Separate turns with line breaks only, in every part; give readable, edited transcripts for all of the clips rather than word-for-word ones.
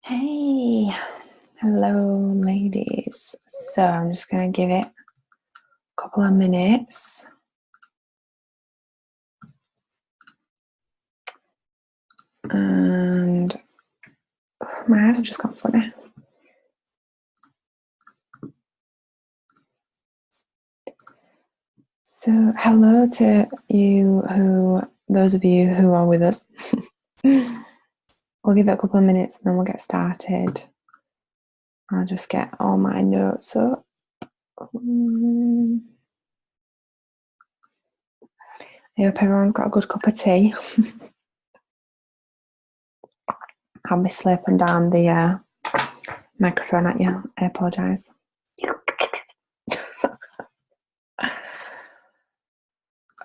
Hey, hello, ladies. So I'm just going to give it a couple of minutes. And my eyes have just gone funny. So, hello to those of you who are with us. We'll give it a couple of minutes and then we'll get started. I'll just get all my notes up. I hope everyone's got a good cup of tea. I'll be slipping down the microphone at you. I apologise.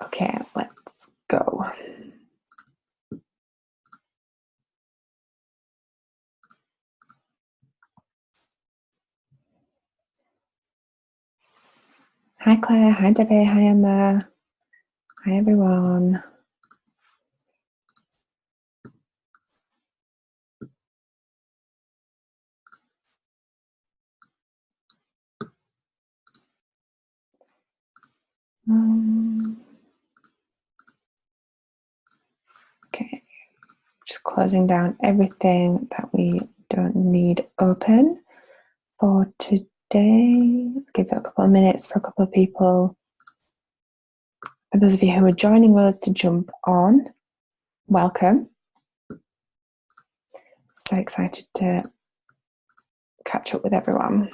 Okay, let's go. Hi Claire, hi Debbie, hi Emma, hi everyone. Okay, just closing down everything that we don't need open for today. Give it a couple of minutes for a couple of people. For those of you who are joining us to jump on, welcome. So excited to catch up with everyone.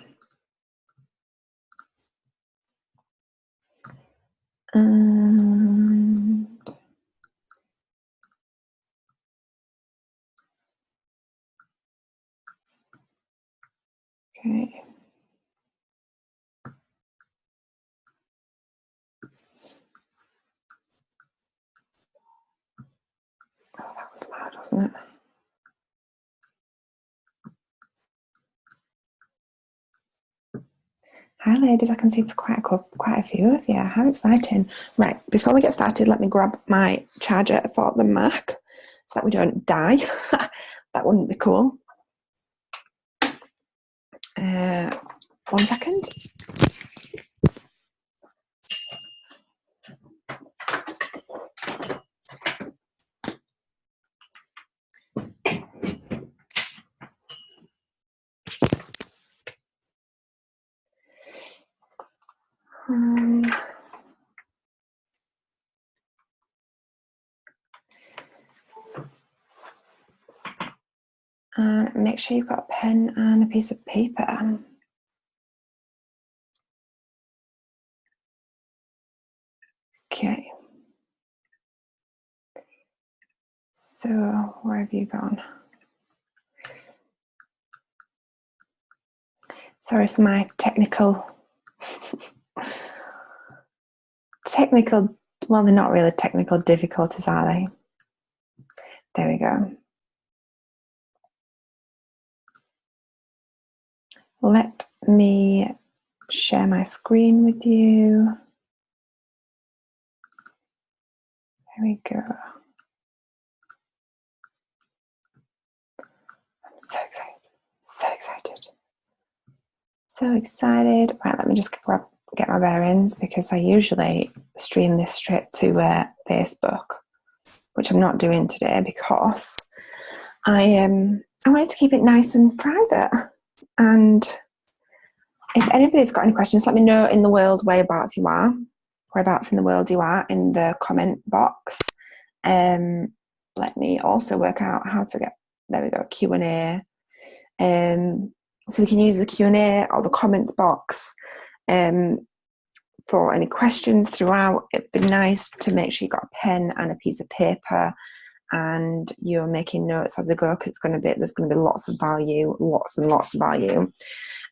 Okay. Oh, that was loud, wasn't it? Hi ladies, I can see there's quite a few of you. How exciting. Right, before we get started, let me grab my charger for the Mac so that we don't die. That wouldn't be cool. 1 second. And make sure you've got a pen and a piece of paper. Okay. So, where have you gone? Sorry for my technical, well, they're not really technical difficulties, are they? There we go. Let me share my screen with you. There we go. I'm so excited. So excited. So excited. Right, let me just get my bearings because I usually stream this straight to Facebook, which I'm not doing today because I wanted to keep it nice and private. And if anybody's got any questions, let me know in the world whereabouts in the world you are in the comment box. Let me also work out how to get, there we go, Q&A. So we can use the Q&A or the comments box for any questions throughout. It'd be nice to make sure you've got a pen and a piece of paper and you're making notes as we go because there's going to be lots and lots of value.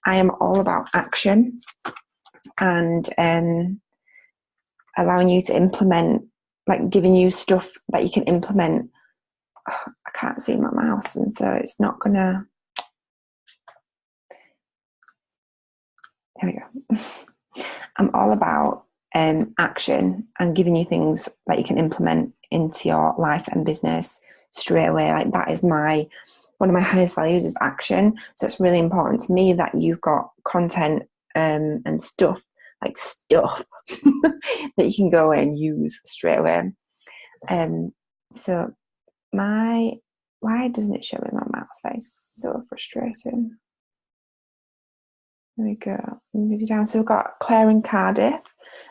I am all about action and allowing you to implement, like giving you stuff that you can implement. Oh, I can't see my mouse and so it's not gonna, there we go. I'm all about action and giving you things that you can implement into your life and business straight away. Like that is my one of my highest values is action. So it's really important to me that you've got content and stuff that you can go and use straight away. So why doesn't it show me my mouse? That is so frustrating. There we go. Move down. So we've got Claire in Cardiff.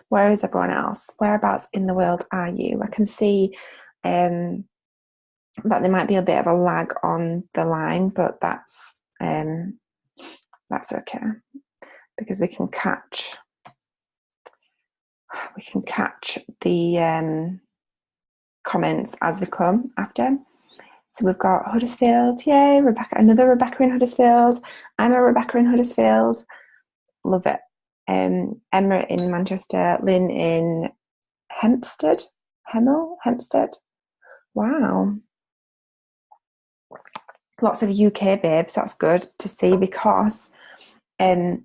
Where is everyone else? Whereabouts in the world are you? I can see that there might be a bit of a lag on the line, but that's okay, because we can catch the comments as they come after. So we've got Huddersfield, yay, Rebecca, another Rebecca in Huddersfield. I'm a Rebecca in Huddersfield. Love it. Emma in Manchester, Lynn in Hempstead. Wow. Lots of UK babes, that's good to see, because I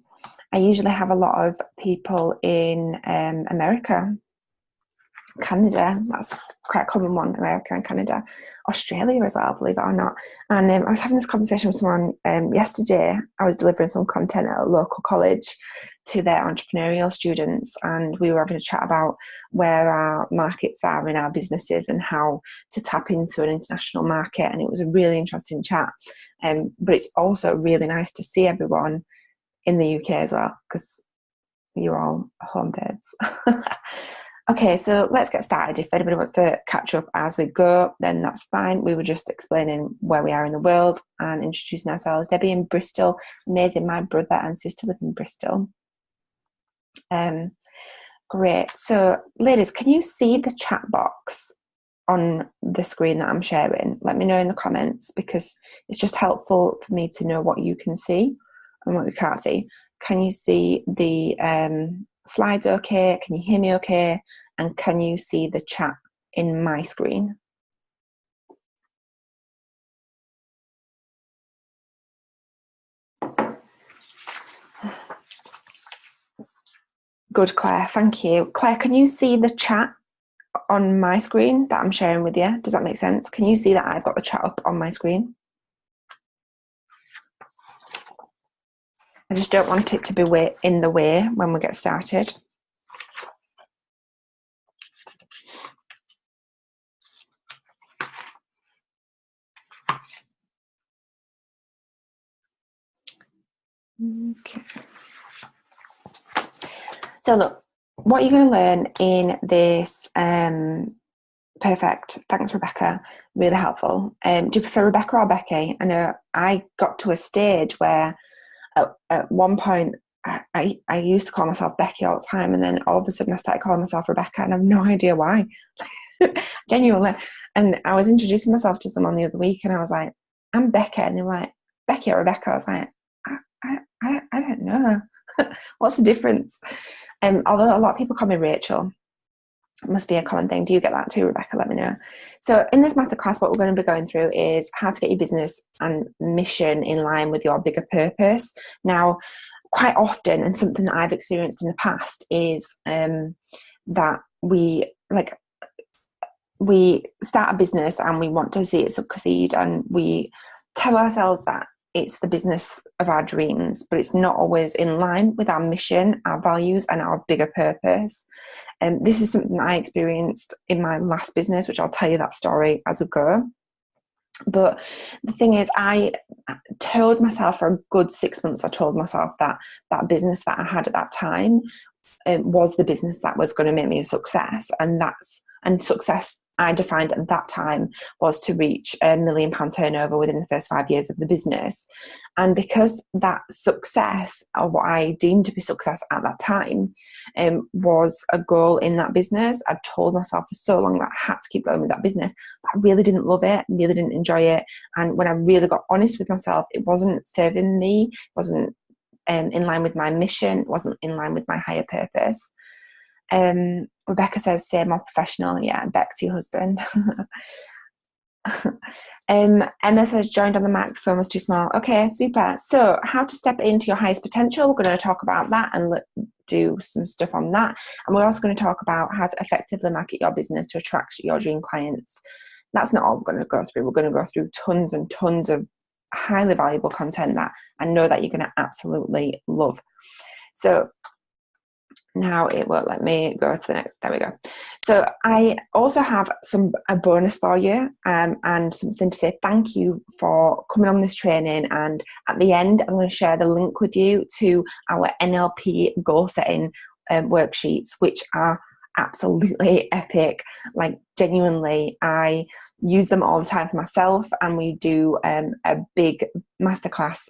usually have a lot of people in America, Canada. That's quite a common one, America and Canada. Australia as well, believe it or not. And I was having this conversation with someone yesterday. I was delivering some content at a local college to their entrepreneurial students, and we were having a chat about where our markets are in our businesses and how to tap into an international market. And it was a really interesting chat. But it's also really nice to see everyone in the UK as well, because you're all home babes. Okay, so let's get started. If anybody wants to catch up as we go, then that's fine. We were just explaining where we are in the world and introducing ourselves. Debbie in Bristol, amazing. My brother and sister live in Bristol. Great. So, ladies, can you see the chat box on the screen that I'm sharing? Let me know in the comments, because it's just helpful for me to know what you can see and what you can't see. Can you see the slides okay? Can you hear me okay? And can you see the chat in my screen? Good, Claire, thank you. Claire, can you see the chat on my screen that I'm sharing with you? Does that make sense? Can you see that I've got the chat up on my screen? I just don't want it to be in the way when we get started. Okay. So look, what you're going to learn in this, perfect. Thanks, Rebecca. Really helpful. Do you prefer Rebecca or Becky? I know I got to a stage where at one point I used to call myself Becky all the time, and then all of a sudden I started calling myself Rebecca, and I have no idea why. Genuinely. And I was introducing myself to someone the other week, and I was like, I'm Becca, and they were like, Becky or Rebecca? I was like, I don't know. What's the difference? Although a lot of people call me Rachel. It must be a common thing. Do you get that too, Rebecca? Let me know. So in this masterclass, what we're going to be going through is how to get your business and mission in line with your bigger purpose. Now, quite often, and something that I've experienced in the past, is that we start a business and we want to see it succeed, and we tell ourselves that it's the business of our dreams, but it's not always in line with our mission, our values, and our bigger purpose. And this is something I experienced in my last business, which I'll tell you that story as we go. But the thing is, I told myself for a good 6 months, I told myself that that business that I had at that time was the business that was going to make me a success. And success I defined at that time was to reach £1 million turnover within the first 5 years of the business. And because that success, or what I deemed to be success at that time, was a goal in that business, I'd told myself for so long that I had to keep going with that business. But I really didn't love it, really didn't enjoy it. And when I really got honest with myself, it wasn't serving me, it wasn't in line with my mission, it wasn't in line with my higher purpose. Rebecca says, say more professional. Yeah, back to your husband. Emma says, joined on the microphone was too small. Okay, super. So how to step into your highest potential. We're going to talk about that and do some stuff on that. And we're also going to talk about how to effectively market your business to attract your dream clients. That's not all we're going to go through. We're going to go through tons and tons of highly valuable content that I know that you're going to absolutely love. So now it won't let me go to the next. There we go. So I also have a bonus for you, and something to say thank you for coming on this training. And at the end, I'm going to share the link with you to our NLP goal setting worksheets, which are absolutely epic. Like, genuinely, I use them all the time for myself, and we do a big masterclass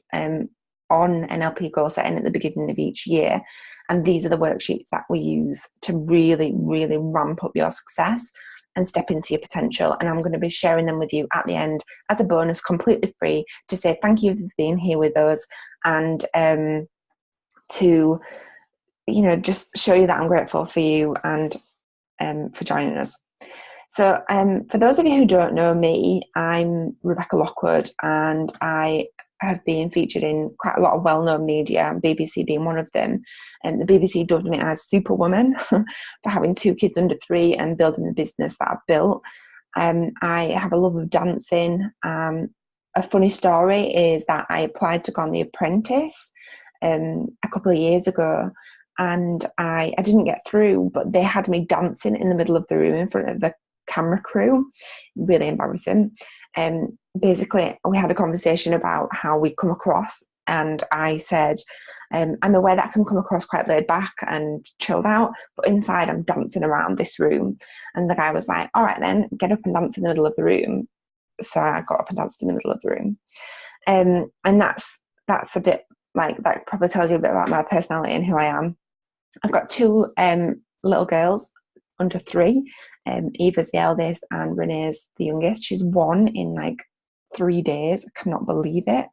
on NLP goal setting at the beginning of each year. And these are the worksheets that we use to really, really ramp up your success and step into your potential. And I'm going to be sharing them with you at the end as a bonus, completely free, to say thank you for being here with us, and to, you know, just show you that I'm grateful for you and for joining us. So for those of you who don't know me, I'm Rebecca Lockwood, and I have been featured in quite a lot of well-known media, BBC being one of them. And the BBC dubbed me as Superwoman for having 2 kids under 3 and building the business that I've built. I have a love of dancing. A funny story is that I applied to go on The Apprentice a couple of years ago, and I didn't get through, but they had me dancing in the middle of the room in front of the camera crew. Really embarrassing. Basically, we had a conversation about how we come across, and I said, I'm aware that I can come across quite laid back and chilled out, but inside I'm dancing around this room. And the guy was like, all right then, get up and dance in the middle of the room. So I got up and danced in the middle of the room. And that's a bit, like, that probably tells you a bit about my personality and who I am. I've got 2 little girls under 3. Eva's the eldest and Renee's the youngest. She's 1 in like 3 days. I cannot believe it.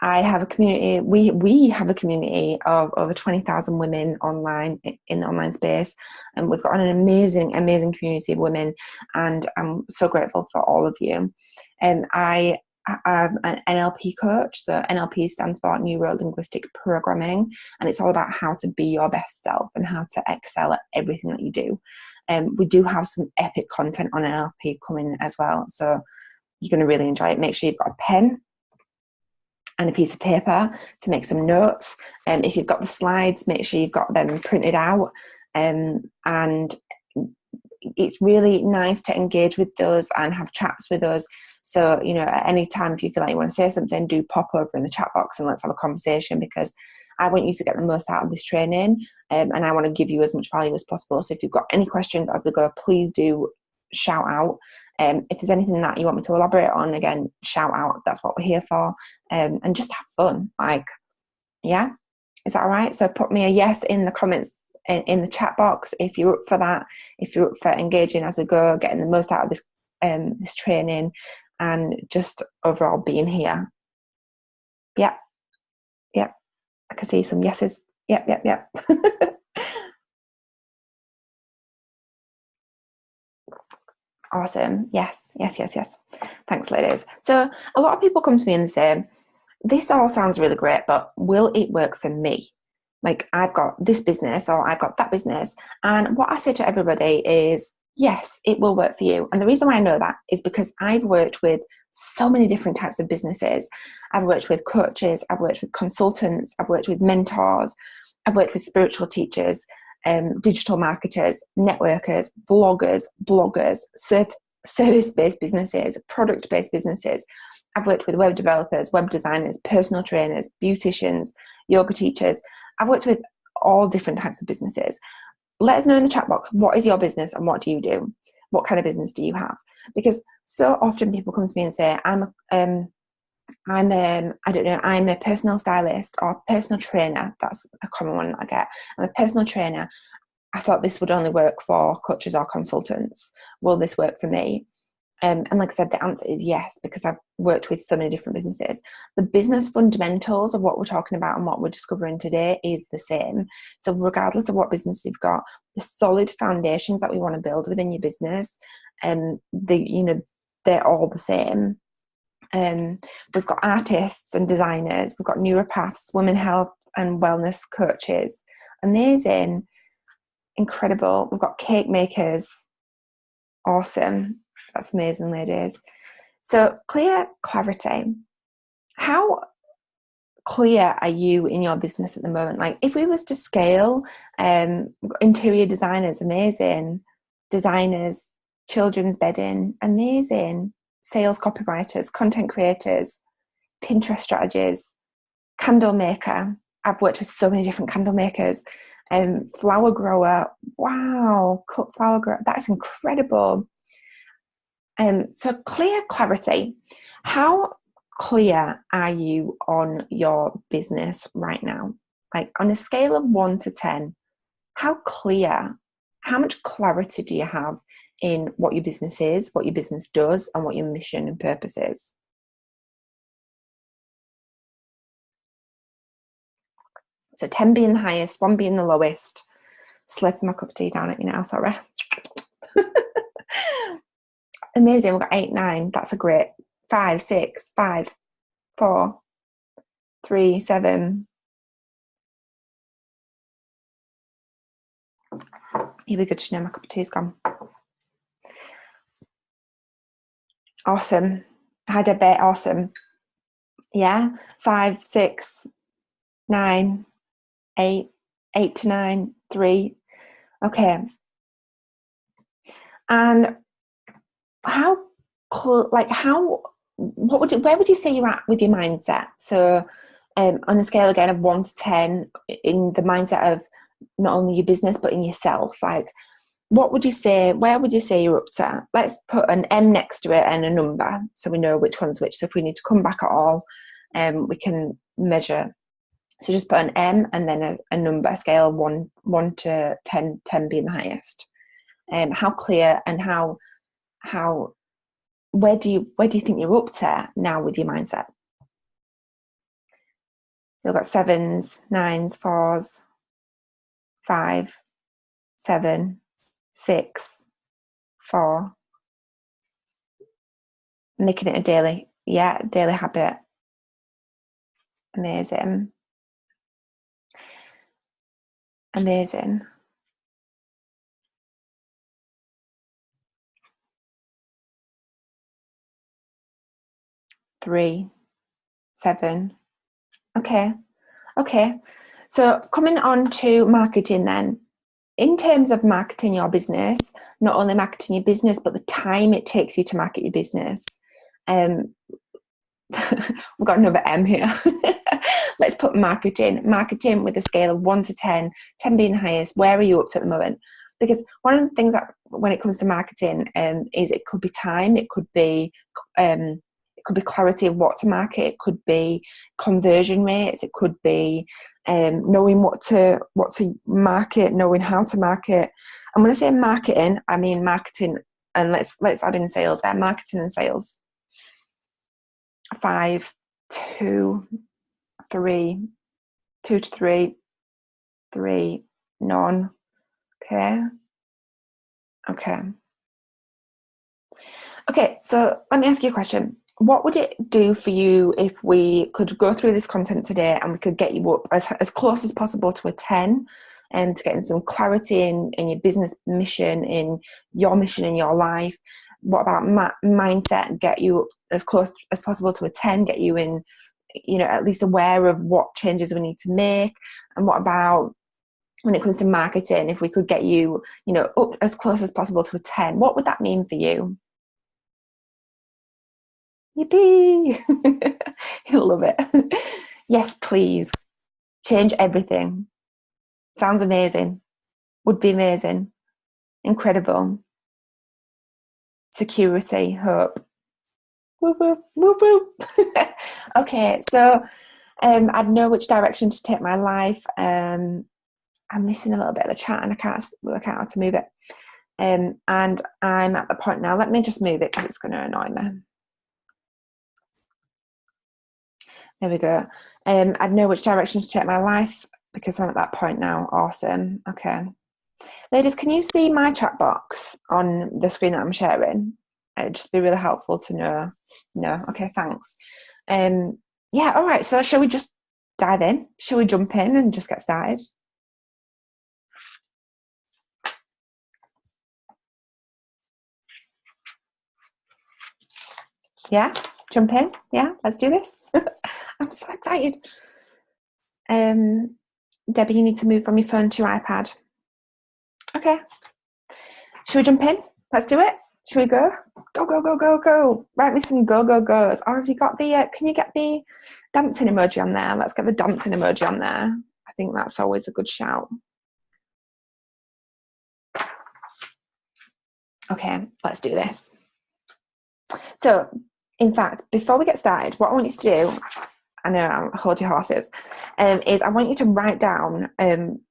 I have a community, we have a community of over 20,000 women online, in the online space, and we've got an amazing community of women, and I'm so grateful for all of you. I am an NLP coach. So NLP stands for Neuro Linguistic Programming, and it's all about how to be your best self and how to excel at everything that you do. We do have some epic content on NLP coming as well, so you're going to really enjoy it. Make sure you've got a pen and a piece of paper to make some notes. If you've got the slides, make sure you've got them printed out. And it's really nice to engage with those and have chats with us. So, you know, at any time, if you feel like you want to say something, do pop over in the chat box and let's have a conversation, because I want you to get the most out of this training, and I want to give you as much value as possible. So if you've got any questions as we go, please do shout out. If there's anything that you want me to elaborate on, again, shout out. That's what we're here for. And just have fun. Like, yeah, is that all right? So put me a yes in the comments, in the chat box, if you're up for that, if you're up for engaging as we go, getting the most out of this this training, and just overall being here. Yep. I can see some yeses. Yep. Awesome. Yes. Thanks, ladies. So a lot of people come to me and say, this all sounds really great, but will it work for me? Like, I've got this business or I've got that business. And what I say to everybody is, yes, it will work for you. And the reason why I know that is because I've worked with so many different types of businesses. I've worked with coaches, I've worked with consultants, I've worked with mentors, I've worked with spiritual teachers, digital marketers, networkers, bloggers, service-based businesses, product-based businesses. I've worked with web developers, web designers, personal trainers, beauticians, yoga teachers. I've worked with all different types of businesses. Let us know in the chat box, what is your business and what do you do? What kind of business do you have? Because so often people come to me and say, I'm a personal stylist or personal trainer. That's a common one that I get. I'm a personal trainer. I thought this would only work for coaches or consultants. Will this work for me? And like I said, the answer is yes, because I've worked with so many different businesses. The business fundamentals of what we're talking about and what we're discovering today is the same. So regardless of what business you've got, the solid foundations that we want to build within your business, they're all the same. We've got artists and designers, we've got neuropaths, women health and wellness coaches. Amazing, incredible. We've got cake makers. Awesome. That's amazing, ladies. So clear clarity. How clear are you in your business at the moment? Like if we was to scale, interior designers, amazing. Designers, children's bedding, amazing. Sales copywriters, content creators, Pinterest strategies, candle maker. I've worked with so many different candle makers. Flower grower, wow, cut flower grower, that's incredible. So clear clarity. How clear are you on your business right now? Like on a scale of 1 to 10, how clear, how much clarity do you have in what your business is, what your business does, and what your mission and purpose is? So 10 being the highest, 1 being the lowest. Slip my cup of tea down at you now, sorry. Amazing, we've got 8, 9. That's a great 5, 6, 5, 4, 3, 7. Here we go to know my cup of tea's gone. Awesome. Hi Debbie, awesome. Yeah, 5, 6, 9, 8, 8 to 9, 3. Okay. And where would you say you're at with your mindset? So on a scale again of 1 to 10 in the mindset of not only your business but in yourself, like what would you say, where would you say you're up to? Let's put an M next to it and a number so we know which one's which. So if we need to come back at all, we can measure. So just put an M and then a number, scale of 1 to 10, 10 being the highest. How clear and where do you think you're up to now with your mindset? So we've got 7s, 9s, 4s, 5, 7, 6, 4. Making it a daily habit. Amazing. 3, 7. Okay. So coming on to marketing then. In terms of marketing your business, not only marketing your business, but the time it takes you to market your business. We've got another M here. Let's put marketing with a scale of 1 to 10, 10 being the highest. Where are you up to at the moment? Because one of the things that when it comes to marketing is it could be time, it could be clarity of what to market, it could be conversion rates, it could be knowing what to market, knowing how to market. And when I say marketing, I mean marketing, and let's add in sales there. Marketing and sales. 5, 2, 3, 2 to 3, 3, none. Okay, so let me ask you a question. What would it do for you if we could go through this content today and we could get you up as close as possible to a 10 and to getting some clarity in your business mission, in your mission in your life? What about mindset? Get you up as close as possible to a 10, get you in, at least aware of what changes we need to make. And what about when it comes to marketing, if we could get you, up as close as possible to a 10, what would that mean for you? Yippee! You'll love it. Yes, please. Change everything. Sounds amazing. Would be amazing. Incredible. Security, hope. Whoop, whoop, whoop, whoop. Okay, so I'd know which direction to take my life. I'm missing a little bit of the chat and I can't work out how to move it. And I'm at the point now. Let me just move it because it's going to annoy me. There we go. I'd know which direction to take my life because I'm at that point now. Awesome. Okay. Ladies, can you see my chat box on the screen that I'm sharing? It'd just be really helpful to know. No? Okay, thanks. Yeah, all right. So shall we just dive in? Shall we jump in and just get started? Yeah, jump in. Yeah, let's do this. I'm so excited. Debbie, you need to move from your phone to your iPad. Okay. Should we jump in? Let's do it. Should we go? Go, go, go, go, go. Write me some go, go, goes. Or have you got the, can you get the dancing emoji on there? Let's get the dancing emoji on there. I think that's always a good shout. Okay, let's do this. So, in fact, before we get started, what I want you to do, I know I'll hold your horses, is I want you to write down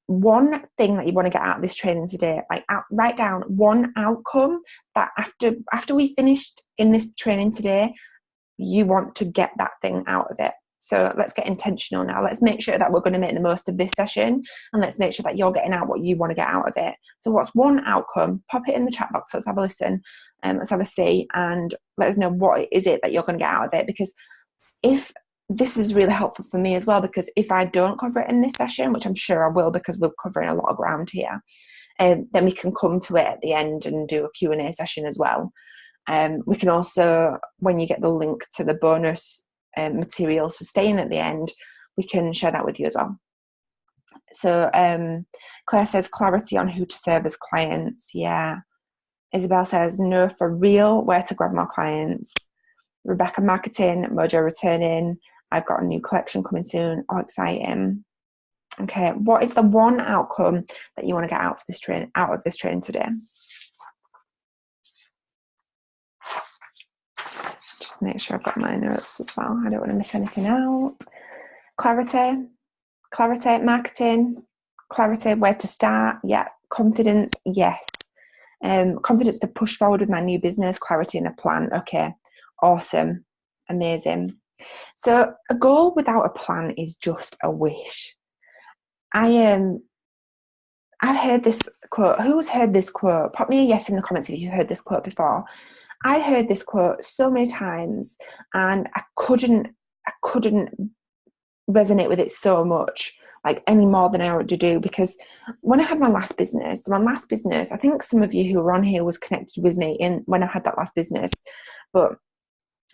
one thing that you want to get out of this training today. Like, write down one outcome that after we finished in this training today, you want to get that thing out of it. So let's get intentional now. Let's make sure that we're going to make the most of this session, and let's make sure that you're getting out what you want to get out of it. So what's one outcome? Pop it in the chat box. Let's have a listen. Let's have a see, and let us know what is it that you're going to get out of it. Because if this is really helpful for me as well, because if I don't cover it in this session, which I'm sure I will because we're covering a lot of ground here, then we can come to it at the end and do a Q&A session as well. We can also, when you get the link to the bonus materials for staying at the end, we can share that with you as well. So Claire says clarity on who to serve as clients. Yeah. Isabel says no for real, where to grab more clients. Rebecca, marketing. Mojo, returning. I've got a new collection coming soon. Oh, exciting. Okay, what is the one outcome that you want to get out of this training today? Just make sure I've got my notes as well. I don't want to miss anything out. Clarity, marketing, clarity, where to start. Yeah. Confidence, yes. Confidence to push forward with my new business, clarity and a plan. Okay, awesome, amazing. So a goal without a plan is just a wish. I've heard this quote. Who's heard this quote? Pop me a yes in the comments if you've heard this quote before. I heard this quote so many times, and I couldn't resonate with it so much, like any more than I already do, because when I had my last business, I think some of you who were on here was connected with me in when I had that last business, but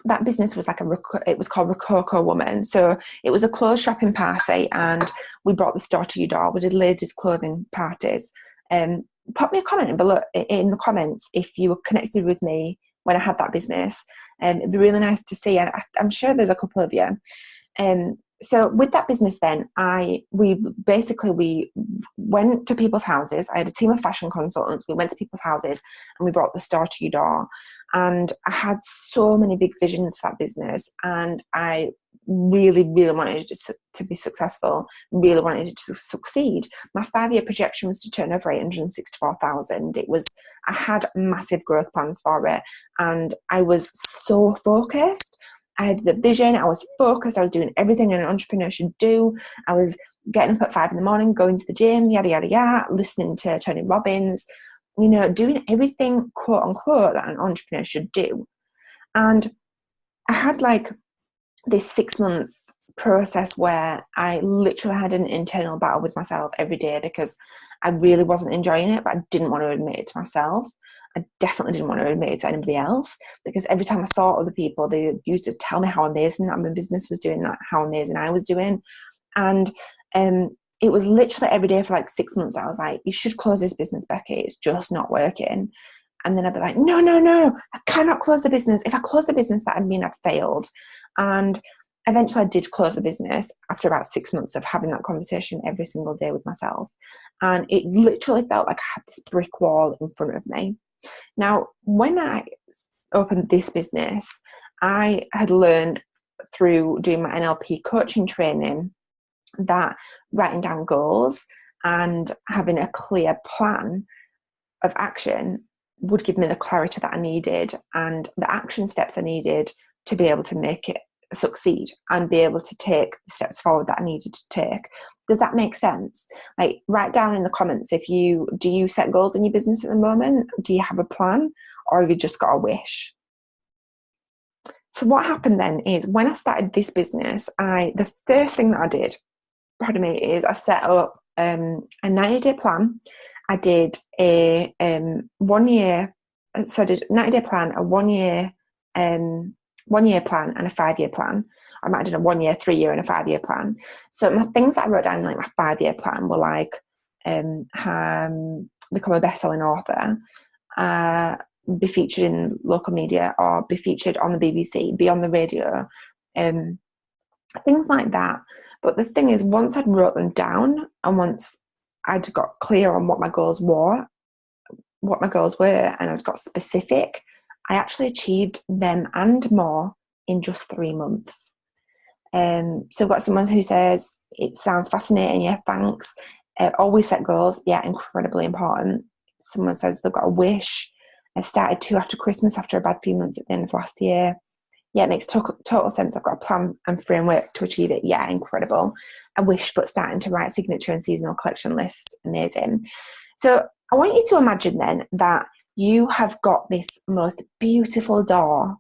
that business was like it was called Rococo Woman. So it was a clothes shopping party, and we brought the store to your door. We did ladies' clothing parties. Pop me a comment below in the comments if you were connected with me when I had that business. It'd be really nice to see. And I'm sure there's a couple of you. So with that business then, we went to people's houses. I had a team of fashion consultants. We went to people's houses and we brought the store to your door. And I had so many big visions for that business, and I really, really wanted it to be successful, really wanted it to succeed. My 5-year projection was to turn over 864,000. I had massive growth plans for it, and I was so focused. I had the vision, I was focused, I was doing everything an entrepreneur should do. I was getting up at 5 a.m, going to the gym, yada, yada, yada, listening to Tony Robbins, doing everything, quote unquote, that an entrepreneur should do. And I had like this 6-month process where I literally had an internal battle with myself every day because I really wasn't enjoying it, but I didn't want to admit it to myself. I definitely didn't want to admit it to anybody else, because every time I saw other people, they used to tell me how amazing that my business was doing, that how amazing I was doing. And it was literally every day for like 6 months. I was like, you should close this business, Becky. It's just not working. And then I'd be like, no, I cannot close the business. If I close the business, that would mean I've failed. And eventually I did close the business after about 6 months of having that conversation every single day with myself. And it literally felt like I had this brick wall in front of me. Now, when I opened this business, I had learned through doing my NLP coaching training that writing down goals and having a clear plan of action would give me the clarity that I needed and the action steps I needed to be able to make it succeed and be able to take the steps forward that I needed to take. Does that make sense? Like, write down in the comments do you set goals in your business at the moment? Do you have a plan, or have you just got a wish? So what happened then is, when I started this business, the first thing that I did, is I set up a 90-day plan. I did a 1 year, so I did a 90-day plan, a 1 year 1-year plan and a 5-year plan. I might have done a 1-year, 3-year, and a 5-year plan. So my things that I wrote down in like my 5-year plan were like become a best-selling author, be featured in local media, or be featured on the BBC, be on the radio, things like that. But the thing is, once I'd wrote them down and once I'd got clear on what my goals were, and I'd got specific, I actually achieved them and more in just 3 months. So I've got someone who says, it sounds fascinating, yeah, thanks. Always set goals, yeah, incredibly important. Someone says they've got a wish. I started 2 after Christmas after a bad few months at the end of last year. Yeah, it makes total sense. I've got a plan and framework to achieve it. Yeah, incredible. A wish, but starting to write signature and seasonal collection lists. Amazing. So I want you to imagine then that you have got this most beautiful door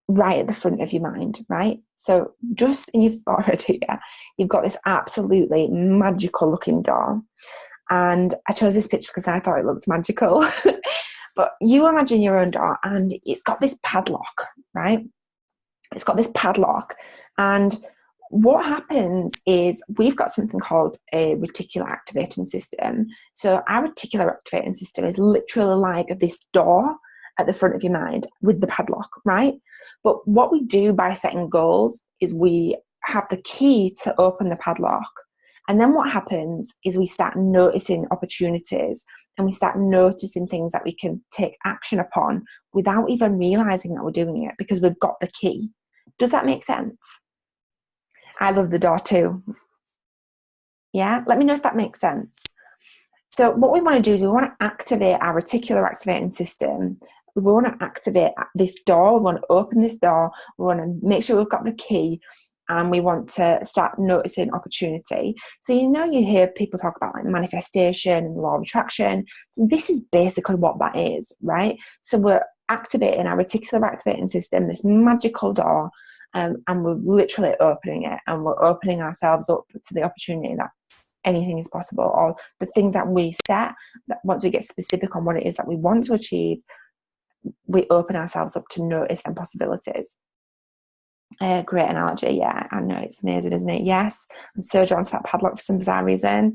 right at the front of your mind, right? So just in your forehead here, you've got this absolutely magical looking door. And I chose this picture because I thought it looked magical. But you imagine your own door and it's got this padlock, right? It's got this padlock. And what happens is we've got something called a reticular activating system. So our reticular activating system is literally like this door at the front of your mind with the padlock, right? But what we do by setting goals is we have the key to open the padlock. And then what happens is we start noticing opportunities and we start noticing things that we can take action upon without even realizing that we're doing it because we've got the key. Does that make sense? I love the door too. Yeah, let me know if that makes sense. So what we want to do is we want to activate our reticular activating system. We want to activate this door. We want to open this door. We want to make sure we've got the key, and we want to start noticing opportunity. So you hear people talk about like manifestation and the law of attraction. So this is basically what that is, right? So we're activating our reticular activating system, this magical door, and we're literally opening it, and we're opening ourselves up to the opportunity that anything is possible, or the things that we set, that once we get specific on what it is that we want to achieve, we open ourselves up to notice and possibilities. Great analogy. Yeah, I know, it's amazing, isn't it? Yes, I'm so drawn to that padlock for some bizarre reason.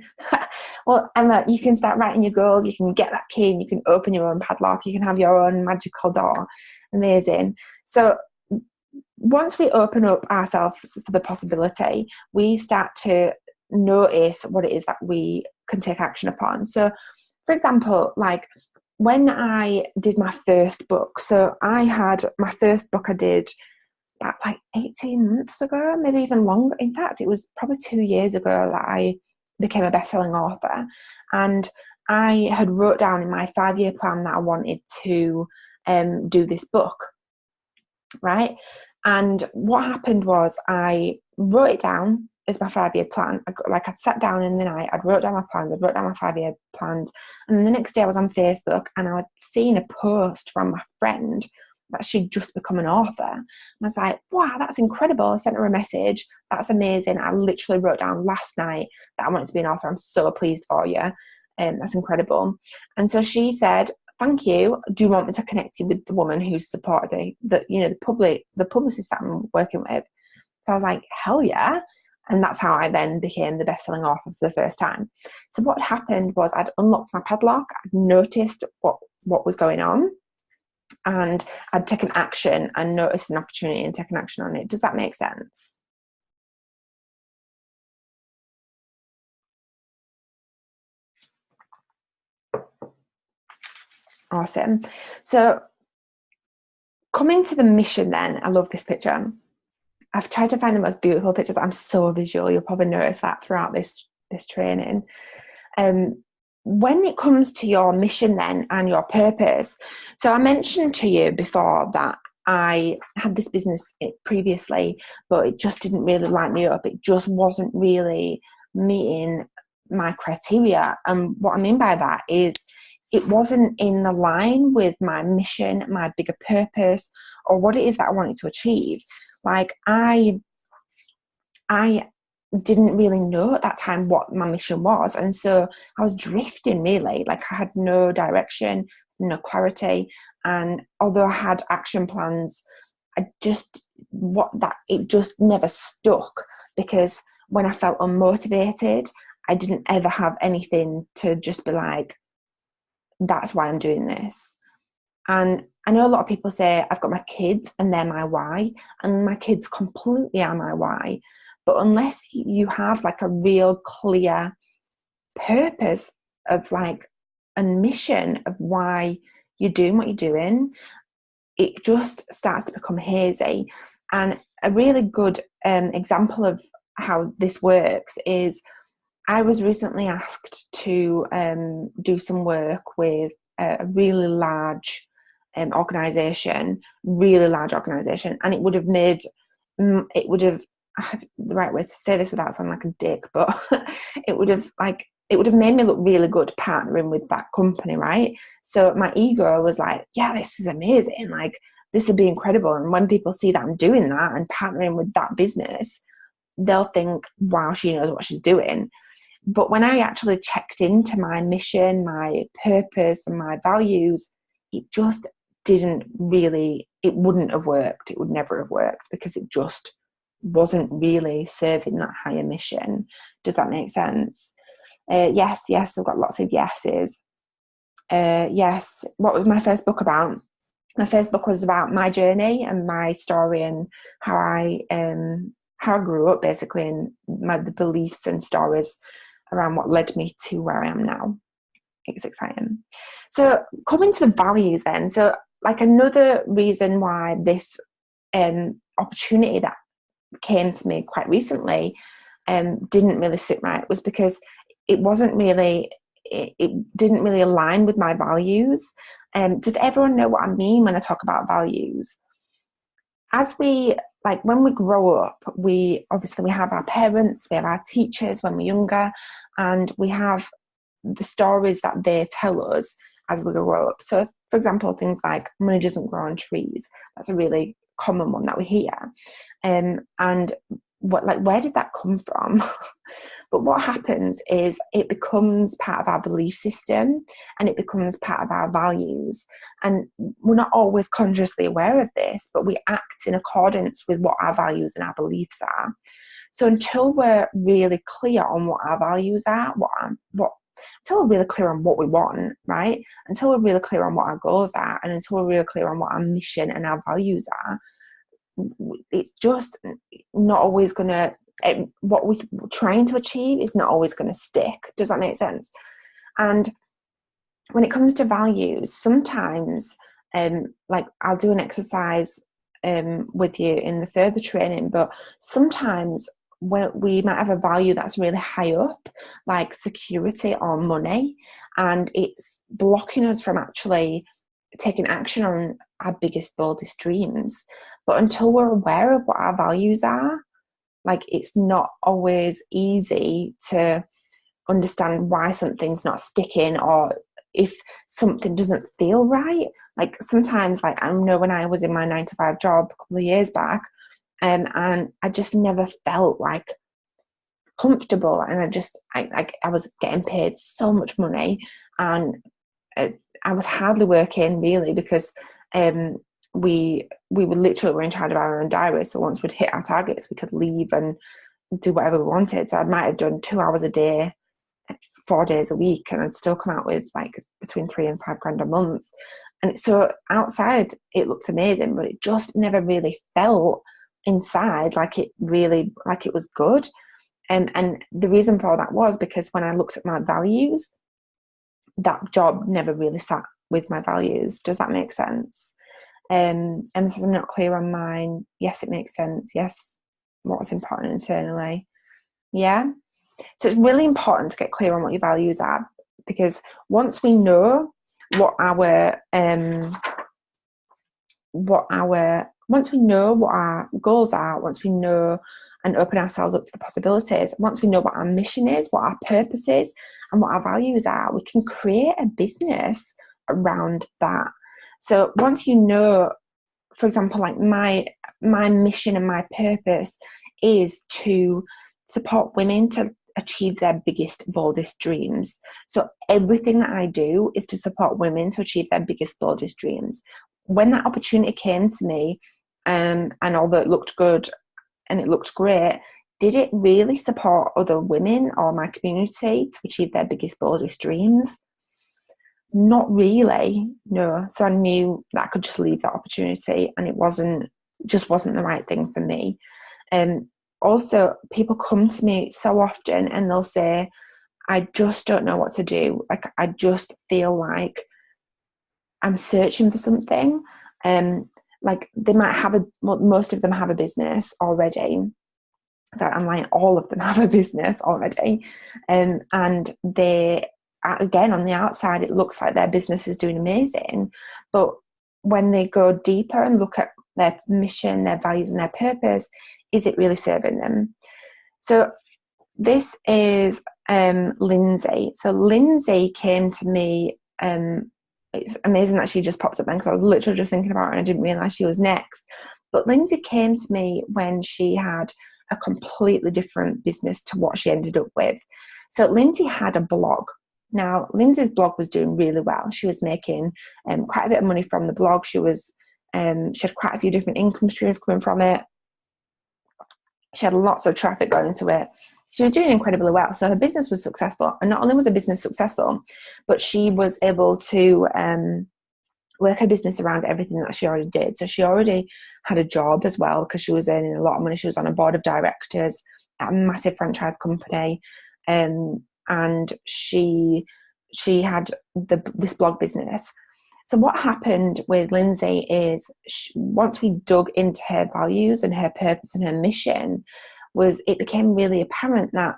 Well, Emma, you can start writing your goals, you can get that key, and you can open your own padlock, you can have your own magical door. Amazing. So once we open up ourselves for the possibility, we start to notice what it is that we can take action upon. So for example, like when I did my first book, so I had my first book I did about like 18 months ago, maybe even longer. In fact, it was probably 2 years ago that I became a best-selling author. And I had wrote down in my 5-year plan that I wanted to do this book, right? And what happened was I wrote it down as my 5-year plan. I'd sat down in the night, I'd wrote down my plans, I'd wrote down my 5-year plans. And then the next day I was on Facebook and I'd seen a post from my friend that she'd just become an author. And I was like, wow, that's incredible. I sent her a message. That's amazing. I literally wrote down last night that I wanted to be an author. I'm so pleased for you. That's incredible. And so she said, thank you. Do you want me to connect you with the woman who's supported me, the publicist that I'm working with? So I was like, hell yeah. And that's how I then became the best-selling author for the first time. So what happened was I'd unlocked my padlock. I'd noticed what was going on. And I'd taken action and noticed an opportunity and taken action on it. Does that make sense? Awesome. So coming to the mission then, I love this picture. I've tried to find the most beautiful pictures. I'm so visual. You'll probably notice that throughout this training. When it comes to your mission then and your purpose, so I mentioned to you before that I had this business previously, but it just didn't really light me up. It just wasn't really meeting my criteria. And what I mean by that is it wasn't in the line with my mission, my bigger purpose, or what it is that I wanted to achieve. Like I didn't really know at that time what my mission was. And so I was drifting really, like I had no direction, no clarity. And although I had action plans, it just never stuck, because when I felt unmotivated, I didn't ever have anything to just be like, that's why I'm doing this. And I know a lot of people say, I've got my kids and they're my why, and my kids completely are my why. But unless you have like a real clear purpose of like a mission of why you're doing what you're doing, it just starts to become hazy. And a really good example of how this works is, I was recently asked to do some work with a really large organisation, and it would have made, I had the right way to say this without sounding like a dick, but it would have made me look really good partnering with that company, right? So my ego was like, yeah, this is amazing, like this would be incredible. And when people see that I'm doing that and partnering with that business, they'll think, wow, she knows what she's doing. But when I actually checked into my mission, my purpose, and my values, it just it wouldn't have worked. It would never have worked, because it just wasn't really serving that higher mission. Does that make sense? Yes, I've got lots of yeses. Yes, what was my first book about? My first book was about my journey and my story, and how I grew up, basically, and the beliefs and stories around what led me to where I am now. It's exciting. So coming to the values then, so like another reason why this opportunity that came to me quite recently didn't really sit right was because it didn't really align with my values. Does everyone know what I mean when I talk about values? When we grow up, we have our parents, we have our teachers when we're younger, and we have the stories that they tell us as we grow up. So, for example, things like money doesn't grow on trees. That's a really common one that we hear. And where did that come from? But what happens is it becomes part of our belief system, and it becomes part of our values. And we're not always consciously aware of this, but we act in accordance with what our values and our beliefs are. So until we're really clear on what our values are, until we're really clear on what we want, right? Until we're really clear on what our goals are, and until we're really clear on what our mission and our values are, it's just not always going to, what we're trying to achieve is not always going to stick. Does that make sense? And when it comes to values, sometimes, I'll do an exercise with you in the further training, but sometimes we might have a value that's really high up, like security or money, and it's blocking us from actually taking action on our biggest, boldest dreams. But until we're aware of what our values are, it's not always easy to understand why something's not sticking, or if something doesn't feel right. Sometimes, I know when I was in my 9-to-5 job a couple of years back, and I just never felt comfortable, and I was getting paid so much money, and I was hardly working really, because we were in charge of our own diary. So once we'd hit our targets, we could leave and do whatever we wanted. So I might have done 2 hours a day, 4 days a week, and I'd still come out with between 3 and 5 grand a month. And so outside it looked amazing, but it just never really felt inside like it was good. And the reason for that was because when I looked at my values, that job never really sat with my values. Does that make sense? And this is, I'm not clear on mine. Yes, it makes sense. Yes, what's important internally. Yeah. So it's really important to get clear on what your values are, because once we know what our goals are, once we know and open ourselves up to the possibilities, once we know what our mission is, what our purpose is, and what our values are, we can create a business around that. So once you know, for example, my mission and my purpose is to support women to achieve their biggest, boldest dreams. So everything that I do is to support women to achieve their biggest, boldest dreams. When that opportunity came to me, and although it looked good and it looked great, did it really support other women or my community to achieve their biggest, boldest dreams? Not really, no. So I knew that I could just leave that opportunity, and it wasn't the right thing for me. Also, people come to me so often and they'll say, I just don't know what to do. Like, I just feel like I'm searching for something. Like, they might have most of them have a business already. So I'm like, all of them have a business already. And they, again, on the outside, it looks like their business is doing amazing. But when they go deeper and look at their mission, their values and their purpose, is it really serving them? So this is Lindsay. So Lindsay came to me. It's amazing that she just popped up then, because I was literally just thinking about her and I didn't realise she was next. But Lindsay came to me when she had a completely different business to what she ended up with. So Lindsay had a blog. Now, Lindsay's blog was doing really well. She was making quite a bit of money from the blog. She had quite a few different income streams coming from it. She had lots of traffic going to it. She was doing incredibly well. So her business was successful. And not only was her business successful, but she was able to work her business around everything that she already did. So she already had a job as well, because she was earning a lot of money. She was on a board of directors at a massive franchise company. And she had this blog business. So what happened with Lindsay is, once we dug into her values and her purpose and her mission, it became really apparent that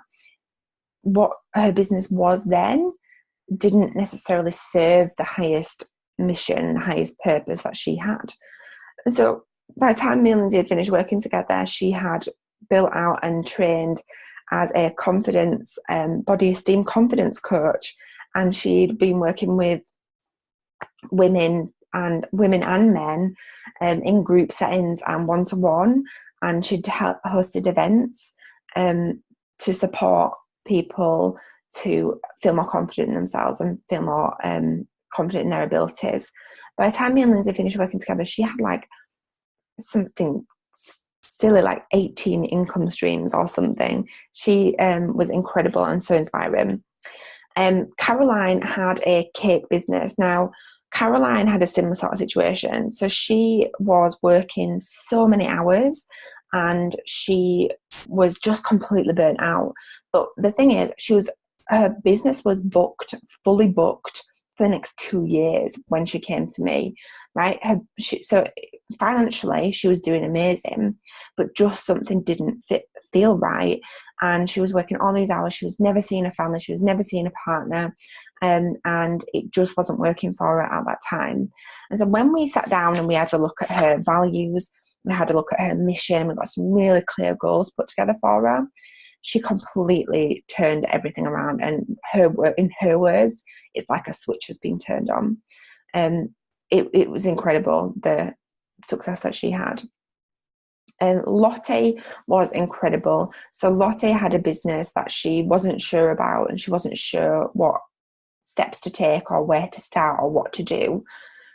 what her business was then didn't necessarily serve the highest mission, the highest purpose that she had. So by the time me and Lindsay had finished working together, she had built out and trained as a confidence, body esteem confidence coach, and she'd been working with women and men in group settings and one-to-one, and she'd hosted events to support people to feel more confident in themselves and feel more confident in their abilities. By the time me and Lindsay finished working together, she had like something silly like 18 income streams or something. She was incredible and so inspiring. Caroline had a cake business. Now, Caroline had a similar sort of situation. So she was working so many hours and she was just completely burnt out. But the thing is, her business was fully booked for the next 2 years when she came to me, right? So financially, she was doing amazing, but just something didn't feel right. And she was working all these hours. She was never seeing a family. She was never seeing a partner. And it just wasn't working for her at that time. And so when we sat down and we had a look at her values, we had a look at her mission, we got some really clear goals put together for her, she completely turned everything around. And in her words, it's like a switch has been turned on. It was incredible, the success that she had. Lottie was incredible. So Lottie had a business that she wasn't sure about, and she wasn't sure what steps to take or where to start or what to do.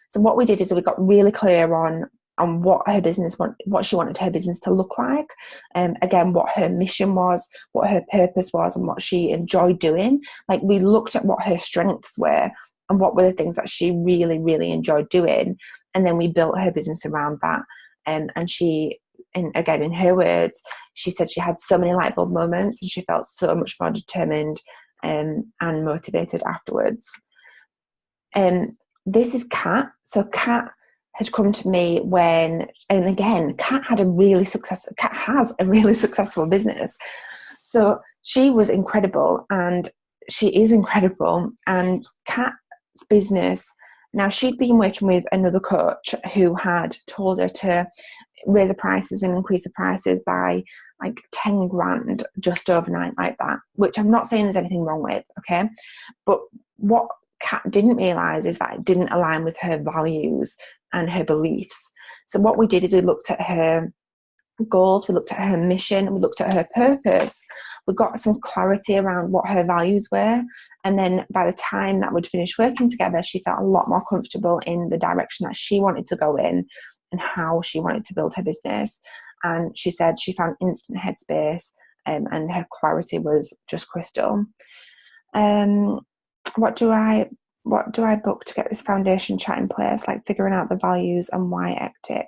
So what we did is we got really clear on what her business what she wanted her business to look like. Again, what her mission was, what her purpose was, and what she enjoyed doing. Like, we looked at what her strengths were and what were the things that she really, really enjoyed doing, and then we built her business around that. And she, and again, in her words, she said she had so many light bulb moments and she felt so much more determined and motivated afterwards. This is Kat. So Kat had come to me and again, Kat has a really successful business. So she was incredible, and she is incredible. And Kat's business, now she'd been working with another coach who had told her to raise the prices and increase the prices by like 10 grand just overnight like that, which I'm not saying there's anything wrong with, okay? But what Kat didn't realise is that it didn't align with her values and her beliefs. So what we did is we looked at her goals, we looked at her mission, we looked at her purpose, we got some clarity around what her values were, and then by the time that we'd finished working together, she felt a lot more comfortable in the direction that she wanted to go in, and how she wanted to build her business. And she said she found instant headspace, and her clarity was just crystal. What do I book to get this foundation chat in place, like figuring out the values and why ectic?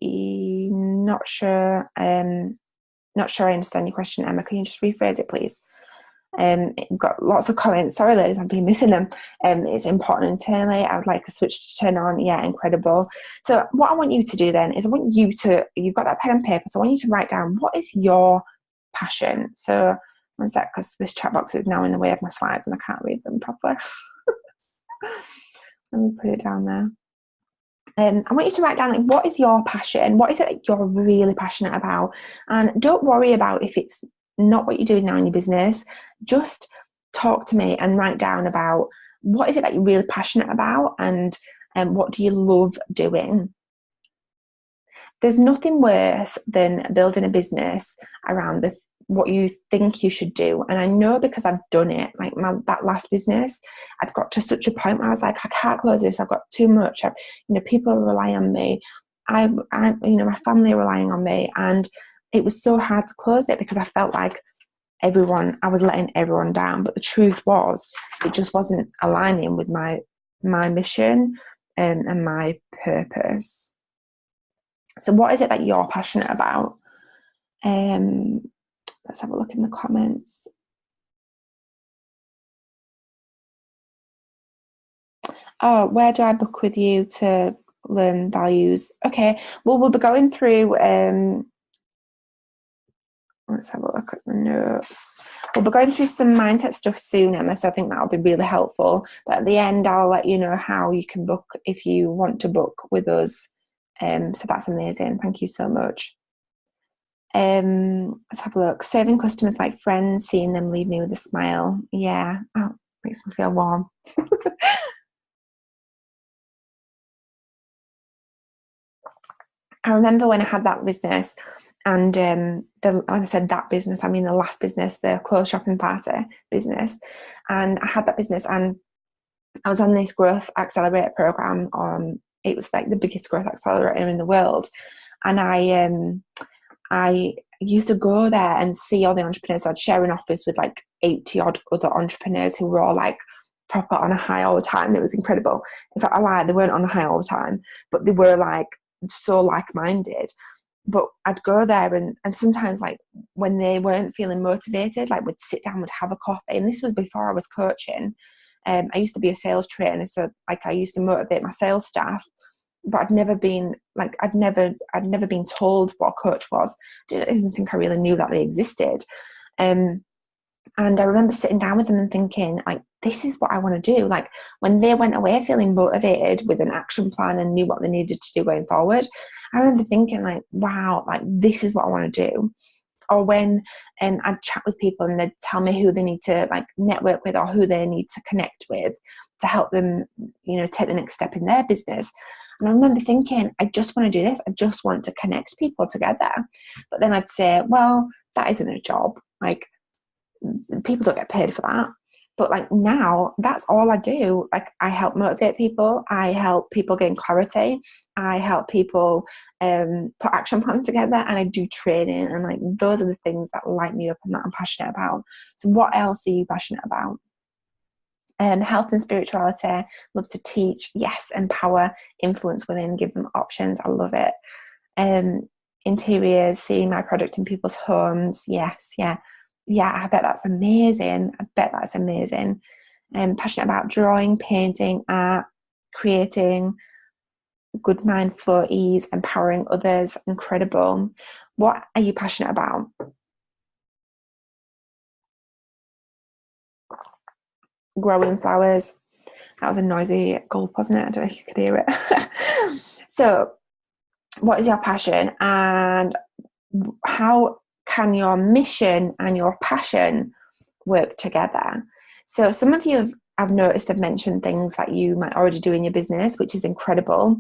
Not sure. Not sure I understand your question, Emma. Can you just rephrase it, please? We've got lots of comments. Sorry, ladies, I've been missing them. It's important internally. I would like a switch to turn on. Yeah, incredible. So what I want you to do then is I want you to, you've got that pen and paper, so I want you to write down what is your passion. So one sec, because this chat box is now in the way of my slides and I can't read them properly. Let me put it down there. I want you to write down, like, what is your passion? What is it that you're really passionate about? And don't worry about if it's not what you're doing now in your business. Just talk to me and write down about what is it that you're really passionate about, and what do you love doing? There's nothing worse than building a business around what you think you should do. And I know, because I've done it. Like that last business, I'd got to such a point where I was like, I can't close this. I've got too much. People rely on me. I my family are relying on me, and it was so hard to close it because I felt like I was letting everyone down. But the truth was, it just wasn't aligning with my mission and my purpose. So what is it that you're passionate about? Let's have a look in the comments. Oh, where do I book with you to learn values? Okay, well, we'll be going through, let's have a look at the notes. We'll be going through some mindset stuff soon, Emma, so I think that'll be really helpful. But at the end, I'll let you know how you can book if you want to book with us. So that's amazing. Thank you so much. Let's have a look. Serving customers like friends, seeing them leave me with a smile. Yeah, makes me feel warm. I remember when I had that business, and when I said that business, I mean the last business, the clothes shopping party business. And I had that business, and I was on this growth accelerator program. It was like the biggest growth accelerator in the world, and I used to go there and see all the entrepreneurs. So I'd share an office with like 80 odd other entrepreneurs who were all like proper on a high all the time. It was incredible. In fact, I lied, they weren't on a high all the time, but they were like so like-minded. But I'd go there, and sometimes, like, when they weren't feeling motivated, like, we'd sit down, we'd have a coffee. And this was before I was coaching. I used to be a sales trainer, so like I used to motivate my sales staff. But I'd never been told what a coach was. Didn't even think I really knew that they existed. And I remember sitting down with them and thinking, like, this is what I want to do. Like, when they went away feeling motivated with an action plan and knew what they needed to do going forward, I remember thinking, like, wow, like, this is what I want to do. Or when I'd chat with people and they'd tell me who they need to like network with or who they need to connect with to help them, take the next step in their business. And I remember thinking, I just want to do this. I just want to connect people together. But then I'd say, well, that isn't a job. Like, people don't get paid for that. But like now, that's all I do. Like, I help motivate people. I help people gain clarity. I help people put action plans together, and I do training. And like, those are the things that light me up and that I'm passionate about. So what else are you passionate about? Health and spirituality. Love to teach. Yes. Empower, influence women, give them options. I love it. Interiors, seeing my product in people's homes. Yes. Yeah. I bet that's amazing. Passionate about drawing, painting, art, creating, good mind flow, ease, empowering others. Incredible. What are you passionate about? Growing flowers. That was a noisy gulp, wasn't it? I don't know if you could hear it. So, what is your passion, and how can your mission and your passion work together? So some of you I've noticed have mentioned things that you might already do in your business, which is incredible.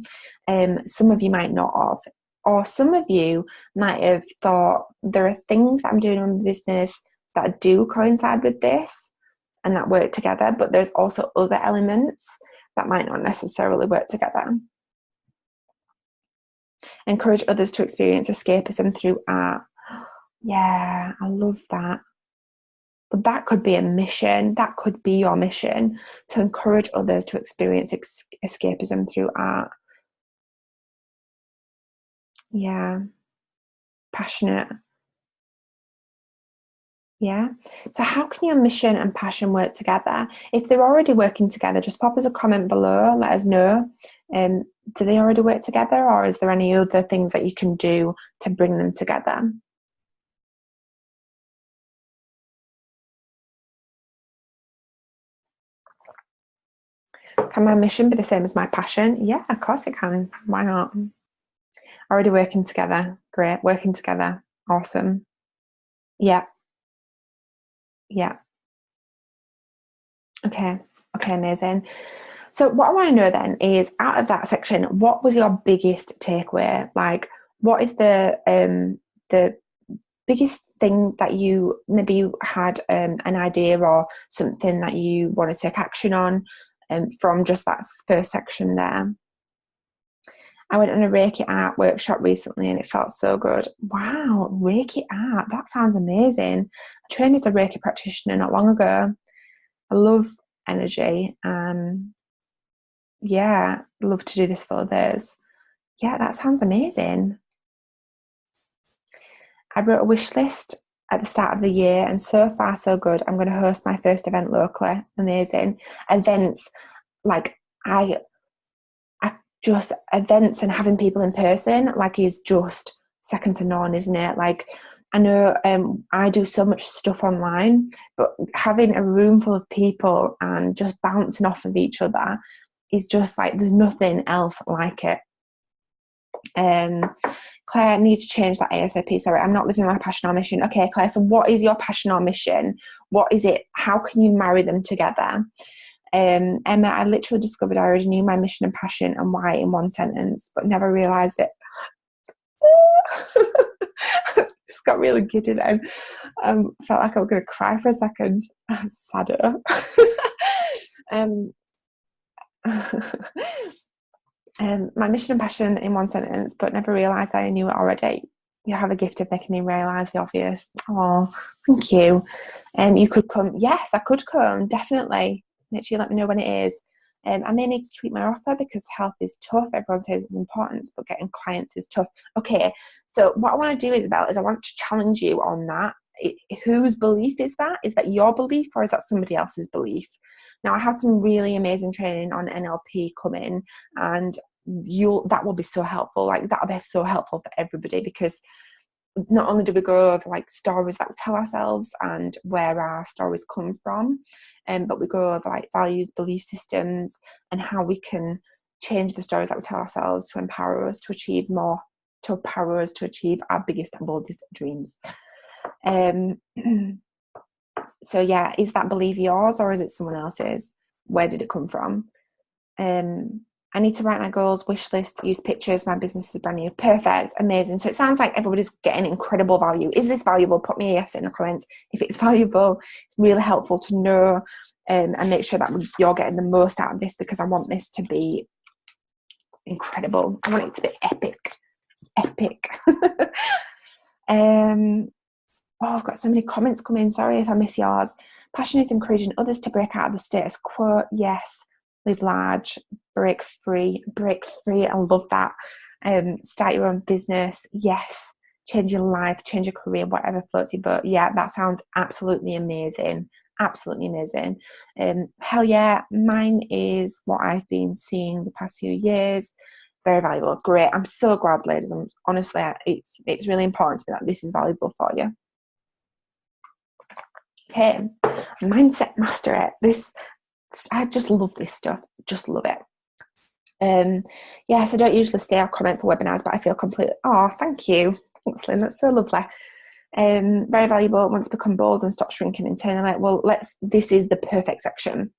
Some of you might not have. Or some of you might have thought, there are things that I'm doing in my business that do coincide with this and that work together, but there's also other elements that might not necessarily work together. Encourage others to experience escapism through art. Yeah, I love that. But that could be a mission. That could be your mission, to encourage others to experience escapism through art. Yeah. Passionate. Yeah. So how can your mission and passion work together? If they're already working together, just pop us a comment below. Let us know. Do they already work together, or is there any other things that you can do to bring them together? Can my mission be the same as my passion? Yeah, of course it can. Why not? Already working together. Great. Working together. Awesome. Yeah. Yeah. Okay. Okay, amazing. So what I want to know then is, out of that section, what was your biggest takeaway? Like, what is the biggest thing that you maybe you had an idea or something that you want to take action on from just that first section there? I went on a Reiki art workshop recently and it felt so good. Wow, Reiki art, that sounds amazing. I trained as a Reiki practitioner not long ago. I love energy. Yeah, love to do this for others. Yeah, that sounds amazing. I wrote a wish list at the start of the year, and so far so good. I'm going to host my first event locally. Amazing. Events, like I just events and having people in person, like, is just second to none, isn't it? Like, I know I do so much stuff online, but having a room full of people and just bouncing off of each other is just like, there's nothing else like it. Claire, I need to change that ASAP. Sorry, I'm not living my passion or mission. Okay, Claire, so what is your passion or mission? What is it? How can you marry them together? Emma, I literally discovered I already knew my mission and passion and why in one sentence, but never realised it. Just got really giddy and felt like I was going to cry for a second. Sadder. My mission and passion in one sentence, but never realised I knew it already. You have a gift of making me realise the obvious. Oh, thank you. You could come. Yes, I could come, definitely. Make sure you let me know when it is. I may need to tweak my offer because health is tough. Everyone says it's important, but getting clients is tough. Okay, so what I want to do, Isabel, is I want to challenge you on that. Whose belief is that? Is that your belief, or is that somebody else's belief? Now, I have some really amazing training on NLP coming, and that will be so helpful. Like, that'll be so helpful for everybody, because not only do we go over like stories that we tell ourselves and where our stories come from, but we go over like values, belief systems, and how we can change the stories that we tell ourselves to empower us to achieve more, to empower us to achieve our biggest and boldest dreams. So yeah, is that belief yours or is it someone else's? Where did it come from? I need to write my goals, wish list, use pictures. My business is brand new. Perfect. Amazing. So it sounds like everybody's getting incredible value. Is this valuable? Put me a yes in the comments. If it's valuable, it's really helpful to know, and make sure that you're getting the most out of this, because I want this to be incredible. I want it to be epic. Epic. I've got so many comments coming. Sorry if I miss yours. Passion is encouraging others to break out of the status quo. Yes. Live large, break free. I love that. Start your own business. Yes. Change your life, change your career, whatever floats your boat. Yeah, that sounds absolutely amazing. Absolutely amazing. Hell yeah. Mine is what I've been seeing the past few years. Very valuable. Great. I'm so glad, ladies. Honestly, it's really important to me that this is valuable for you. Okay. Mindset Master It. I just love this stuff. Just love it. Yes, I don't usually stay or comment for webinars, but I feel completely. Oh, thank you. Thanks, Lynn. That's so lovely. Very valuable. Once become bold and stop shrinking internally. Well, this is the perfect section.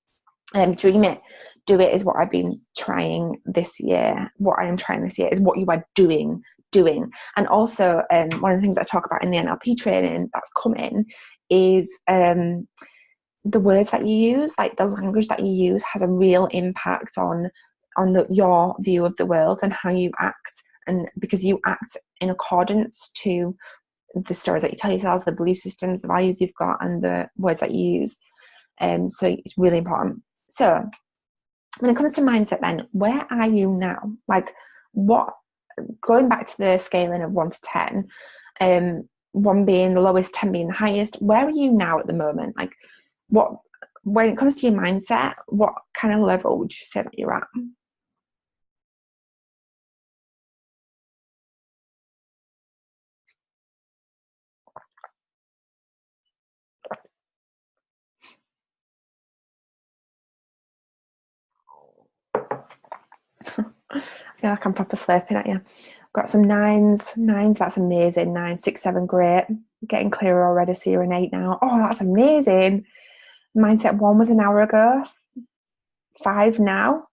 Dream it, do it is what I've been trying this year. What I am trying this year is what you are doing. And also, one of the things I talk about in the NLP training that's coming is the words that you use, like the language that you use has a real impact on your view of the world and how you act and because you act in accordance to the stories that you tell yourselves, the belief systems, the values you've got, and the words that you use. So it's really important. So when it comes to mindset, then where are you now? Like, what, going back to the scaling of 1 to 10, 1 being the lowest, 10 being the highest, where are you now at the moment? Like, what, when it comes to your mindset, what kind of level would you say that you're at? I feel like I'm proper slurping at you. Got some nines. That's amazing. 9, 6, 7, great. Getting clearer already, so you're an 8 now. Oh, that's amazing. Mindset 1 was an hour ago. 5 now.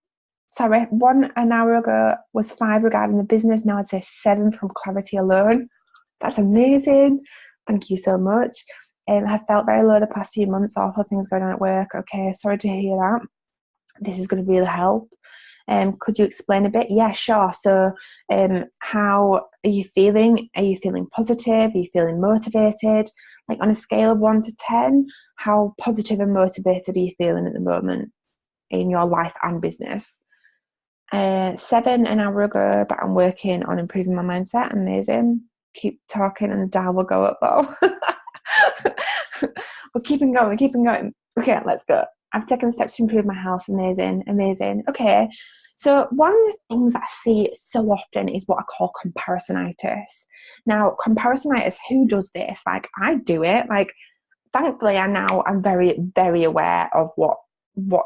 Sorry, 1 an hour ago was 5 regarding the business. Now I'd say 7 from clarity alone. That's amazing. Thank you so much. I've felt very low the past few months. Awful things going on at work. Okay, sorry to hear that. This is going to really help. Could you explain a bit? Yeah, sure. So how are you feeling? Are you feeling positive? Are you feeling motivated? Like, on a scale of 1 to 10, how positive and motivated are you feeling at the moment in your life and business? 7 an hour ago, but I'm working on improving my mindset. Amazing. Keep talking and the dial will go up though. We're keeping going. Okay, let's go. I've taken steps to improve my health. Amazing. Okay, so one of the things that I see so often is what I call comparisonitis. Now, comparisonitis, who does this? Like, I do it. Like, thankfully, I'm very, very aware of what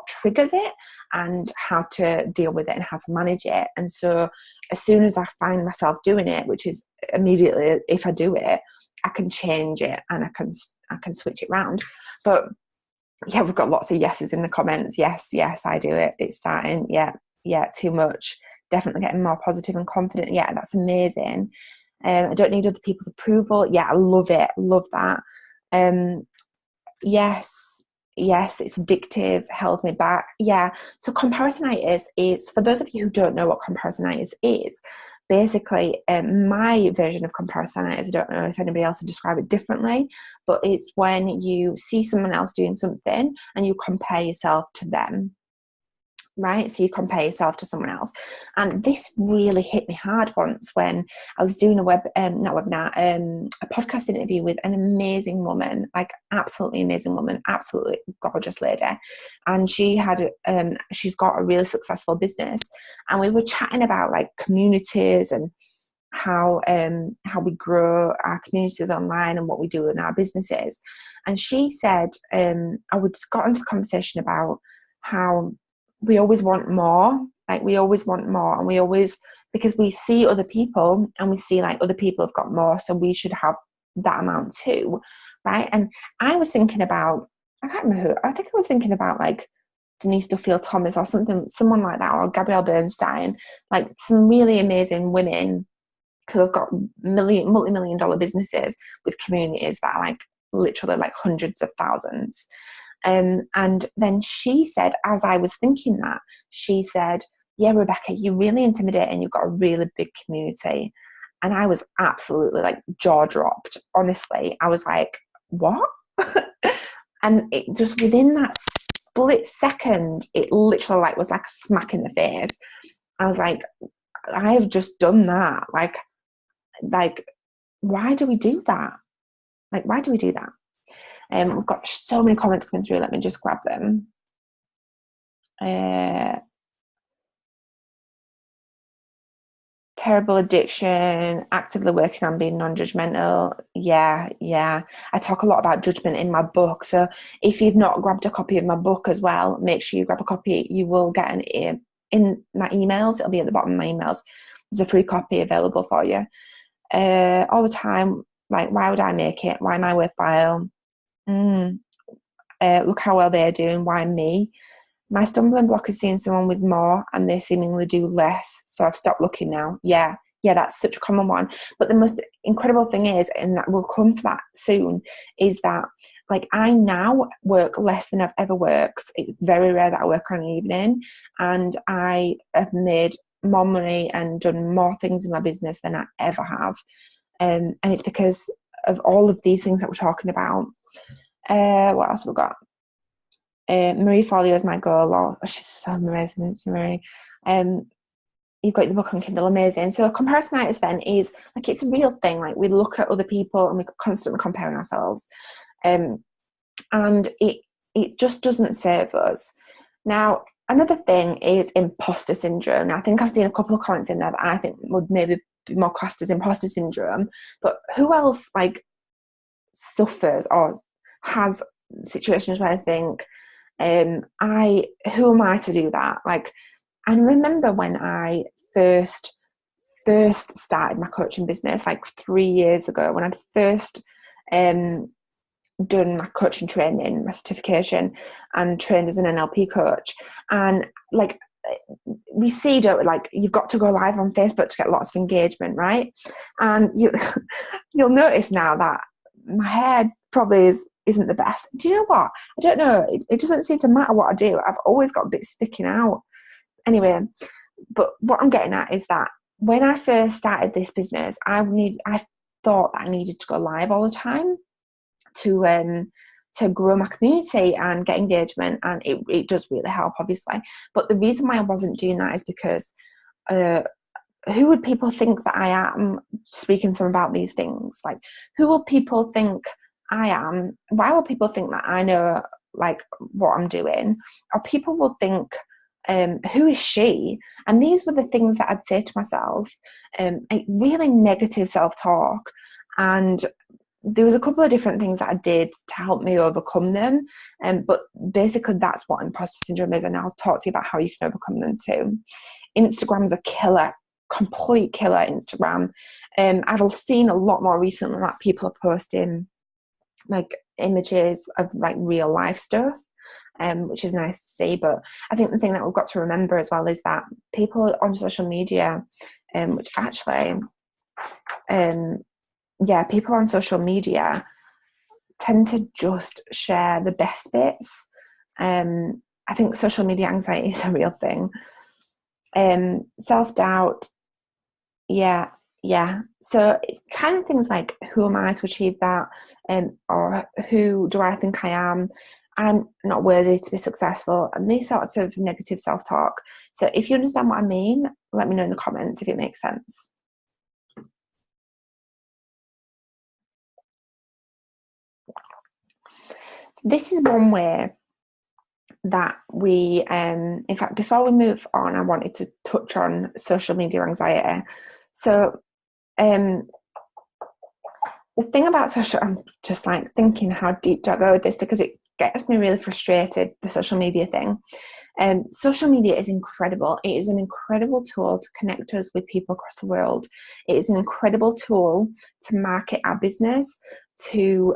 triggers it and how to deal with it and how to manage it. And so as soon as I find myself doing it, which is immediately, if I do it, I can change it and I can switch it around. But yeah, we've got lots of yeses in the comments. Yes, I do it. It's starting. Yeah, too much. Definitely getting more positive and confident. Yeah, that's amazing. I don't need other people's approval. Yeah, I love it. Love that. Yes, it's addictive, held me back. Yeah. So comparisonitis is, for those of you who don't know what comparisonitis is, basically my version of comparisonitis, I don't know if anybody else would describe it differently, but it's when you see someone else doing something and you compare yourself to them. Right, so you compare yourself to someone else, and this really hit me hard once when I was doing a a podcast interview with an amazing woman, like absolutely amazing woman, absolutely gorgeous lady, and she's got a really successful business, and we were chatting about like communities and how we grow our communities online and what we do in our businesses, and she said got into the conversation about how we always want more, and we always, because we see other people and we see like other people have got more, so we should have that amount too, right? And I was thinking about, I can't remember who, I think I was thinking about like Denise Duffield Thomas or someone like that, or Gabrielle Bernstein, like some really amazing women who have got multi-million dollar businesses with communities that are like literally like hundreds of thousands. And then she said, as I was thinking that, she said, yeah, Rebecca, you're really intimidating. You've got a really big community. And I was absolutely like jaw dropped. Honestly, I was like, what? And it just within that split second, it literally like was like a smack in the face. I was like, I have just done that. Like, why do we do that? Like, why do we do that? We've got so many comments coming through. Let me just grab them. Terrible addiction, actively working on being non-judgmental. Yeah. I talk a lot about judgment in my book. So if you've not grabbed a copy of my book as well, make sure you grab a copy. You will get an in my emails. It'll be at the bottom of my emails. There's a free copy available for you. All the time, like, why would I make it? Why am I worthwhile? Look how well they're doing. Why me? My stumbling block is seeing someone with more and they seemingly do less. So I've stopped looking now. Yeah, that's such a common one. But the most incredible thing is, and that we'll come to that soon, is that like I now work less than I've ever worked. It's very rare that I work on an evening, and I have made more money and done more things in my business than I ever have. And it's because of all of these things that we're talking about. What else have we got? Marie Forleo is my girl. Oh, she's so amazing, isn't she, Marie? You've got the book on Kindle, amazing. So comparisonitis then is like, it's a real thing. Like, we look at other people and we're constantly comparing ourselves, and it just doesn't serve us. Now, another thing is imposter syndrome. Now, I think I've seen a couple of comments in there that I think would maybe be more classed as imposter syndrome. But who else like suffers or has situations where I think, who am I to do that? Like, I remember when I first started my coaching business, like 3 years ago, when I'd first done my coaching training, my certification, and trained as an NLP coach. And like, we see, don't we, like, you've got to go live on Facebook to get lots of engagement, right? And you'll notice now that my hair probably isn't the best. Do you know what? I don't know. It doesn't seem to matter what I do. I've always got bits sticking out. Anyway, but what I'm getting at is that when I first started this business, I thought that I needed to go live all the time to grow my community and get engagement, and it does really help, obviously. But the reason why I wasn't doing that is because who would people think that I am speaking to them about these things? Like, who will people think I am? Why will people think that I know like what I'm doing? Or people will think, who is she? And these were the things that I'd say to myself, really negative self-talk. And there was a couple of different things that I did to help me overcome them. But basically that's what imposter syndrome is, and I'll talk to you about how you can overcome them too. Instagram's a killer, complete killer, Instagram. I've seen a lot more recently that people are posting like images of like real life stuff, which is nice to see. But I think the thing that we've got to remember as well is that people on social media, which actually, people on social media tend to just share the best bits. I think social media anxiety is a real thing. Self-doubt, yeah. So kind of things like, who am I to achieve that? Or who do I think I am? I'm not worthy to be successful, and these sorts of negative self-talk. So if you understand what I mean, let me know in the comments if it makes sense. So this is one way that we, in fact, before we move on, I wanted to touch on social media anxiety. So the thing about social, I'm just like thinking, how deep do I go with this? Because it gets me really frustrated, the social media thing. Social media is incredible. It is an incredible tool to connect us with people across the world. It is an incredible tool to market our business, to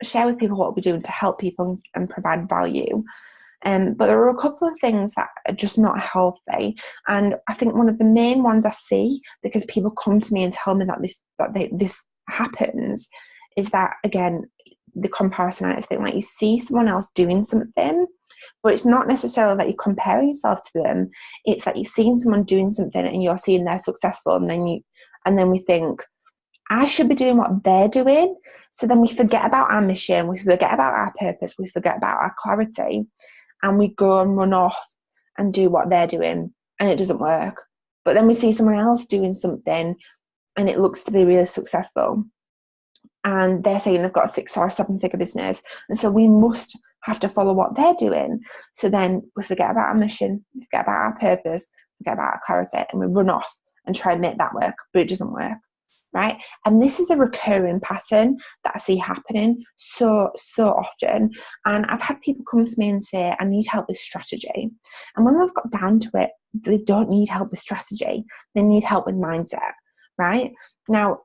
share with people what we're doing, to help people and provide value. But there are a couple of things that are just not healthy. And I think one of the main ones I see, because people come to me and tell me that this happens, is that, again, the comparisonitis thing. Like, you see someone else doing something, but it's not necessarily that you compare yourself to them. It's that you're seeing someone doing something and you're seeing they're successful, and then we think, I should be doing what they're doing. So then we forget about our mission, we forget about our purpose, we forget about our clarity, and we go and run off and do what they're doing, and it doesn't work. But then we see someone else doing something and it looks to be really successful, and they're saying they've got a 6 or 7 figure business, and so we must have to follow what they're doing. So then we forget about our mission, we forget about our purpose, forget about our clarity, and we run off and try and make that work, but it doesn't work. Right? And this is a recurring pattern that I see happening so often. And I've had people come to me and say, I need help with strategy. And when we've got down to it, they don't need help with strategy. They need help with mindset, right? Now,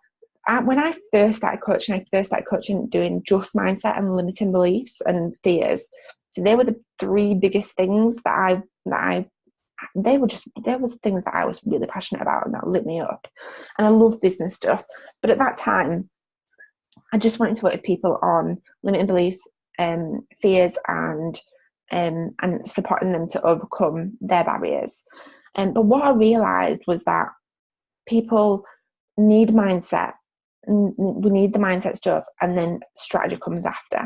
when I first started coaching doing just mindset and limiting beliefs and fears. So they were the 3 biggest things that they were things that I was really passionate about and that lit me up. And I love business stuff. But at that time, I just wanted to work with people on limiting beliefs, fears, and and supporting them to overcome their barriers. But what I realised was that people need mindset. We need the mindset stuff, and then strategy comes after,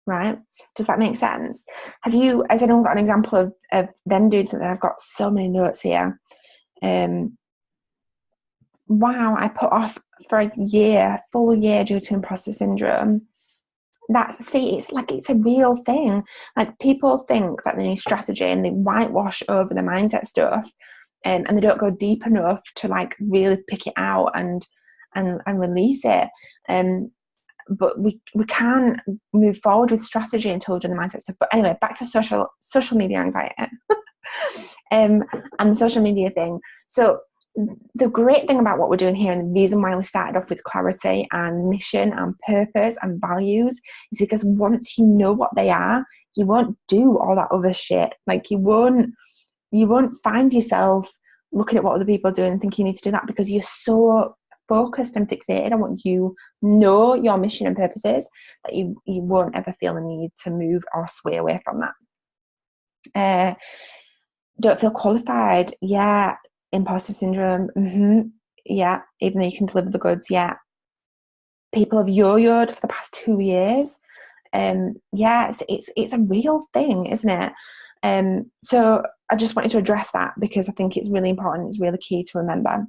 right? Does that make sense? Has anyone got an example of them doing something? I've got so many notes here. Wow, I put off for a full year due to imposter syndrome. It's a real thing. Like, people think that they need strategy and they whitewash over the mindset stuff, and they don't go deep enough to like really pick it out and release it. But we can't move forward with strategy until we've done the mindset stuff. But anyway, back to social media anxiety and the social media thing. So the great thing about what we're doing here, and the reason why we started off with clarity and mission and purpose and values, is because once you know what they are, you won't do all that other shit. Like, you won't find yourself looking at what other people are doing and thinking you need to do that, because you're so focused and fixated on what you know your mission and purpose is, that you won't ever feel the need to move or sway away from that. Don't feel qualified. Yeah. Imposter syndrome. Yeah. Even though you can deliver the goods. Yeah. People have yo-yoed for the past 2 years. Yeah, it's a real thing, isn't it? So I just wanted to address that, because I think it's really important. It's really key to remember.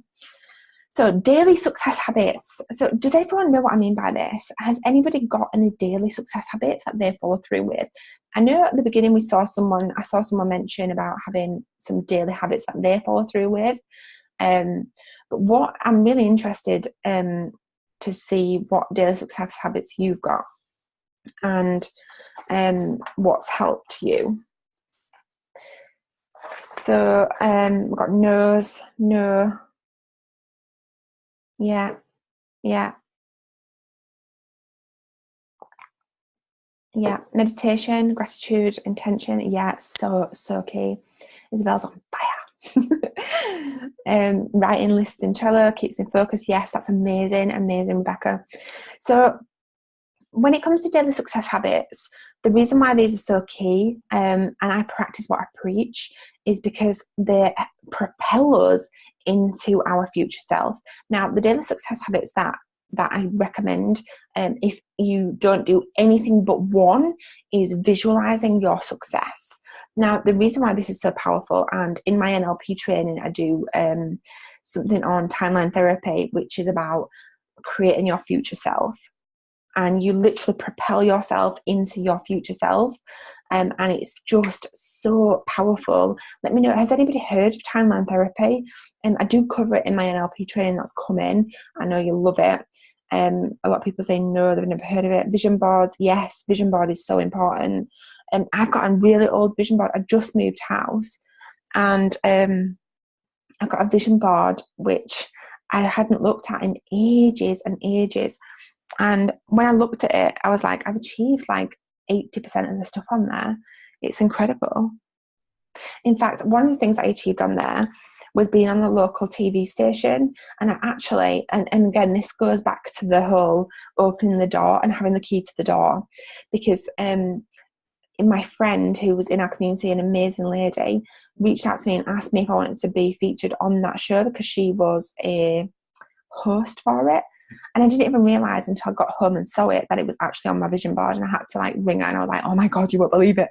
So, daily success habits. So does everyone know what I mean by this? Has anybody got any daily success habits that they follow through with? I know at the beginning I saw someone mention about having some daily habits that they follow through with. But what I'm really interested to see what daily success habits you've got, and what's helped you. So we've got no's, no. Yeah. Meditation, gratitude, intention. Yeah, so key. Isabel's on fire. Writing lists in Trello keeps me focused. Yes, that's amazing, Rebecca. So when it comes to daily success habits, the reason why these are so key, and I practice what I preach, is because they propel us into our future self. Now, the daily success habits that I recommend, if you don't do anything but one, is visualizing your success. Now, the reason why this is so powerful, and in my NLP training, I do something on timeline therapy, which is about creating your future self. And you literally propel yourself into your future self. And it's just so powerful. Let me know, has anybody heard of timeline therapy? I do cover it in my NLP training that's coming. I know you'll love it. A lot of people say no, they've never heard of it. Vision boards, yes, vision board is so important. I've got a really old vision board. I just moved house, and I've got a vision board which I hadn't looked at in ages and ages. And when I looked at it, I was like, I've achieved like 80% of the stuff on there. It's incredible. In fact, one of the things I achieved on there was being on the local TV station. And I actually, and again, this goes back to the whole opening the door and having the key to the door, because my friend who was in our community, an amazing lady, reached out to me and asked me if I wanted to be featured on that show, because she was a host for it. And I didn't even realise until I got home and saw it that it was actually on my vision board, and I had to like ring her, and I was like, oh my God, you won't believe it.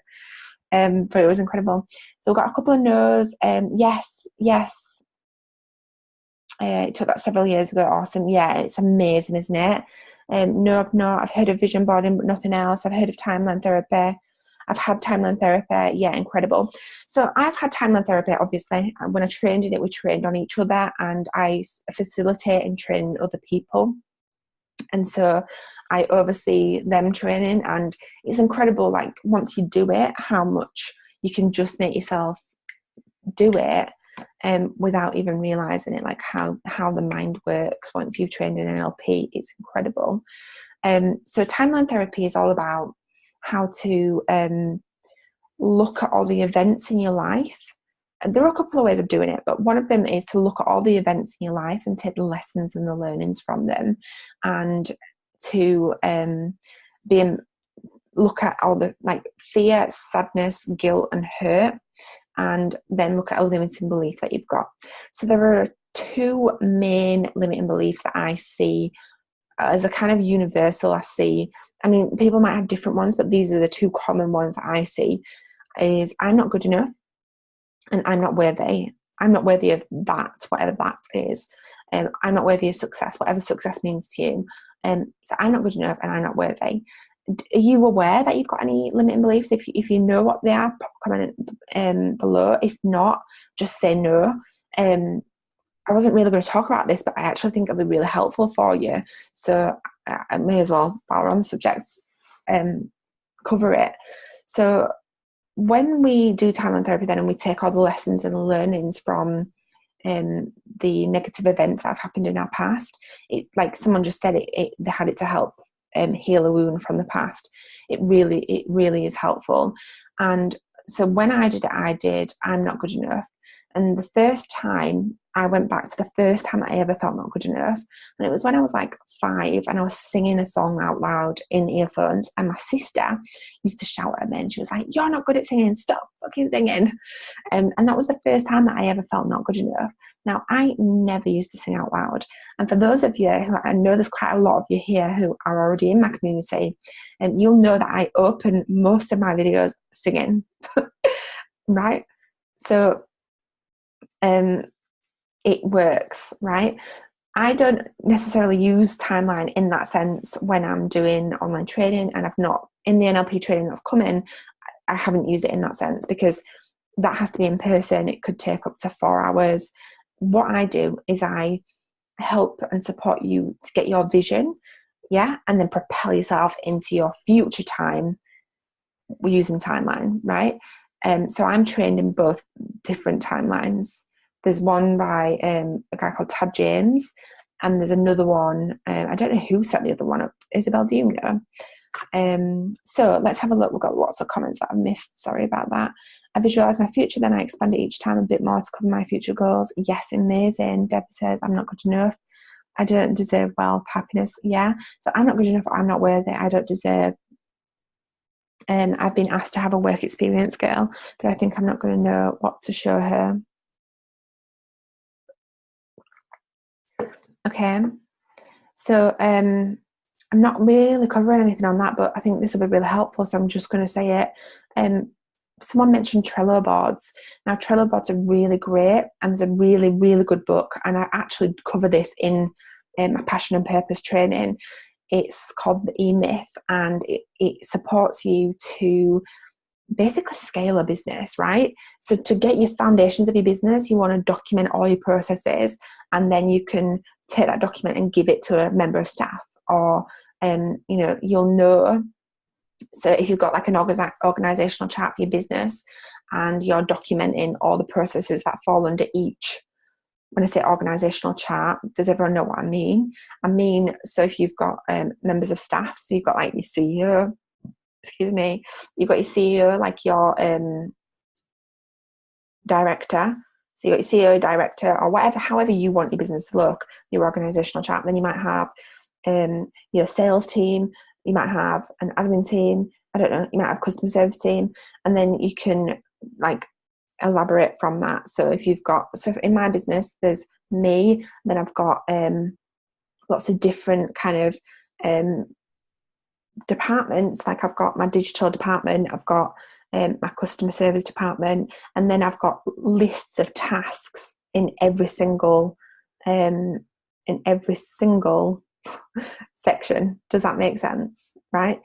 But it was incredible. So we got a couple of no's. Yes. It took that several years ago. Awesome. Yeah, it's amazing, isn't it? No, I've not. I've heard of vision boarding, but nothing else. I've heard of timeline therapy. I've had timeline therapy. Yeah, incredible. So I've had timeline therapy, obviously. When I trained in it, we trained on each other, and I facilitate and train other people. And so I oversee them training, and it's incredible, like, once you do it, how much you can just make yourself do it without even realizing it, like how the mind works once you've trained in NLP. It's incredible. So timeline therapy is all about how to look at all the events in your life. And there are a couple of ways of doing it, but one of them is to look at all the events in your life and take the lessons and the learnings from them, and to be look at all the like fear, sadness, guilt, and hurt, and then look at a limiting belief that you've got. So there are two main limiting beliefs that I see as a kind of universal. I mean, people might have different ones, but these are the two common ones that I see, is I'm not good enough and I'm not worthy. I'm not worthy of that, whatever that is. I'm not worthy of success, whatever success means to you. So I'm not good enough and I'm not worthy. Are you aware that you've got any limiting beliefs? If you know what they are, comment below. If not, just say no. I wasn't really going to talk about this, but I actually think it'll be really helpful for you. So I may as well, while we're on the subject, cover it. So when we do timeline therapy then, and we take all the lessons and the learnings from the negative events that have happened in our past, it, like someone just said, they had it to help heal a wound from the past. It really is helpful. And so when I did I'm not good enough. And the first time I went back to the first time I ever felt not good enough, and it was when I was like 5 and I was singing a song out loud in earphones, and my sister used to shout at me and she was like, "You're not good at singing, stop fucking singing." And that was the first time that I ever felt not good enough. Now, I never used to sing out loud. And for those of you who, I know there's quite a lot of you here who are already in my community, and you'll know that I open most of my videos singing, right? So it works, right? I don't necessarily use timeline in that sense when I'm doing online training, and I've not, in the NLP training that's coming, I haven't used it in that sense because that has to be in person. It could take up to 4 hours. What I do is I help and support you to get your vision, and then propel yourself into your future time using timeline, right? So I'm trained in both different timelines. There's one by a guy called Tad James, and there's another one, I don't know who set the other one up. Isabel, do you know? So let's have a look. We've got lots of comments that I've missed. Sorry about that. I visualise my future, then I expand it each time a bit more to cover my future goals. Yes, amazing. Debbie says, I'm not good enough. I don't deserve wealth, happiness. Yeah, so I'm not good enough. I'm not worthy. I don't deserve. I've been asked to have a work experience, girl, but I think I'm not going to know what to show her. Okay, so I'm not really covering anything on that, but I think this will be really helpful, so I'm just going to say it. Someone mentioned Trello boards. Now, Trello boards are really great, and there's a really, really good book, and I actually cover this in my Passion and Purpose training. It's called The E-Myth, and it supports you to basically scale a business, right? So to get your foundations of your business, you want to document all your processes, and then you can take that document and give it to a member of staff, or you'll know. So if you've got like an organizational chart for your business and you're documenting all the processes that fall under each, when I say organizational chart, does everyone know what I mean? So if you've got members of staff, so you've got like your CEO, you've got your CEO, like your director. So you've got your CEO, director, or whatever, however you want your business to look, your organizational chart. Then you might have your sales team, you might have an admin team, I don't know, you might have customer service team, and then you can like elaborate from that. So if you've got, so in my business, there's me, then I've got lots of different kind of departments. Like I've got my digital department, I've got my customer service department, and then I've got lists of tasks in every single section. Does that make sense? Right?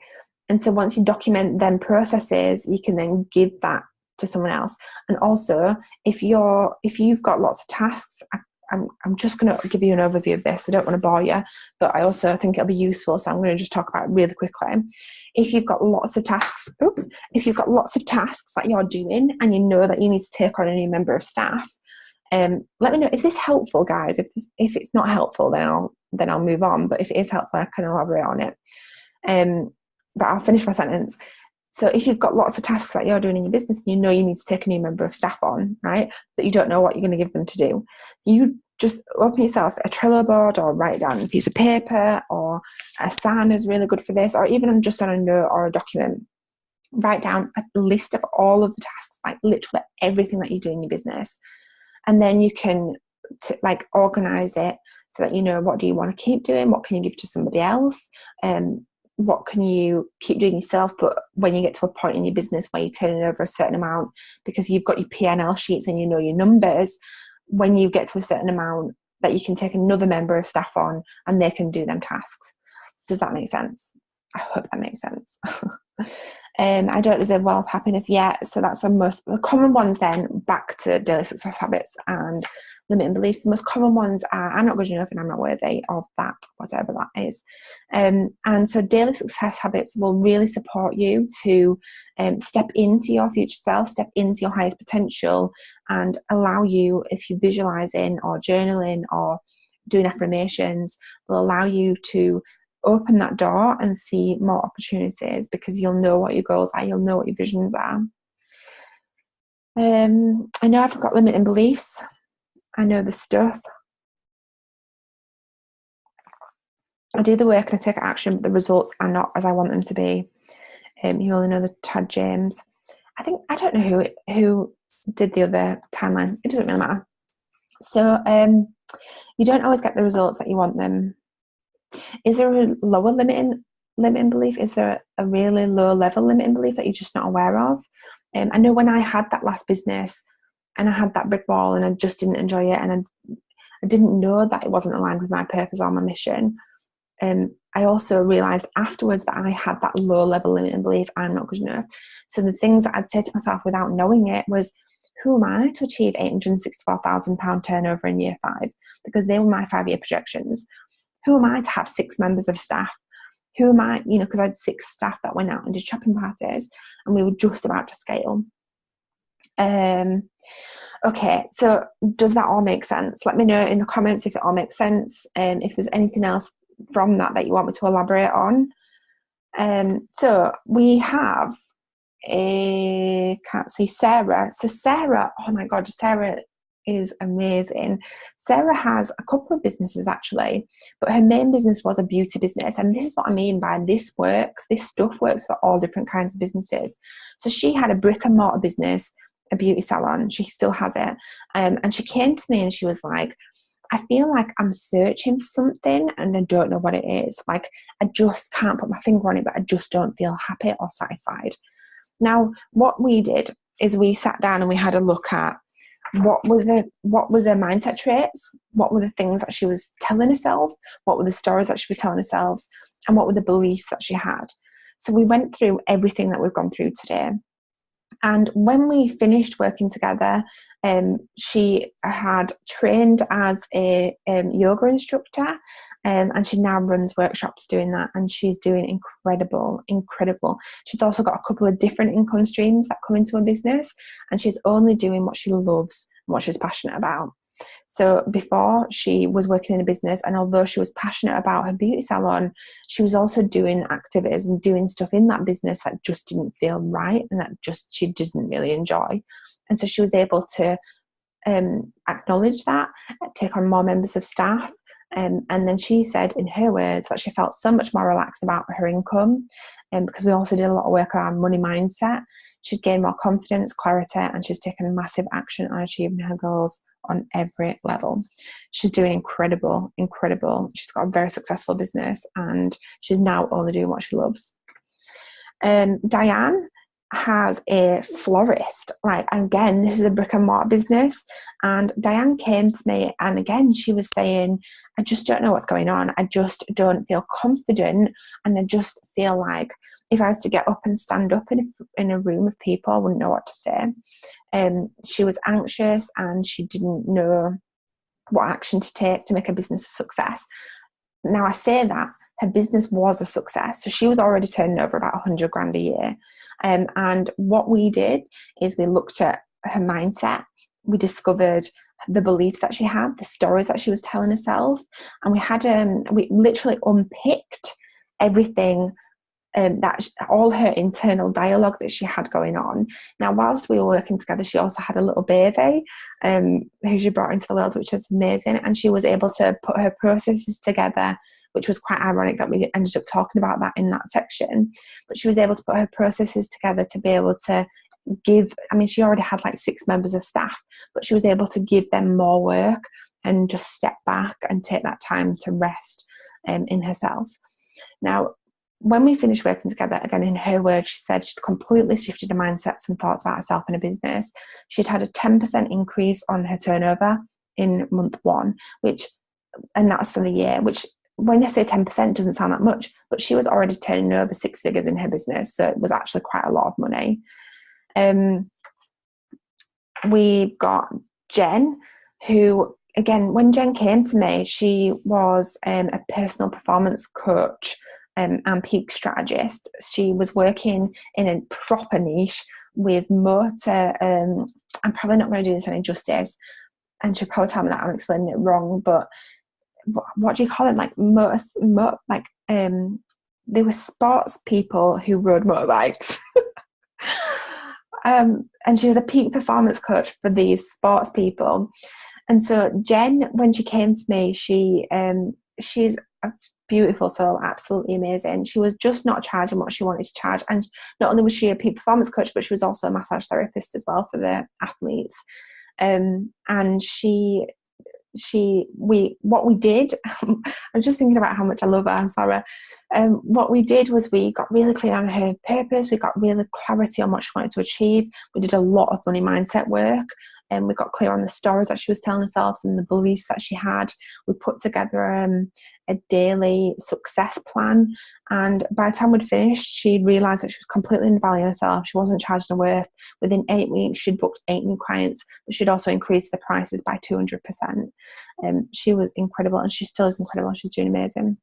And so once you document them processes, you can then give that to someone else. And also, if you've got lots of tasks, I'm just going to give you an overview of this. I don't want to bore you, but I also think it'll be useful, so I'm going to just talk about it really quickly. If you've got lots of tasks, that you're doing, and you know that you need to take on a new member of staff, let me know. Is this helpful, guys? If it's not helpful, then I'll move on. But if it is helpful, I can elaborate on it. But I'll finish my sentence. So if you've got lots of tasks that you're doing in your business, and you know you need to take a new member of staff on, right? But you don't know what you're going to give them to do. You just open yourself a Trello board or write it down on a piece of paper, or Asana is really good for this, or even just on a note or a document. Write down a list of all of the tasks, like literally everything that you do in your business. And then you can organize it so that you know, what do you want to keep doing? What can you give to somebody else? What can you keep doing yourself? But when you get to a point in your business where you're turning over a certain amount, because you've got your P&L sheets and you know your numbers, when you get to a certain amount, that you can take another member of staff on and they can do them tasks. Does that make sense? I hope that makes sense. I don't deserve wealth, happiness yet. So that's the common ones. Then back to daily success habits and limiting beliefs. The most common ones are, I'm not good enough and I'm not worthy of that, whatever that is. And so daily success habits will really support you to step into your future self, step into your highest potential, and allow you, if you're visualizing or journaling or doing affirmations, will allow you to open that door and see more opportunities, because you'll know what your goals are, you'll know what your visions are. I know I've got limiting beliefs. I know the stuff. I do the work and I take action, but the results are not as I want them to be. You only know the Tad James. I don't know who did the other timeline. It doesn't really matter. So you don't always get the results that you want them. Is there a lower limiting belief? Is there a really low level limiting belief that you're just not aware of? I know when I had that last business and I had that brick wall and I just didn't enjoy it, and I didn't know that it wasn't aligned with my purpose or my mission. I also realised afterwards that I had that low level limiting belief, I'm not good enough. So the things that I'd say to myself without knowing it was, who am I to achieve £864,000 turnover in year 5? Because they were my 5-year projections. Who am I to have 6 members of staff? Who am I, because I had 6 staff that went out and did shopping parties, and we were just about to scale. Okay, so does that all make sense? Let me know in the comments if it all makes sense, if there's anything else from that you want me to elaborate on. So we have can't see Sarah. So Sarah, oh my God, Sarah is amazing. Sarah has a couple of businesses actually, but her main business was a beauty business. And this is what I mean by this stuff works for all different kinds of businesses. So she had a brick and mortar business, a beauty salon. She still has it. And she came to me and she was like, I feel like I'm searching for something and I don't know what it is. Like, I just can't put my finger on it, but I just don't feel happy or satisfied. Now, what we did is we sat down and we had a look at what were the mindset traits, what were the things that she was telling herself, what were the stories that she was telling herself, and what were the beliefs that she had. So we went through everything that we've gone through today. And when we finished working together, she had trained as a yoga instructor, and she now runs workshops doing that, and she's doing incredible. She's also got a couple of different income streams that come into her business, and she's only doing what she loves and what she's passionate about. So before, she was working in a business, and although she was passionate about her beauty salon, she was also doing activities and doing stuff in that business that just didn't feel right and that she didn't really enjoy. And so she was able to acknowledge that, take on more members of staff, and then she said in her words that she felt so much more relaxed about her income, because we also did a lot of work around money mindset. She's gained more confidence, clarity, and she's taken massive action on achieving her goals on every level. She's doing incredible. She's got a very successful business, and she's now only doing what she loves. Diane has a florist. Like, again, this is a brick and mortar business, and Diane came to me, and again she was saying, I just don't know what's going on. I just don't feel confident, and I just feel like if I was to get up and stand up in a room of people, I wouldn't know what to say. She was anxious, and she didn't know what action to take to make her business a success. Now, I say that her business was a success, so she was already turning over about 100 grand a year. And what we did is we looked at her mindset. We discovered the beliefs that she had, the stories that she was telling herself, and we literally unpicked everything all her internal dialogue that she had going on. Now, whilst we were working together, she also had a little baby who she brought into the world, which was amazing. And she was able to put her processes together, which was quite ironic that we ended up talking about that in that section. But she was able to put her processes together to be able to give, I mean, she already had like 6 members of staff, but she was able to give them more work and just step back and take that time to rest in herself. Now, when we finished working together, again, in her words, she said she'd completely shifted her mindsets and thoughts about herself and her business. She'd had a 10% increase on her turnover in month 1, and that's for the year, which when I say 10% doesn't sound that much, but she was already turning over 6 figures in her business. So it was actually quite a lot of money. We got Jen, who, again, when Jen came to me, she was a personal performance coach and peak strategist. She was working in a proper niche with motor. I'm probably not going to do this any justice, and she'll probably tell me that I'm explaining it wrong, but what do you call them? Like they were sports people who rode motorbikes. And she was a peak performance coach for these sports people. And so Jen, when she came to me, she's a beautiful soul, absolutely amazing. She was just not charging what she wanted to charge. And not only was she a peak performance coach, but she was also a massage therapist as well for the athletes. And what we did, I'm just thinking about how much I love her, I'm sorry. What we did was we got really clear on her purpose, we got really clarity on what she wanted to achieve, we did a lot of money mindset work, and we got clear on the stories that she was telling herself and the beliefs that she had. We put together a daily success plan, and by the time we'd finished, she realised that she was completely undervaluing herself. She wasn't charging her worth. Within 8 weeks, she'd booked 8 new clients, but she'd also increased the prices by 200%. She was incredible, and she still is incredible. She's doing amazing.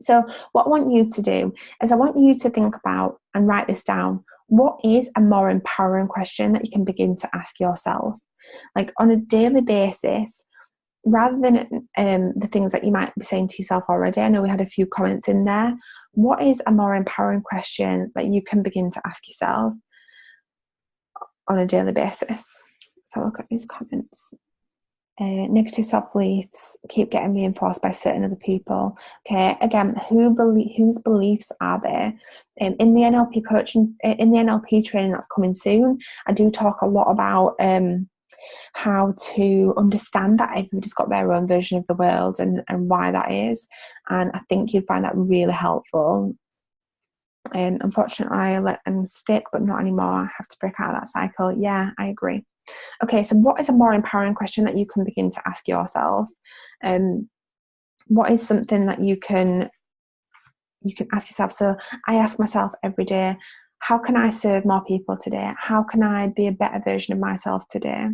So what I want you to do is I want you to think about and write this down. What is a more empowering question that you can begin to ask yourself? Like on a daily basis, rather than the things that you might be saying to yourself already. I know we had a few comments in there. What is a more empowering question that you can begin to ask yourself on a daily basis? So look at these comments. Negative self-beliefs keep getting reinforced by certain other people. Okay, again, whose beliefs are there? In the NLP coaching, in the NLP training that's coming soon, I do talk a lot about how to understand that everybody's got their own version of the world and why that is. And I think you'd find that really helpful. Unfortunately, I let them stick, but not anymore. I have to break out of that cycle. Yeah, I agree. Okay, so what is a more empowering question that you can begin to ask yourself? What is something that you can ask yourself? So I ask myself every day, how can I serve more people today? How can I be a better version of myself today?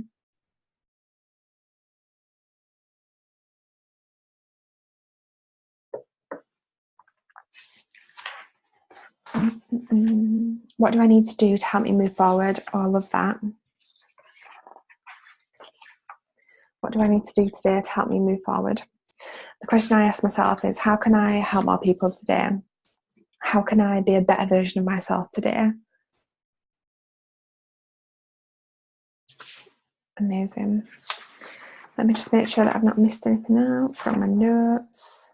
What do I need to do to help me move forward? Oh, I love that. What do I need to do today to help me move forward? The question I ask myself is, how can I help more people today? How can I be a better version of myself today? Amazing. Let me just make sure that I've not missed anything out from my notes.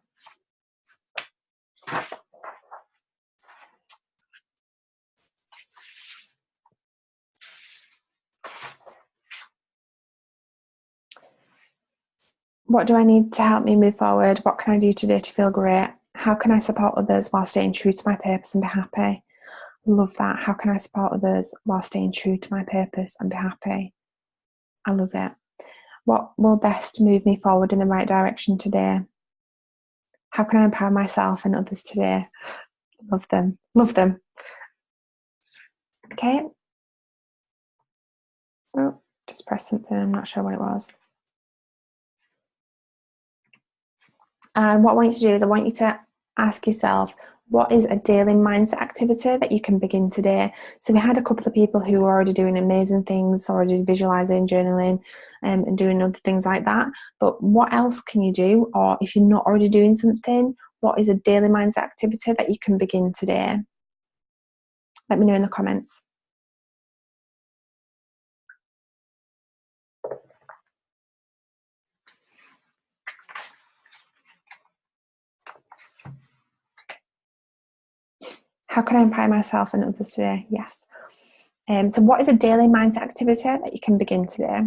What do I need to help me move forward? What can I do today to feel great? How can I support others while staying true to my purpose and be happy? Love that. How can I support others while staying true to my purpose and be happy? I love it. What will best move me forward in the right direction today? How can I empower myself and others today? Love them. Love them. Okay. Oh, just press something. I'm not sure what it was. And what I want you to do is I want you to ask yourself, what is a daily mindset activity that you can begin today? So we had a couple of people who were already doing amazing things, already visualizing, journaling, and doing other things like that. But what else can you do? Or if you're not already doing something, what is a daily mindset activity that you can begin today? Let me know in the comments. How can I empower myself and others today? Yes. So what is a daily mindset activity that you can begin today?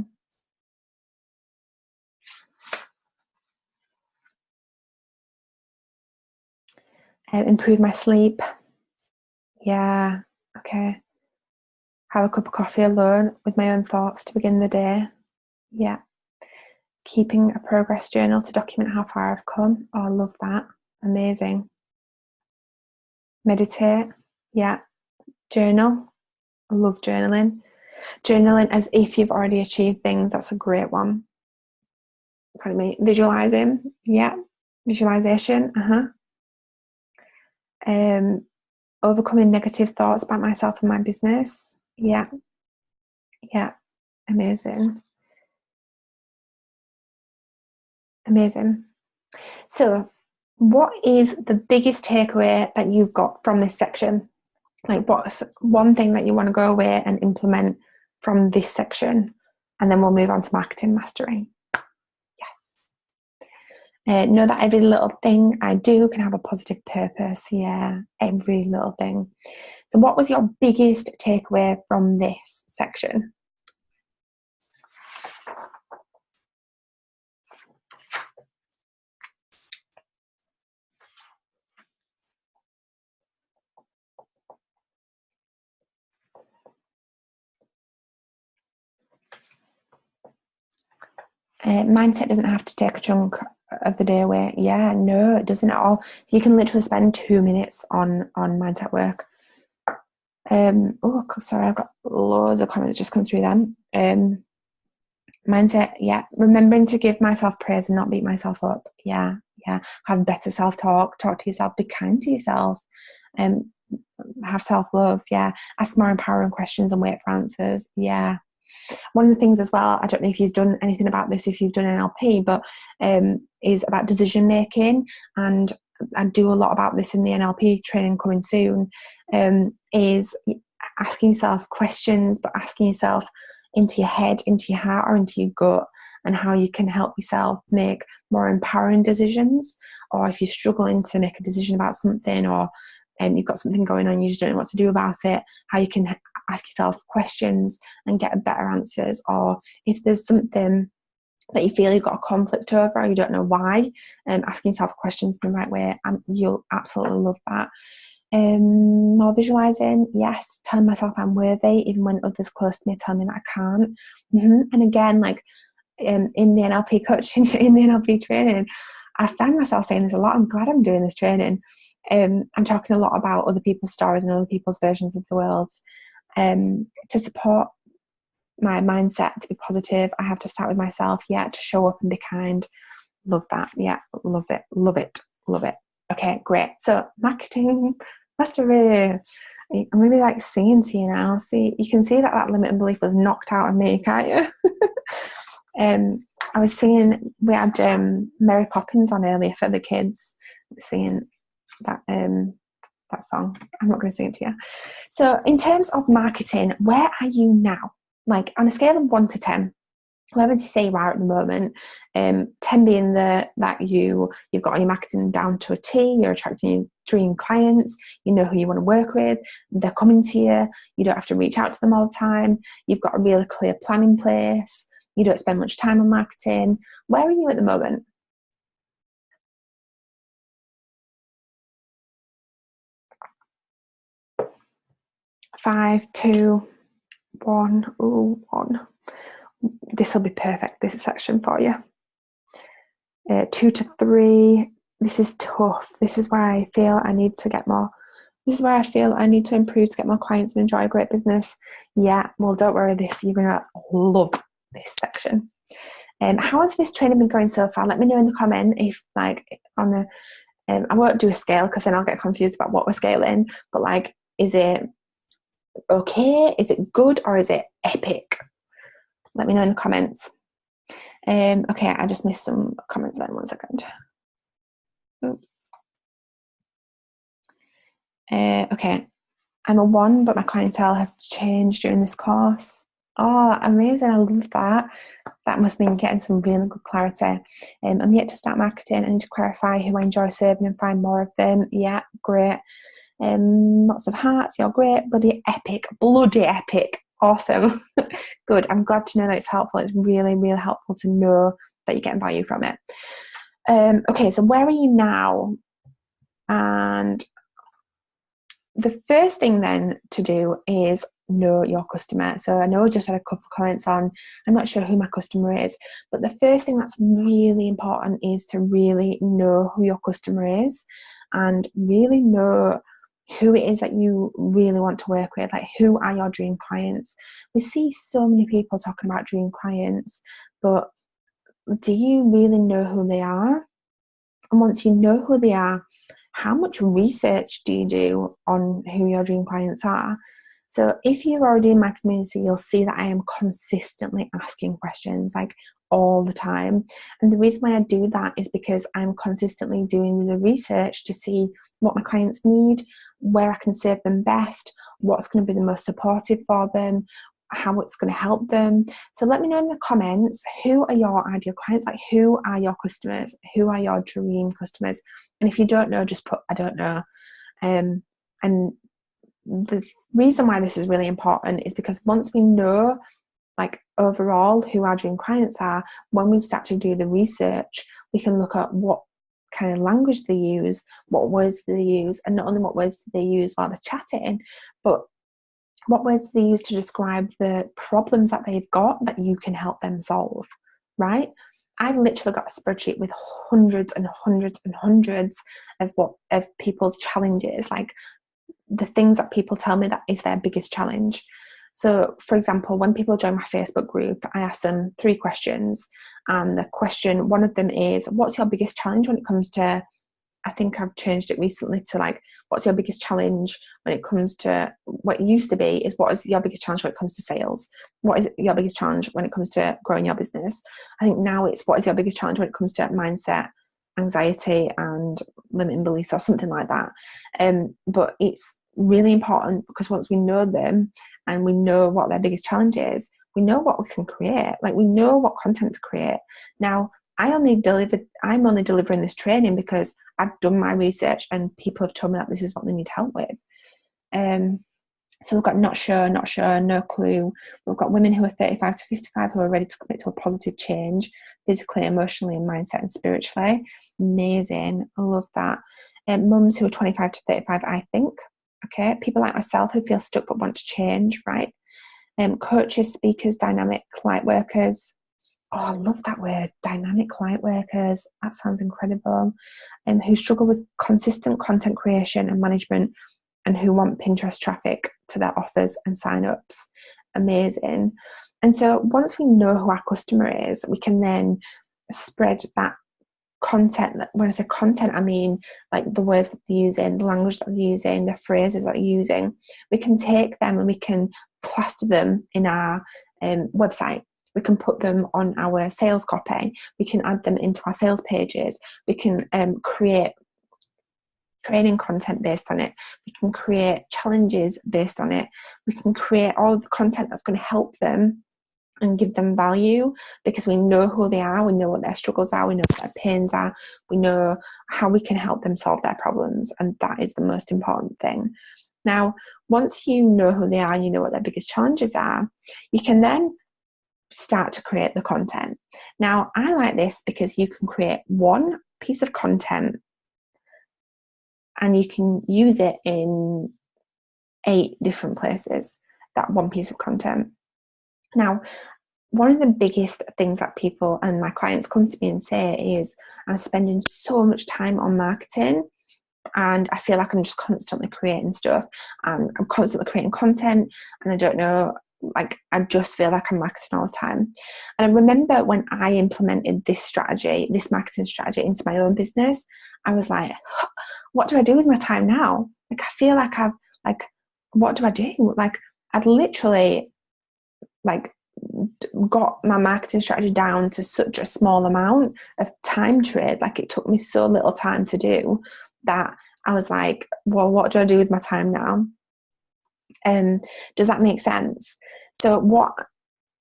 Improve my sleep. Yeah, okay. Have a cup of coffee alone with my own thoughts to begin the day. Yeah. Keeping a progress journal to document how far I've come. Oh, I love that. Amazing. Meditate. Yeah. Journal. I love journaling. Journaling as if you've already achieved things. That's a great one. Pardon me. Visualizing. Yeah. Visualization. Overcoming negative thoughts about myself and my business. Yeah. Yeah. Amazing. Amazing. So, what is the biggest takeaway that you've got from this section? Like, what's one thing that you want to go away and implement from this section? And then we'll move on to marketing mastery. Yes. Know that every little thing I do can have a positive purpose. Yeah, every little thing. So, what was your biggest takeaway from this section? Mindset doesn't have to take a chunk of the day away. Yeah, no, it doesn't at all. You can literally spend 2 minutes on mindset work. Sorry, I've got loads of comments just come through them. Mindset, yeah. Remembering to give myself praise and not beat myself up. Yeah. Have better self-talk. Talk to yourself. Be kind to yourself. Have self-love. Yeah. Ask more empowering questions and wait for answers. Yeah. One of the things as well, I don't know if you've done anything about this, if you've done NLP, but is about decision making, and I do a lot about this in the NLP training coming soon, is asking yourself questions, but asking yourself into your head, into your heart, or into your gut, and how you can help yourself make more empowering decisions. Or if you're struggling to make a decision about something, or you've got something going on, you just don't know what to do about it, how you can ask yourself questions and get better answers. Or if there's something that you feel you've got a conflict over or you don't know why, asking yourself questions in the right way, and you'll absolutely love that. More visualizing, yes. Telling myself I'm worthy even when others close to me tell me that I can't. And again, like in the NLP coaching, in the NLP training, I found myself saying this a lot. I'm glad I'm doing this training. I'm talking a lot about other people's stories and other people's versions of the world. To support my mindset to be positive, I have to start with myself. Yeah, to show up and be kind. Love that. Yeah, love it. Okay, great. So marketing mastery. I'm maybe like singing to you now. See, you can see that limiting belief was knocked out of me, can't you? I was singing. We had Mary Poppins on earlier for the kids. Singing that song. I'm not going to sing it to you. So in terms of marketing, where are you now? Like on a scale of 1 to 10, where would you say you are at the moment? 10 being that you've got all your marketing down to a T, you're attracting your dream clients, you know who you want to work with, they're coming to you, you don't have to reach out to them all the time, you've got a really clear plan in place, you don't spend much time on marketing. Where are you at the moment? 5, 2, 1. Ooh, 1. This will be perfect, this section for you. 2 to 3. This is tough. This is where I feel I need to get more. This is where I feel I need to improve to get more clients and enjoy a great business. Yeah, well, don't worry, you're going to love this section. How has this training been going so far? Let me know in the comment if, like, on the, I won't do a scale because then I'll get confused about what we're scaling, but like, is it okay? Is it good? Or is it epic? Let me know in the comments. Okay, I just missed some comments then. 1 second. Oops. Okay. I'm a 1, but my clientele have changed during this course. Oh, amazing. I love that. That must mean getting some really good clarity. I'm yet to start marketing. I need to clarify who I enjoy serving and find more of them. Yeah, great. Lots of hearts. You're great. Bloody epic. Bloody epic. Awesome. Good. I'm glad to know that it's helpful. It's really, really helpful to know that you're getting value from it. Okay, so where are you now? And the first thing then to do is know your customer. So I know I just had a couple of comments on, I'm not sure who my customer is, but the first thing that's really important is to really know who your customer is and really know who it is that you really want to work with. Like, who are your dream clients? We see so many people talking about dream clients, but do you really know who they are? And once you know who they are, how much research do you do on who your dream clients are? So if you're already in my community, you'll see that I am consistently asking questions, like all the time. And the reason why I do that is because I'm consistently doing the research to see what my clients need, where I can serve them best, what's going to be the most supportive for them, how it's going to help them. So let me know in the comments, who are your ideal clients? Like, who are your customers? Who are your dream customers? And if you don't know, just put I don't know. And the reason why this is really important is because once we know, like, overall who our dream clients are, when we start to do the research, we can look at what kind of language they use, what words they use, and not only what words they use while they're chatting, but what words they use to describe the problems that they've got that you can help them solve, right? I've literally got a spreadsheet with hundreds and hundreds and hundreds of people's challenges, like the things that people tell me that is their biggest challenge. So, for example, when people join my Facebook group, I ask them 3 questions. And one of them is, what's your biggest challenge when it comes to, I think I've changed it recently to, like, what's your biggest challenge when it comes to, what it used to be is, what is your biggest challenge when it comes to sales? What is your biggest challenge when it comes to growing your business? I think now it's, what is your biggest challenge when it comes to mindset, anxiety, and limiting beliefs, or something like that. But it's really important because once we know them and we know what their biggest challenge is, we know what we can create. Like, we know what content to create. Now, I'm only delivering this training because I've done my research and people have told me that this is what they need help with. So we've got not sure, no clue. We've got women who are 35 to 55 who are ready to commit to a positive change, physically, emotionally, and mindset and spiritually. Amazing. I love that. Mums who are 25 to 35, I think. Okay. People like myself who feel stuck but want to change, right? Coaches, speakers, dynamic light workers. Oh, I love that word, dynamic light workers. That sounds incredible. Who struggle with consistent content creation and management, and who want Pinterest traffic to their offers and signups. Amazing. And so once we know who our customer is, we can then spread that content. When I say content, I mean like the words that they're using, the language that they're using, the phrases that they're using. We can take them and we can plaster them in our website. We can put them on our sales copy. We can add them into our sales pages. We can create training content based on it. We can create challenges based on it. We can create all the content that's going to help them and give them value, because we know who they are, we know what their struggles are, we know what their pains are, we know how we can help them solve their problems, and that is the most important thing. Now, once you know who they are and you know what their biggest challenges are, you can then start to create the content. Now, I like this because you can create one piece of content and you can use it in 8 different places, that one piece of content. Now, one of the biggest things that people and my clients come to me and say is, I'm spending so much time on marketing and I feel like I'm just constantly creating stuff. I'm constantly creating content and I don't know, like, I just feel like I'm marketing all the time. And I remember when I implemented this marketing strategy into my own business, I was like, what do I do with my time now? Like, I feel like what do I do? Like, I'd literally got my marketing strategy down to such a small amount of time trade. Like, it took me so little time to do that I was like, well, what do I do with my time now? Does that make sense? So what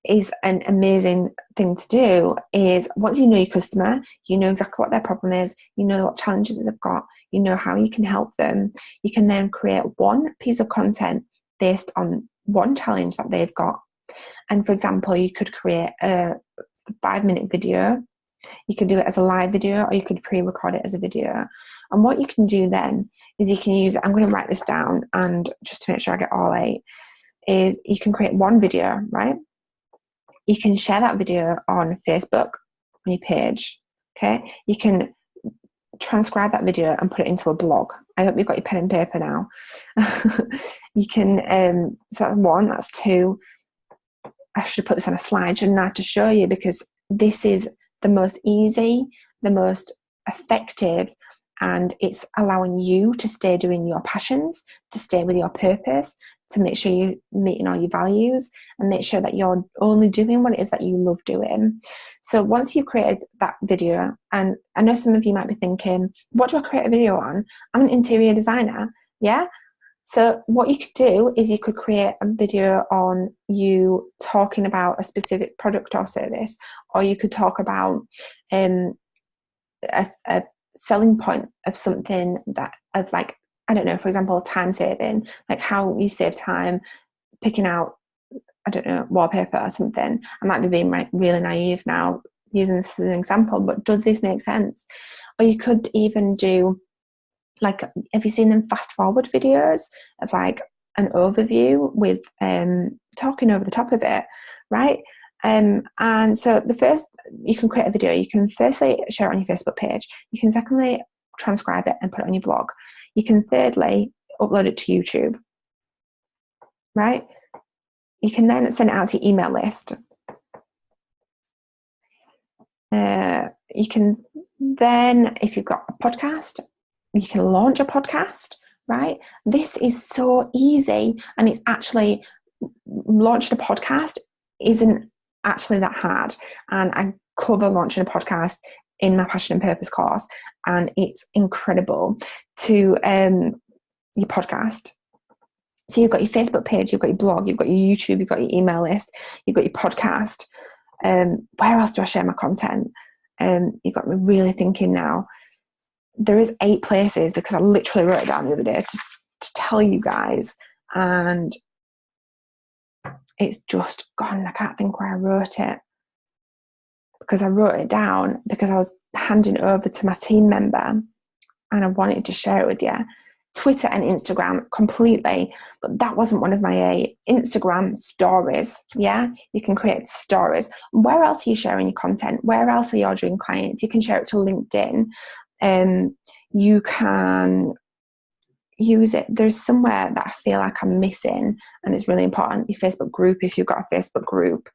is an amazing thing to do is, once you know your customer, you know exactly what their problem is, you know what challenges they've got, you know how you can help them, you can then create one piece of content based on one challenge that they've got. And for example, you could create a 5-minute video. You could do it as a live video, or you could pre-record it as a video. And what you can do then is you can use, I'm going to write this down, and just to make sure I get all 8, is you can create one video, right? You can share that video on Facebook, on your page, okay? You can transcribe that video and put it into a blog. I hope you've got your pen and paper now. You can, so that's 1, that's 2. I should have put this on a slide, shouldn't I, to show you, because this is the most easy, the most effective, and it's allowing you to stay doing your passions, to stay with your purpose, to make sure you're meeting all your values, and make sure that you're only doing what it is that you love doing. So once you've created that video, and I know some of you might be thinking, what do I create a video on? I'm an interior designer, yeah? So what you could do is you could create a video on you talking about a specific product or service, or you could talk about a selling point of something that, of like, I don't know, for example, time saving, like how you save time picking out, I don't know, wallpaper or something. I might be being really naive now using this as an example, but does this make sense? Or you could even do, like, have you seen them fast forward videos of like an overview with talking over the top of it, right? And so the first, you can create a video. You can firstly share it on your Facebook page. You can secondly transcribe it and put it on your blog. You can thirdly upload it to YouTube, right? You can then send it out to your email list. You can then, if you've got a podcast, you can launch a podcast, right? This is so easy, and it's actually, launching a podcast isn't actually that hard. And I cover launching a podcast in my Passion and Purpose course, and it's incredible to your podcast. So you've got your Facebook page, you've got your blog, you've got your YouTube, you've got your email list, you've got your podcast. Where else do I share my content? You've got me really thinking now. There is 8 places, because I literally wrote it down the other day to tell you guys, and it's just gone. I can't think where I wrote it, because I wrote it down because I was handing it over to my team member and I wanted to share it with you. Twitter and Instagram completely, but that wasn't one of my 8. Instagram stories, yeah? You can create stories. Where else are you sharing your content? Where else are you ordering clients? You can share it to LinkedIn. You can use it. There's somewhere that I feel like I'm missing, and it's really important. Your Facebook group, if you've got a Facebook group.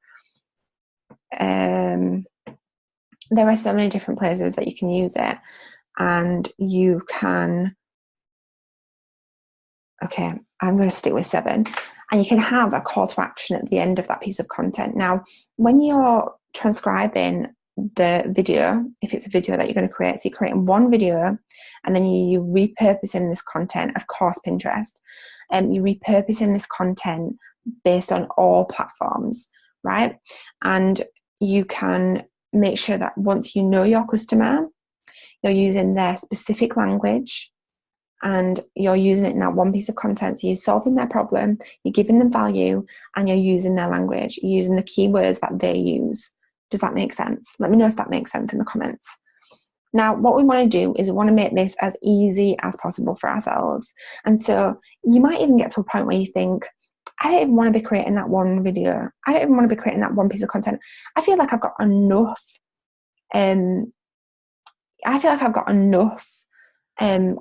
There are so many different places that you can use it, and you can, okay, I'm going to stick with 7, and you can have a call to action at the end of that piece of content. Now, when you're transcribing the video, if it's a video that you're going to create, so you're creating one video, and then you're repurposing this content, of course, Pinterest, and you're repurposing this content based on all platforms, right? And you can make sure that once you know your customer, you're using their specific language, and you're using it in that one piece of content. So you're solving their problem, you're giving them value, and you're using their language, you're using the keywords that they use. Does that make sense? Let me know if that makes sense in the comments. Now, what we want to do is we want to make this as easy as possible for ourselves. And so you might even get to a point where you think, I don't even want to be creating that one video. I don't even want to be creating that one piece of content. I feel like I've got enough.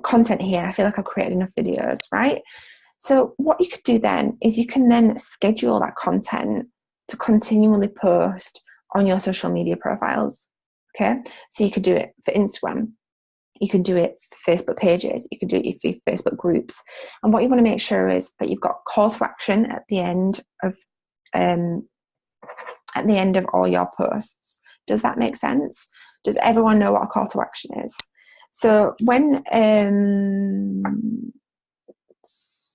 Content here. I feel like I've created enough videos, right? So what you could do then is you can then schedule that content to continually post on your social media profiles. Okay, so you could do it for Instagram, you can do it for Facebook pages, you can do it for Facebook groups, and what you want to make sure is that you've got call to action at the end of all your posts. Does that make sense? Does everyone know what a call to action is? So when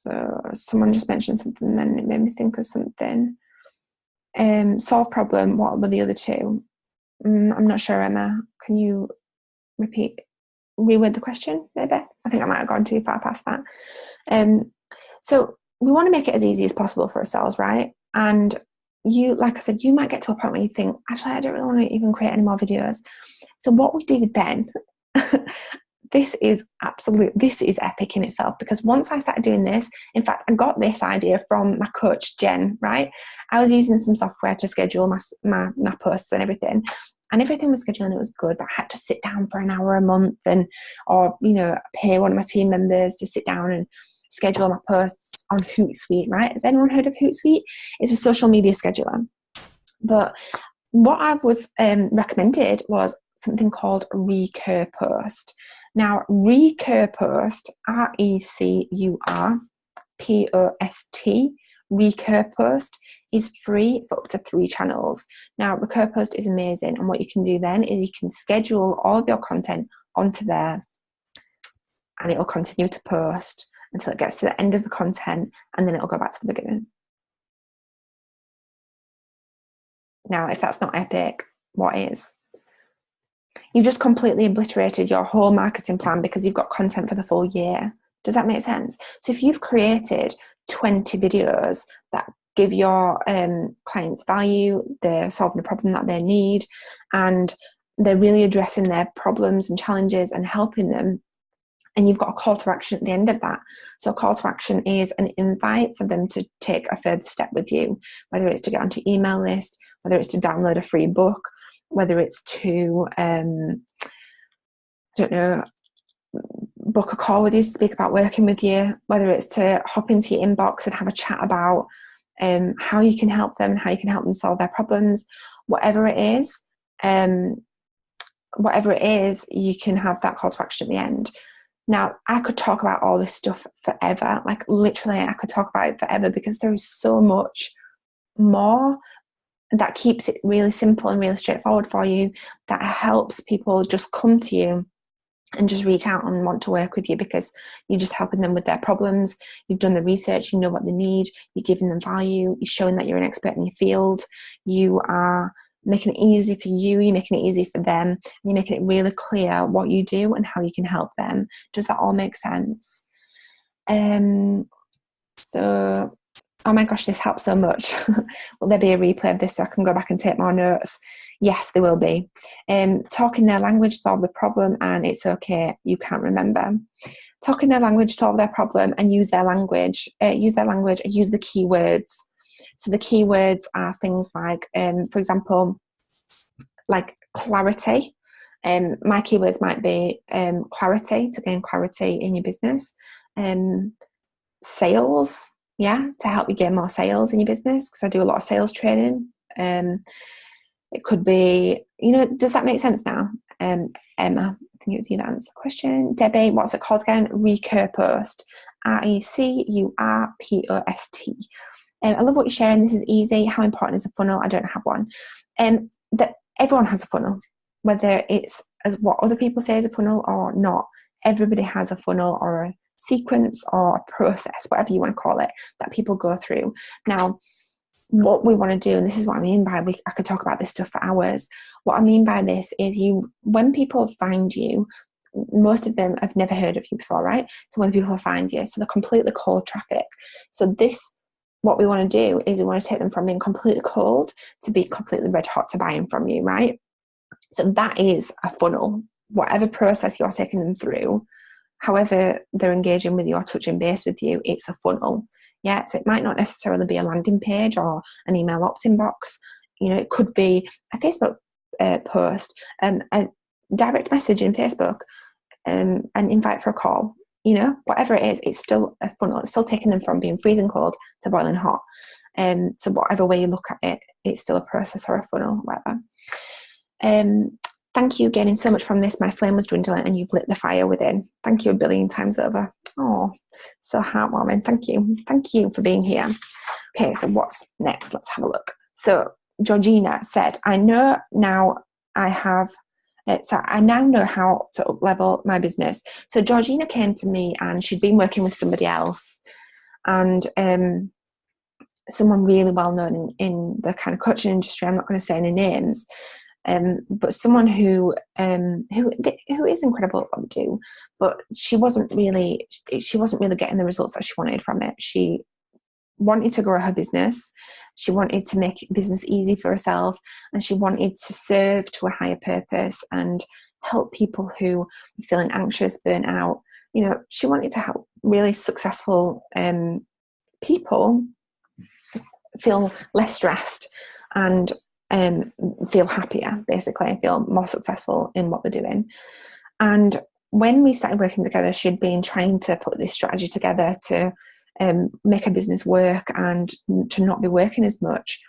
So someone just mentioned something, and then it made me think of something. Solve problem. What were the other two? I'm not sure, Emma. Can you reword the question, maybe? I think I might have gone too far past that. So we want to make it as easy as possible for ourselves, right? And you, like I said, you might get to a point where you think, actually, I don't really want to even create any more videos. So what we do then, this is epic in itself, because once I started doing this, in fact, I got this idea from my coach, Jen, right? I was using some software to schedule my posts and everything was scheduled and it was good, but I had to sit down for an hour a month or pay one of my team members to sit down and schedule my posts on Hootsuite, right? Has anyone heard of Hootsuite? It's a social media scheduler. But what I was recommended was something called Recurpost. Now, Recurpost, Recurpost, Recurpost is free for up to 3 channels. Now, Recurpost is amazing, and what you can do then is you can schedule all of your content onto there, and it will continue to post until it gets to the end of the content, and then it'll go back to the beginning. Now, if that's not epic, what is? You've just completely obliterated your whole marketing plan because you've got content for the full year. Does that make sense? So if you've created 20 videos that give your clients value, they're solving a problem that they need, and they're really addressing their problems and challenges and helping them, and you've got a call to action at the end of that. So a call to action is an invite for them to take a further step with you, whether it's to get onto email list, whether it's to download a free book, whether it's to, book a call with you to speak about working with you, whether it's to hop into your inbox and have a chat about how you can help them and how you can help them solve their problems. Whatever it is, you can have that call to action at the end. Now, I could talk about all this stuff forever. Like, literally, I could talk about it forever because there is so much more that keeps it really simple and really straightforward for you, that helps people just come to you and just reach out and want to work with you because you're just helping them with their problems. You've done the research, you know what they need, you're giving them value, you're showing that you're an expert in your field, you are making it easy for you, you're making it easy for them, and you're making it really clear what you do and how you can help them. Does that all make sense? So, oh my gosh, this helps so much. Will there be a replay of this so I can go back and take more notes? Yes, there will be. Talking their language, solve the problem, and it's okay, you can't remember. Talking their language, solve their problem, and use their language and use the keywords. So the keywords are things like, for example, like clarity. My keywords might be clarity, to gain clarity in your business. Sales, to help you gain more sales in your business, because I do a lot of sales training. It could be, does that make sense now? Emma, I think it was you that answered the question. Debbie, what's it called again? Recurpost. Recurpost. I love what you're sharing. This is easy. How important is a funnel? I don't have one. Everyone has a funnel, whether it's as what other people say is a funnel or not. Everybody has a funnel or a sequence or a process, whatever you want to call it, that people go through. Now, what we want to do, and this is what I mean by I could talk about this stuff for hours. What I mean by this is when people find you, most of them have never heard of you before, right? So when people find you, so they're completely cold traffic. So what we want to do is we want to take them from being completely cold to be completely red hot to buying from you, right? So that is a funnel. Whatever process you're taking them through, however they're engaging with you or touching base with you, it's a funnel. Yeah, so it might not necessarily be a landing page or an email opt-in box. It could be a Facebook post, a direct message in Facebook, an invite for a call. Whatever it is, it's still a funnel. It's still taking them from being freezing cold to boiling hot. So whatever way you look at it, it's still a process or a funnel, whatever. Thank you gaining so much from this. My flame was dwindling and you've lit the fire within. Thank you a billion times over. Oh, so heartwarming. Thank you. Thank you for being here. Okay, so what's next? Let's have a look. So Georgina said, I know now how to up-level my business. So Georgina came to me and she'd been working with somebody else and someone really well known in the kind of coaching industry. I'm not going to say any names, but someone who is incredible at what they do, but she wasn't really getting the results that she wanted from it. She wanted to grow her business, she wanted to make business easy for herself, and she wanted to serve to a higher purpose and help people who were feeling anxious, burnt out. She wanted to help really successful people feel less stressed and feel happier, basically, and feel more successful in what they're doing. And when we started working together, she'd been trying to put this strategy together to make her business work and to not be working as much.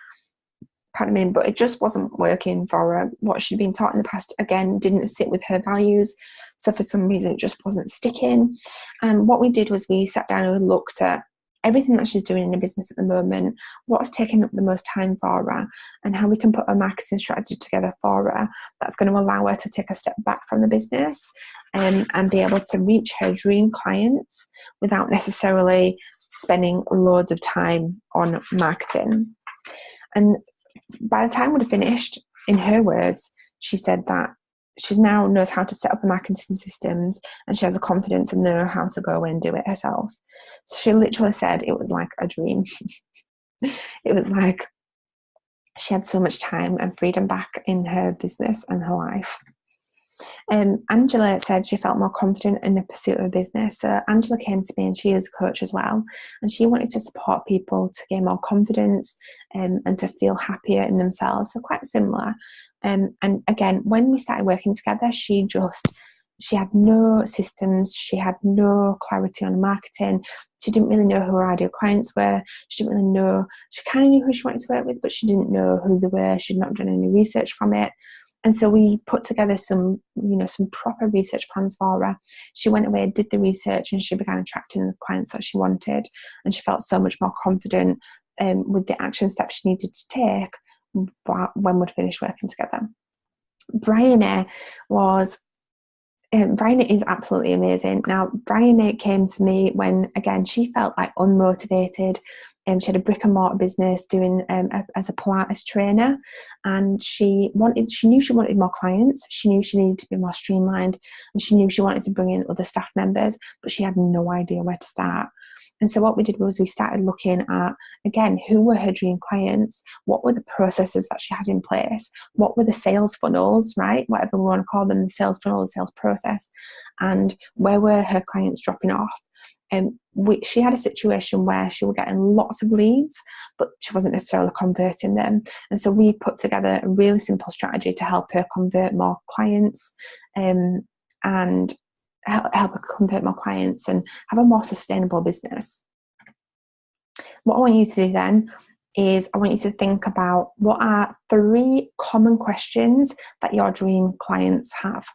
Pardon me, but it just wasn't working for her. What she'd been taught in the past, again, didn't sit with her values. So for some reason, it just wasn't sticking. And what we did was we sat down and we looked at everything that she's doing in the business at the moment, what's taking up the most time for her, and how we can put a marketing strategy together for her that's going to allow her to take a step back from the business and be able to reach her dream clients without necessarily spending loads of time on marketing. And by the time we'd finished, in her words, she said that she now knows how to set up a marketing systems, and she has the confidence and know how to go and do it herself. So she literally said it was like a dream. It was like she had so much time and freedom back in her business and her life. Angela said she felt more confident in the pursuit of a business. So Angela came to me, and she is a coach as well, and she wanted to support people to gain more confidence and to feel happier in themselves. So quite similar. And again, when we started working together, she had no systems, she had no clarity on marketing, she didn't really know who her ideal clients were, she didn't really know, she kind of knew who she wanted to work with, but she didn't know who they were, she'd not done any research from it. And so we put together some proper research plans for her. She went away, did the research, and she began attracting the clients that she wanted. And she felt so much more confident with the action steps she needed to take when we'd finished working together. Bryony is absolutely amazing. Now, Bryony came to me when, again, she felt like unmotivated. She had a brick and mortar business doing as a Pilates trainer, and she knew she wanted more clients. She knew she needed to be more streamlined, and she knew she wanted to bring in other staff members, but she had no idea where to start. And so what we did was we started looking at, again, who were her dream clients, what were the processes that she had in place, what were the sales funnels, right, whatever we want to call them, the sales funnel, the sales process, and where were her clients dropping off. She had a situation where she was getting lots of leads, but she wasn't necessarily converting them. And so we put together a really simple strategy to help her convert more clients and help her convert more clients and have a more sustainable business. What I want you to do then is I want you to think about what are 3 common questions that your dream clients have.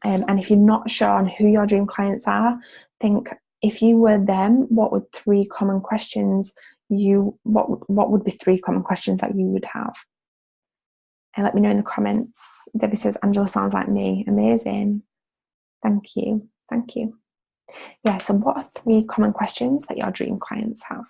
And if you're not sure on who your dream clients are, think, if you were them, what would 3 common questions what would be 3 common questions that you would have? And let me know in the comments. Debbie says, Angela sounds like me. Amazing. Thank you. Yeah, so what are 3 common questions that your dream clients have?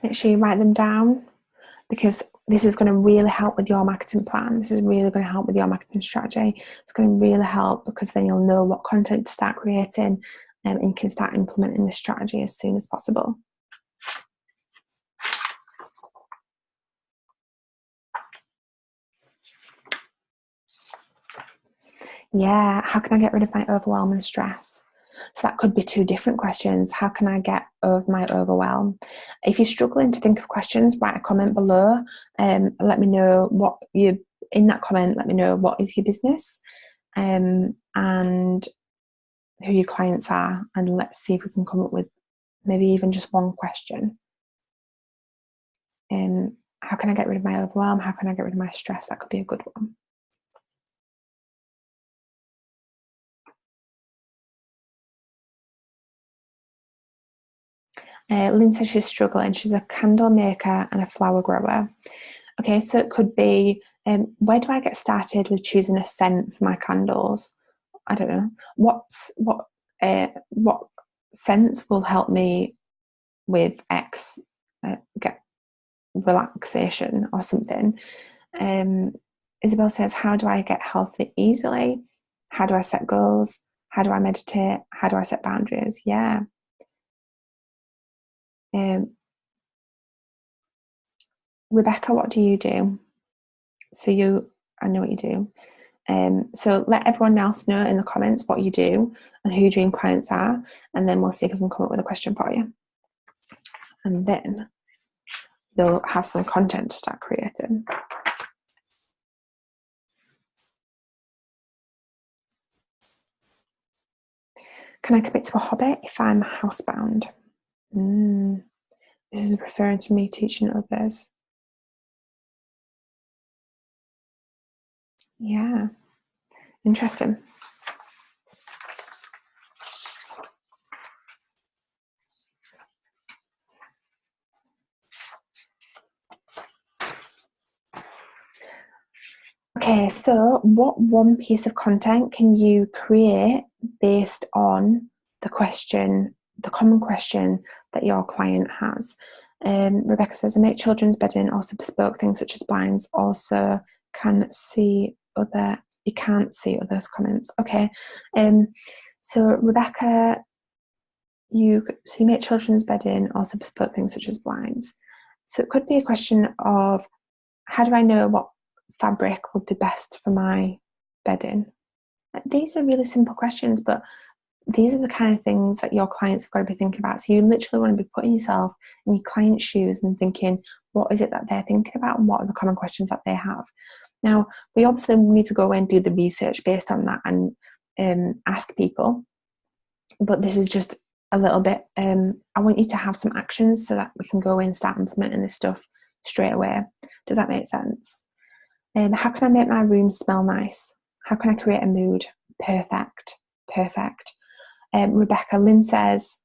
Make sure you write them down, because this is going to really help with your marketing plan. This is really going to help with your marketing strategy. It's going to really help, because then you'll know what content to start creating and you can start implementing this strategy as soon as possible. Yeah, how can I get rid of my overwhelm and stress? So that could be 2 different questions. How can I get over my overwhelm? If you're struggling to think of questions, write a comment below. Let me know what in that comment, let me know what is your business and who your clients are, and let's see if we can come up with maybe even just 1 question. How can I get rid of my overwhelm? How can I get rid of my stress? That could be a good one. Lynn says she's struggling. She's a candle maker and a flower grower. Okay, so it could be, where do I get started with choosing a scent for my candles? I don't know. What scents will help me with X, get relaxation or something. Isabel says, how do I get healthy easily? How do I set goals? How do I meditate? How do I set boundaries? Yeah. Rebecca, what do you do? So I know what you do. So let everyone else know in the comments what you do and who your dream clients are, and then we'll see if we can come up with a question for you. And then you'll have some content to start creating. Can I commit to a hobby if I'm housebound? This is referring to me teaching others. Yeah, interesting. Okay, so what one piece of content can you create based on the question, the common question that your client has? Rebecca says, I make children's bedding, also bespoke things such as blinds, also you can't see others' comments. Okay, so Rebecca, you make children's bedding, also bespoke things such as blinds. So it could be a question of, how do I know what fabric would be best for my bedding? These are really simple questions, but these are the kind of things that your clients have got to be thinking about. So you literally want to be putting yourself in your client's shoes and thinking, what is it that they're thinking about and what are the common questions that they have? Now, we obviously need to go away and do the research based on that and ask people, but this is just a little bit, I want you to have some actions so that we can go away and start implementing this stuff straight away. Does that make sense? How can I make my room smell nice? How can I create a mood? Perfect. Lynn says,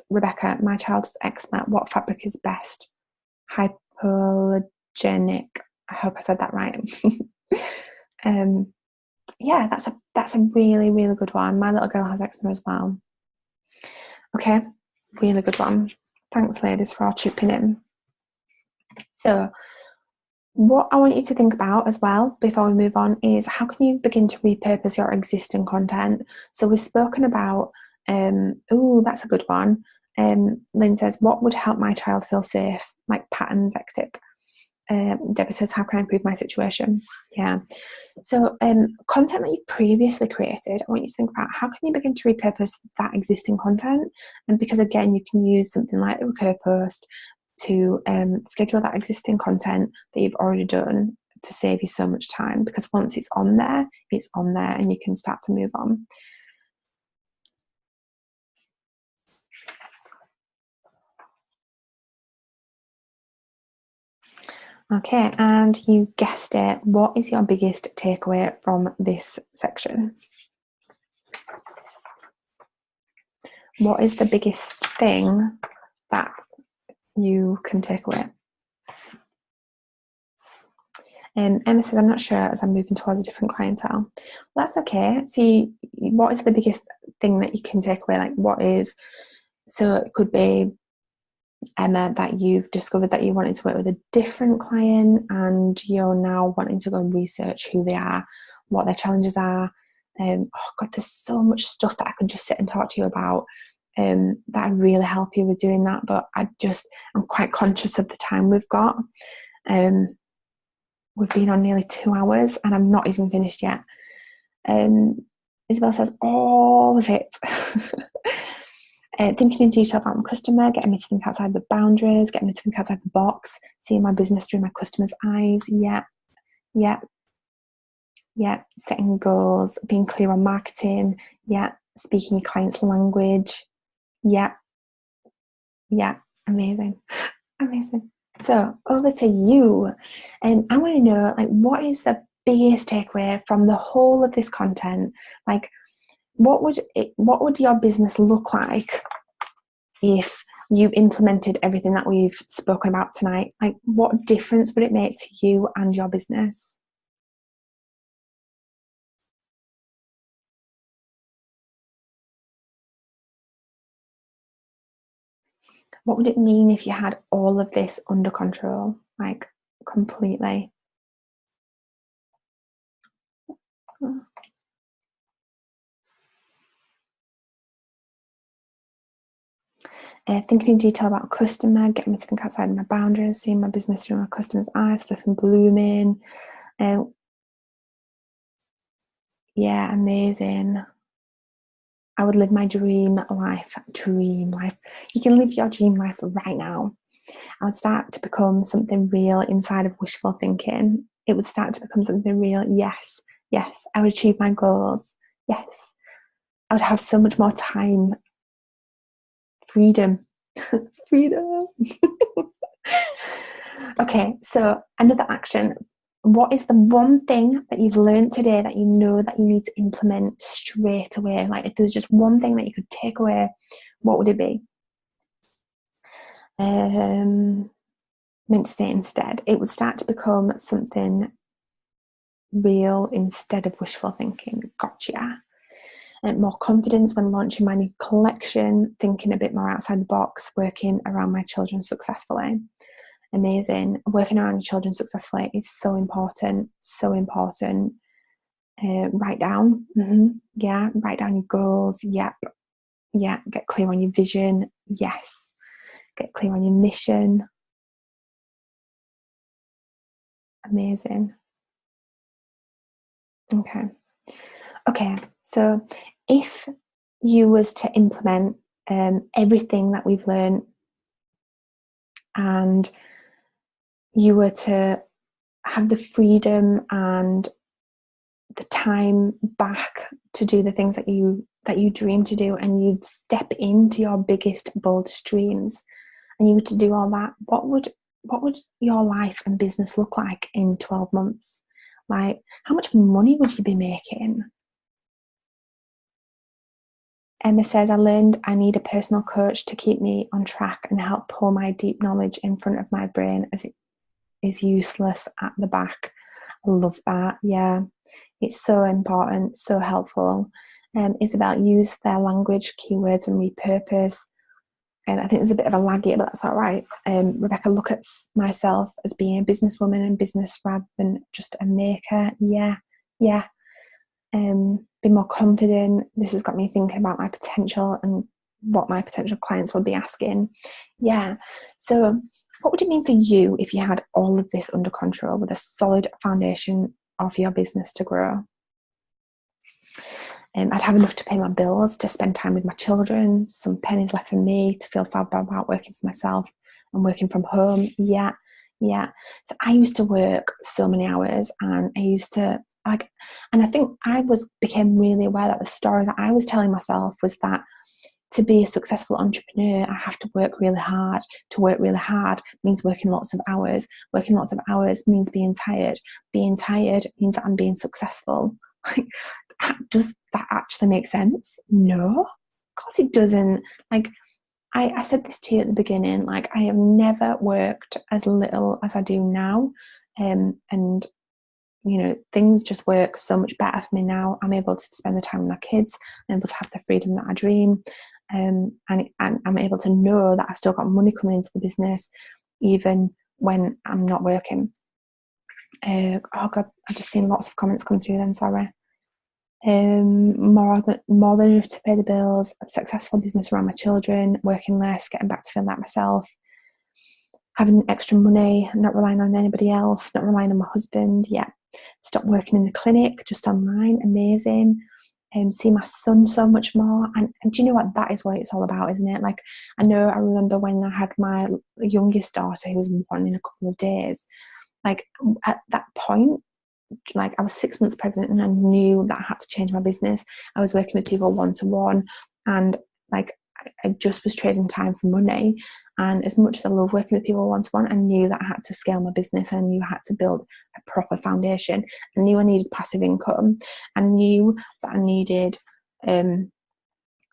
Rebecca, my child's eczema, what fabric is best? Hypoallergenic. I hope I said that right. Yeah, that's a really, really good one. My little girl has eczema as well. Okay, really good one. Thanks, ladies, for all chipping in. So what I want you to think about as well before we move on is, how can you begin to repurpose your existing content? So we've spoken about, that's a good one. Lynn says, what would help my child feel safe? Like patterns, ectic. Debbie says, how can I improve my situation? Yeah. So content that you've previously created, I want you to think about, how can you begin to repurpose that existing content? And because again, you can use something like a recur post to schedule that existing content that you've already done to save you so much time, because once it's on there and you can start to move on. Okay, and you guessed it, what is your biggest takeaway from this section? What is the biggest thing that you can take away? Emma says, I'm not sure as I'm moving towards a different clientele. Well, that's okay. See, what is the biggest thing that you can take away? Like, so it could be, Emma, that you've discovered that you wanted to work with a different client and you're now wanting to go and research who they are, what their challenges are. Oh God, there's so much stuff that I could just sit and talk to you about that'd really help you with doing that. But I'm quite conscious of the time we've got. We've been on nearly 2 hours and I'm not even finished yet. Isabel says, all of it. Thinking in detail about my customer, getting me to think outside the boundaries, getting me to think outside the box, seeing my business through my customer's eyes. Yeah. Setting goals, being clear on marketing. Yeah. Speaking your client's language. Yeah. Amazing. So over to you. And I want to know, like, what is the biggest takeaway from the whole of this content? Like, what would your business look like if you implemented everything that we've spoken about tonight, like what difference would it make to you and your business? What would it mean if you had all of this under control, like completely? Thinking in detail about a customer, getting me to think outside my boundaries, seeing my business through my customer's eyes, flipping blooming. Yeah, amazing. I would live my dream life. Dream life. You can live your dream life right now. I would start to become something real inside of wishful thinking. It would start to become something real. Yes, yes. I would achieve my goals. Yes. I would have so much more time. Freedom. Freedom. Okay, so another action. What is the one thing that you've learned today that you know that you need to implement straight away? Like if there was just one thing that you could take away, what would it be? Meant to say instead, it would start to become something real instead of wishful thinking. Gotcha. And more confidence when launching my new collection, thinking a bit more outside the box, working around my children successfully. Amazing. Working around your children successfully is so important. So important. Write down. Yeah. Write down your goals. Yep. Yeah. Get clear on your vision. Yes. Get clear on your mission. Amazing. Okay. Okay. So if you was to implement everything that we've learned and you were to have the freedom and the time back to do the things that you dream to do, and you'd step into your biggest boldest dreams, and you were to do all that, what would your life and business look like in 12 months? Like, how much money would you be making? Emma says, I learned I need a personal coach to keep me on track and help pull my deep knowledge in front of my brain as it is useless at the back. I love that. Yeah, it's so important, so helpful. Isabel, use their language, keywords, and repurpose. I think there's a bit of a lag here, but that's all right. Rebecca, look at myself as being a businesswoman and business rather than just a maker. Yeah, yeah. Be more confident. This has got me thinking about my potential and what my potential clients would be asking. Yeah. So what would it mean for you if you had all of this under control with a solid foundation of your business to grow? I'd have enough to pay my bills, to spend time with my children, some pennies left for me, to feel fab about working for myself and working from home. Yeah, yeah. So I used to work so many hours, and I used to and I think became really aware that the story that I was telling myself was that to be a successful entrepreneur, I have to work really hard. To work really hard means working lots of hours. Working lots of hours means being tired. Being tired means that I'm being successful. Does that actually make sense? No, of course it doesn't. Like, I said this to you at the beginning, like I have never worked as little as I do now. And things just work so much better for me now. I'm able to spend the time with my kids. I'm able to have the freedom that I dream. And I'm able to know that I've still got money coming into the business, even when I'm not working. Oh God, I've just seen lots of comments come through then, sorry. More than enough to pay the bills, a successful business around my children, working less, getting back to feeling like myself, having extra money, not relying on anybody else, not relying on my husband. Yeah, stop working in the clinic, just online. Amazing. See my son so much more, and do you know what, that is what it's all about, isn't it? Like, I remember when I had my youngest daughter, who was born in a couple of days, like at that point, like I was 6 months pregnant and I knew that I had to change my business. I was working with people one-to-one, and like I just was trading time for money. And as much as I love working with people one-to-one, I knew that I had to scale my business, and I knew I had to build a proper foundation. I knew I needed passive income. I knew that I needed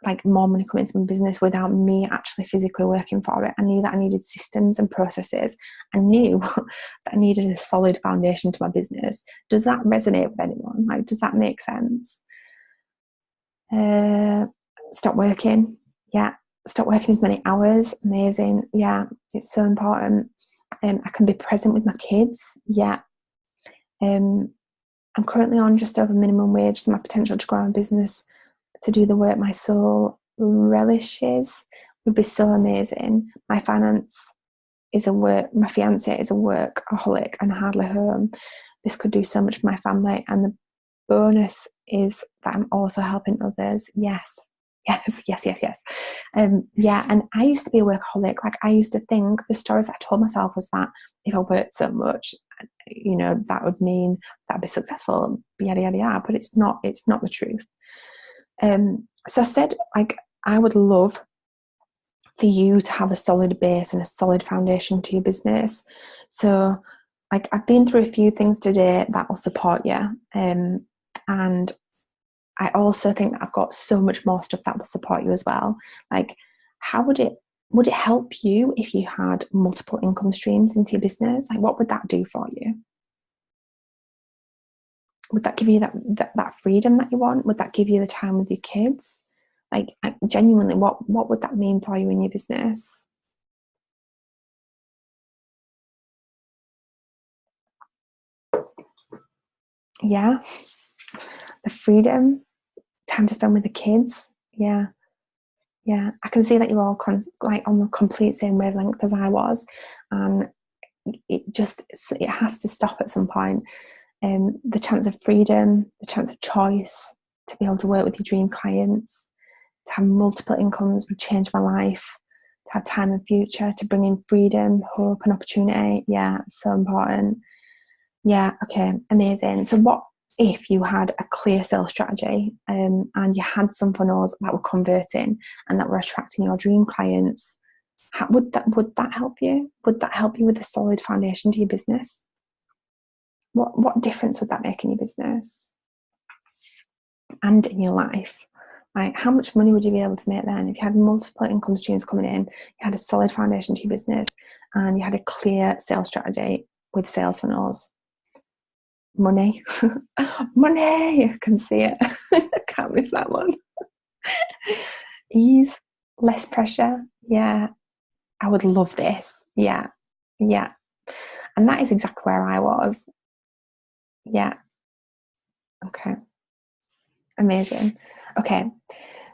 like more money coming into my business without me actually physically working for it. I knew that I needed systems and processes. I knew that I needed a solid foundation to my business. Does that resonate with anyone? Like, does that make sense? Stop working. Yeah. Stop working as many hours. Amazing. Yeah. It's so important. I can be present with my kids. Yeah. I'm currently on just over minimum wage, so my potential to grow my business, to do the work my soul relishes, would be so amazing. My fiance is a workaholic and hardly home. This could do so much for my family, and the bonus is that I'm also helping others. Yes. Yeah, and I used to be a workaholic. Like, I used to think, the stories I told myself was that if I worked so much, that would mean that I'd be successful, yada yada yada. But it's not the truth. So I said, like, I would love for you to have a solid base and a solid foundation to your business. So, like, I've been through a few things today that will support you, and I also think that I've got so much more stuff that will support you as well. Like, how would it help you if you had multiple income streams into your business? Like, what would that do for you? Would that give you that freedom that you want? Would that give you the time with your kids? Like, genuinely, what would that mean for you in your business? Yeah. The freedom, time to spend with the kids. Yeah. I can see that you're all on the complete same wavelength as I was, and it has to stop at some point. The chance of freedom, the chance of choice, to be able to work with your dream clients, to have multiple incomes would change my life. To have time and future, to bring in freedom, hope, and opportunity. Yeah, it's so important. Yeah, okay, amazing. So what if you had a clear sales strategy, and you had some funnels that were converting and that were attracting your dream clients? Would that help you? Would that help you with a solid foundation to your business? What difference would that make in your business and in your life? Like, how much money would you be able to make then if you had multiple income streams coming in, you had a solid foundation to your business, and you had a clear sales strategy with sales funnels? Money. Money, I can see it. Can't miss that one. Ease, less pressure. Yeah, I would love this. Yeah. And that is exactly where I was. Yeah. Okay. Amazing. Okay.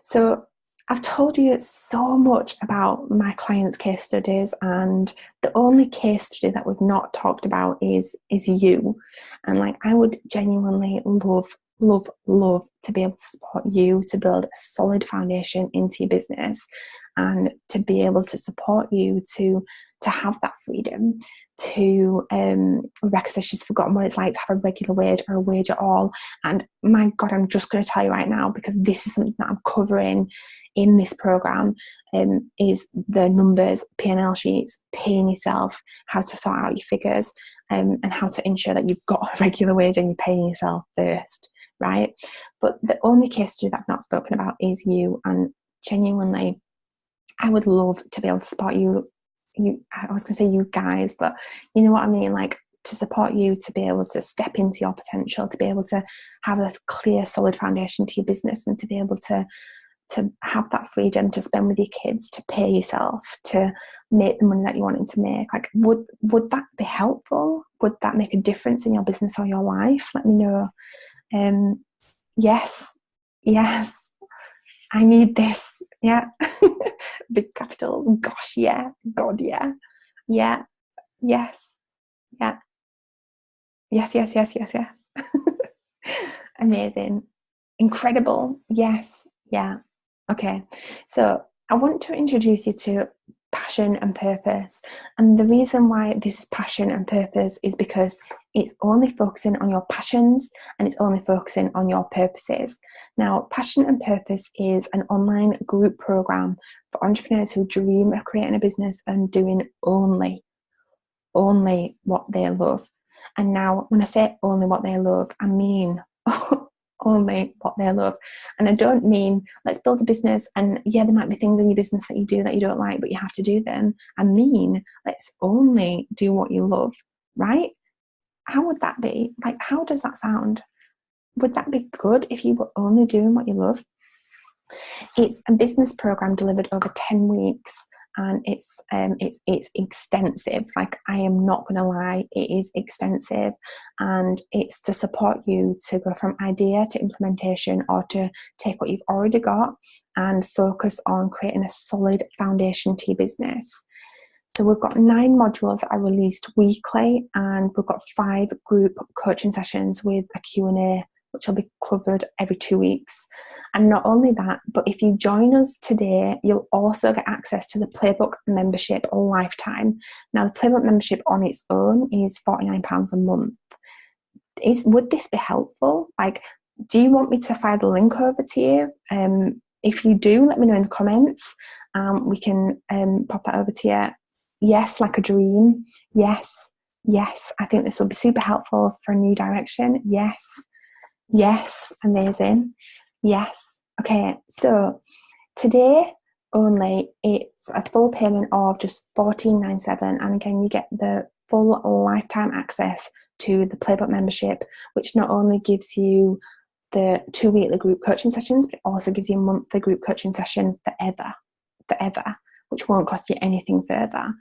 So I've told you so much about my clients' case studies, and the only case study that we've not talked about is you. And like, I would genuinely love to be able to support you to build a solid foundation into your business, and to be able to support you to have that freedom to Rebecca says she's forgotten what it's like to have a regular wage or a wage at all. And my God, I'm just going to tell you right now, because this is something that I'm covering in this program, is the numbers, P&L sheets, paying yourself, how to sort out your figures, and how to ensure that you've got a regular wage and you're paying yourself first, right? But the only case study that I've not spoken about is you. And genuinely, I would love to be able to support you. I was going to say you guys, but you know what I mean? Like, to support you to be able to step into your potential, to be able to have a clear, solid foundation to your business, and to be able to have that freedom to spend with your kids, to pay yourself, to make the money that you wanted to make. Like, would that be helpful? Would that make a difference in your business or your life? Let me know. Yes, I need this. Yeah. Big capitals. Gosh, yeah. God, yeah. Yeah. Yes. Yeah. Yes. Amazing. Incredible. Yes. Yeah. Okay. So I want to introduce you to passion and purpose. And the reason why this is passion and purpose is because it's only focusing on your passions, and it's only focusing on your purposes. Now, Passion and Purpose is an online group program for entrepreneurs who dream of creating a business and doing only what they love. And now, when I say only what they love, I mean only what they love. And I don't mean let's build a business and yeah, there might be things in your business that you do that you don't like, but you have to do them. I mean, let's only do what you love, right? How would that be? Like, how does that sound? Would that be good if you were only doing what you love? It's a business program delivered over 10 weeks. And it's extensive. Like, I am not going to lie, it is extensive, and it's to support you to go from idea to implementation, or to take what you've already got and focus on creating a solid foundation to your business. So we've got 9 modules that are released weekly, and we've got 5 group coaching sessions with a Q&A, which will be covered every 2 weeks. And not only that, but if you join us today, you'll also get access to the Playbook membership lifetime. Now, the Playbook membership on its own is £49 a month. Would this be helpful? Like, do you want me to fire the link over to you? If you do, let me know in the comments. We can pop that over to you. Yes, like a dream. Yes, I think this will be super helpful for a new direction. Yes, amazing. Yes. Okay, so today only, it's a full payment of just $14.97, and again, you get the full lifetime access to the Playbook membership, which not only gives you the 2 weekly group coaching sessions, but it also gives you a monthly group coaching session forever, which won't cost you anything further.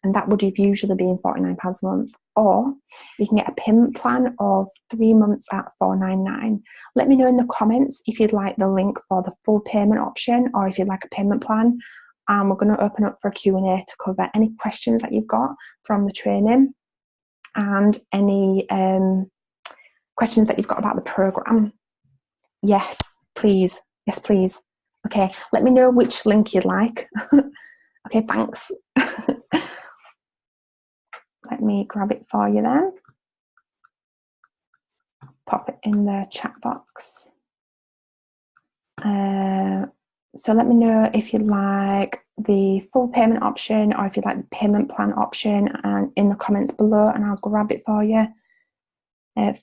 And that would have usually been £49 a month. Or you can get a payment plan of 3 months at $4.99. Let me know in the comments if you'd like the link for the full payment option, or if you'd like a payment plan. We're going to open up for a Q&A to cover any questions that you've got from the training, and any questions that you've got about the program. Yes, please. Okay, let me know which link you'd like. Okay, thanks. Let me grab it for you then. Pop it in the chat box. So let me know if you like the full payment option, or if you like the payment plan option, and in the comments below, and I'll grab it for you.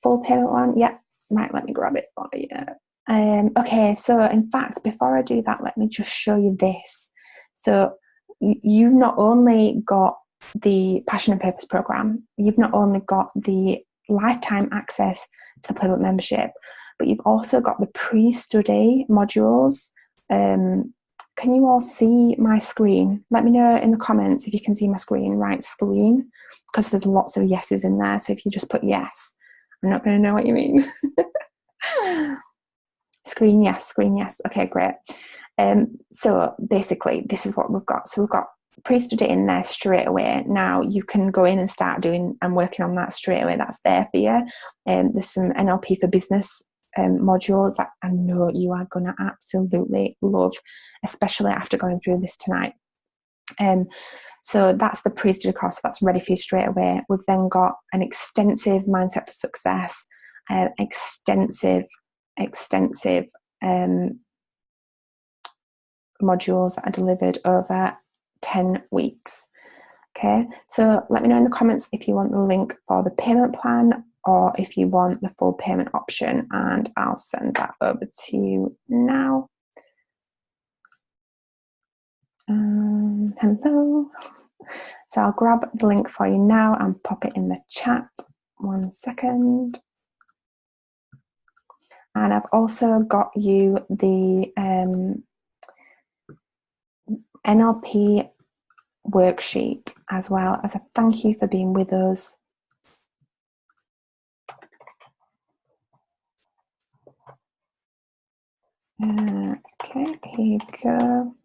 Full payment one, yeah, right, let me grab it for you. Okay, so in fact, before I do that, let me just show you this. So you've not only got the Passion and Purpose program, you've not only got the lifetime access to the Playbook membership, but you've also got the pre-study modules. Can you all see my screen? Let me know in the comments if you can see my screen. Right, screen, because there's lots of yeses in there, so if you just put yes, I'm not going to know what you mean. Screen yes. Okay, great. So basically, this is what we've got. So we've got pre-study in there straight away. Now you can go in and start doing and working on that straight away. That's there for you. There's some NLP for business modules that I know you are going to absolutely love, especially after going through this tonight. So that's the pre-study course. That's ready for you straight away. We've then got an extensive mindset for success, extensive modules that are delivered over 10 weeks. Okay, so let me know in the comments if you want the link for the payment plan, or if you want the full payment option, and I'll send that over to you now. Hello. So I'll grab the link for you now and pop it in the chat. 1 second. And I've also got you the NLP worksheet, as well as a thank you for being with us. Okay, here you go.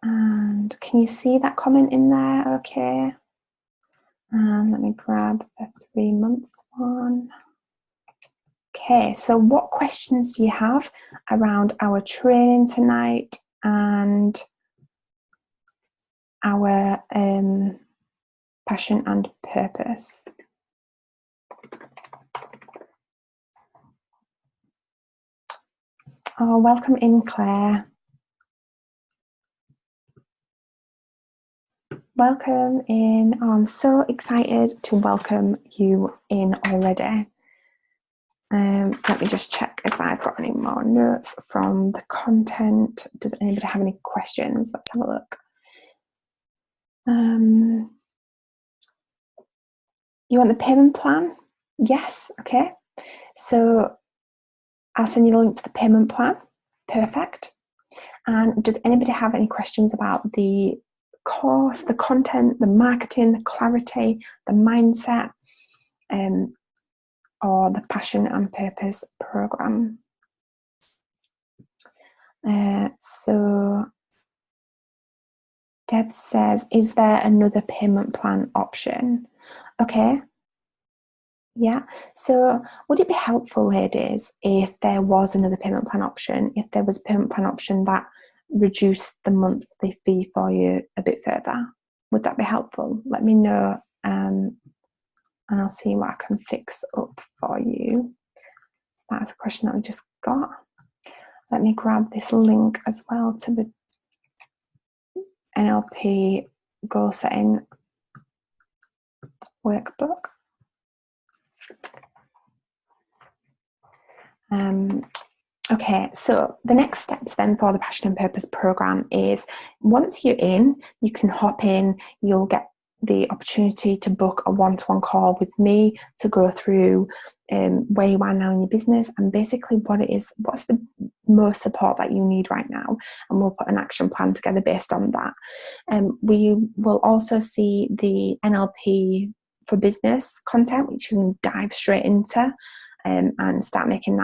And can you see that comment in there? Okay. And let me grab the 3 month one. Okay, so what questions do you have around our training tonight and our passion and purpose? Oh, welcome in, Claire. welcome in. Oh, I'm so excited to welcome you in already. Let me just check if I've got any more notes from the content. Does anybody have any questions? Let's have a look. You want the payment plan? Yes, okay. So I'll send you the link to the payment plan. Perfect. And does anybody have any questions about the course, the content, the marketing, the clarity, the mindset, or the passion and purpose program? So Deb says, is there another payment plan option? Okay. Yeah. So would it be helpful, ladies, if there was another payment plan option, if there was a payment plan option that reduced the monthly fee for you a bit further? Would that be helpful? Let me know, and I'll see what I can fix up for you. That's a question that we just got. Let me grab this link as well to the NLP goal setting workbook. Okay, so the next steps then for the Passion and Purpose program is once you're in, you can hop in, you'll get the opportunity to book a one-to-one call with me to go through where you are now in your business and basically what it is, what's the most support that you need right now, and we'll put an action plan together based on that. We will also see the NLP for business content, which you can dive straight into and start making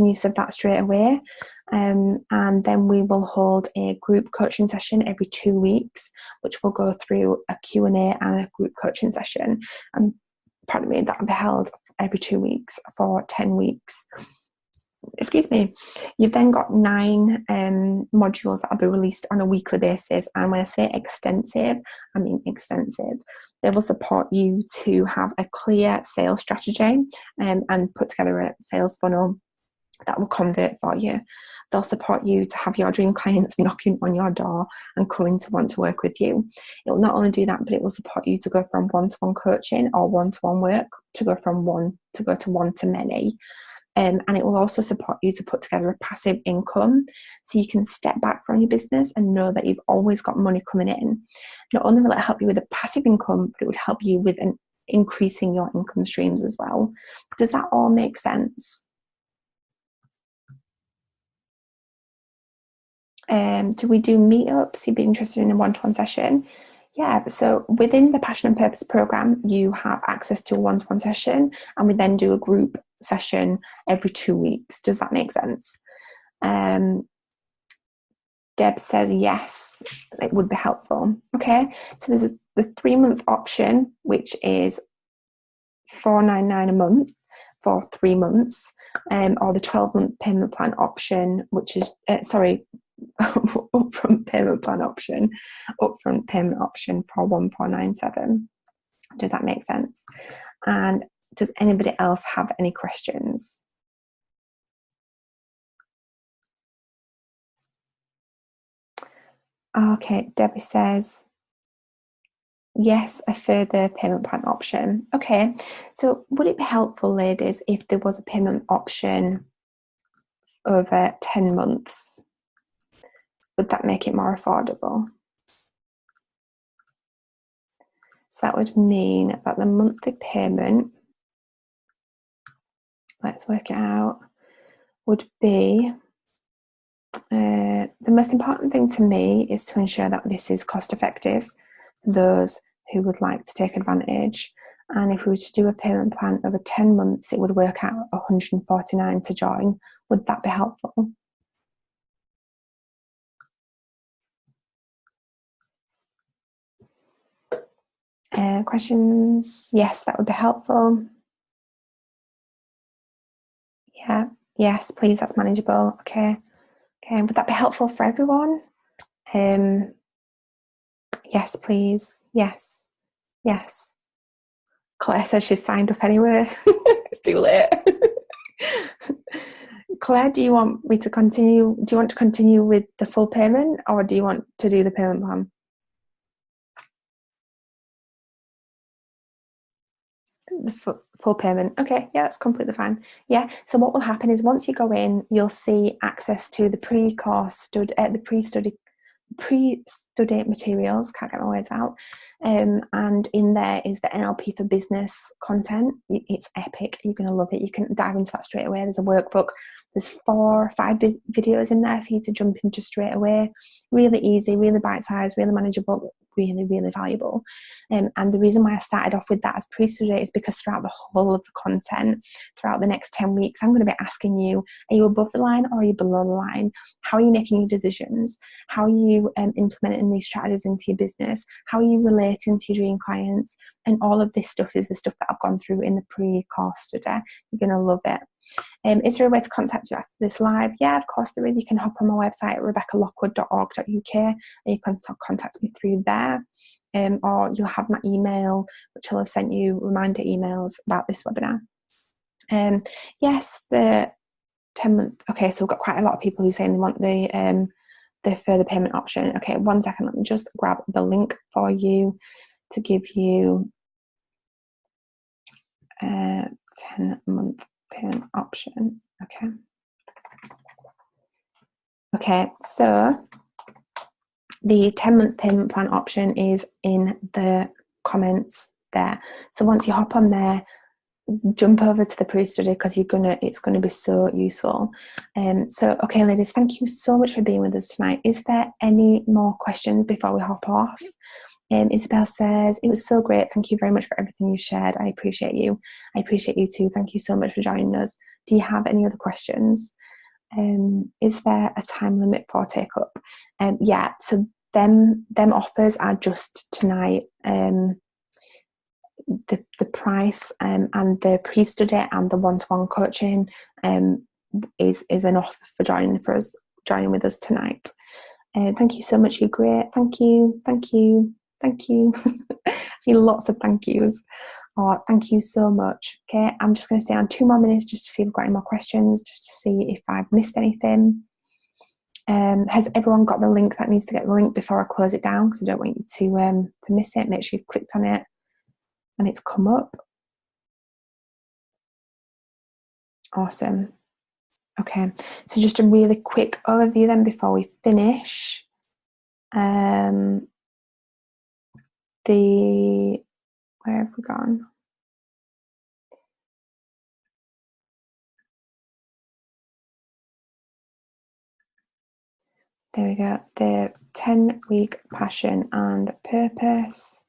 use of that straight away. And then we will hold a group coaching session every 2 weeks, which will go through a Q&A and a group coaching session. And pardon me, that will be held every 2 weeks for 10 weeks. Excuse me. You've then got 9 modules that will be released on a weekly basis. And when I say extensive, I mean extensive. They will support you to have a clear sales strategy and put together a sales funnel that will convert for you. They'll support you to have your dream clients knocking on your door and coming to want to work with you. It will not only do that, but it will support you to go from one-to-one coaching or one-to-one work to go from one to many. And it will also support you to put together a passive income so you can step back from your business and know that you've always got money coming in. Not only will it help you with a passive income, but it would help you with increasing your income streams as well. Does that all make sense? Do we do meetups? You'd be interested in a one-to-one session? Yeah, so within the Passion and Purpose program, you have access to a one-to-one session, and we then do a group session every 2 weeks. Does that make sense? Deb says yes, it would be helpful. Okay, so there's the 3-month option, which is $4.99 a month for 3 months, or the 12-month payment plan option, which is upfront payment option for $1,497. Does that make sense? And does anybody else have any questions? Okay, Debbie says yes, a further payment plan option. Okay, so would it be helpful, ladies, if there was a payment option over 10 months? Would that make it more affordable? So that would mean that the monthly payment, let's work it out, would be, the most important thing to me is to ensure that this is cost effective for those who would like to take advantage. And if we were to do a payment plan over 10 months, it would work out $149 to join. Would that be helpful? Questions? Yes, that would be helpful. Yeah, yes, please, that's manageable. Okay, would that be helpful for everyone? Yes, please. Yes. Claire says she's signed up anyway. It's too late. Claire, do you want to continue with the full payment, or do you want to do the payment plan? The full payment. Okay, yeah, that's completely fine. Yeah, so what will happen is once you go in, you'll see access to the pre-study materials, can't get my words out, and in there is the NLP for Business content. It's epic, you're going to love it. You can dive into that straight away. There's a workbook, there's 4 or 5 videos in there for you to jump into straight away. Really easy, really bite-sized, really manageable, really, really valuable. And the reason why I started off with that as pre-study is because throughout the whole of the content, throughout the next 10 weeks, I'm going to be asking you, are you above the line or are you below the line? How are you making your decisions? How are you implementing these strategies into your business? How are you relating to your dream clients? And all of this stuff is the stuff that I've gone through in the pre-course study. You're going to love it. Is there a way to contact you after this live? Yeah, of course there is. You can hop on my website at rebeccalockwood.org.uk and you can contact me through there. Or you'll have my email, which I'll have sent you reminder emails about this webinar. Yes, the 10-month. Okay, so we've got quite a lot of people who are saying they want the further payment option. Okay, 1 second. Let me just grab the link for you to give you a 10-month payment option. Okay, so the 10-month payment plan option is in the comments there. So once you hop on there, jump over to the pre-study because it's gonna be so useful. So okay, ladies, thank you so much for being with us tonight. Is there any more questions before we hop off? Isabel says, it was so great. Thank you very much for everything you shared. I appreciate you. I appreciate you too. Thank you so much for joining us. Do you have any other questions? Is there a time limit for take up? Yeah, so them offers are just tonight. The price and the pre-study and the one-to-one coaching is an offer for joining with us tonight. Thank you so much. You're great. Thank you. I see lots of thank yous. Oh, thank you so much. Okay, I'm just going to stay on 2 more minutes just to see if we've got any more questions, just to see if I've missed anything. Has everyone got the link that needs to get the link before I close it down? Because I don't want you to miss it. Make sure you've clicked on it and it's come up. Awesome. Okay, so just a really quick overview then before we finish. Where have we gone? There we go. The 10-week passion and purpose.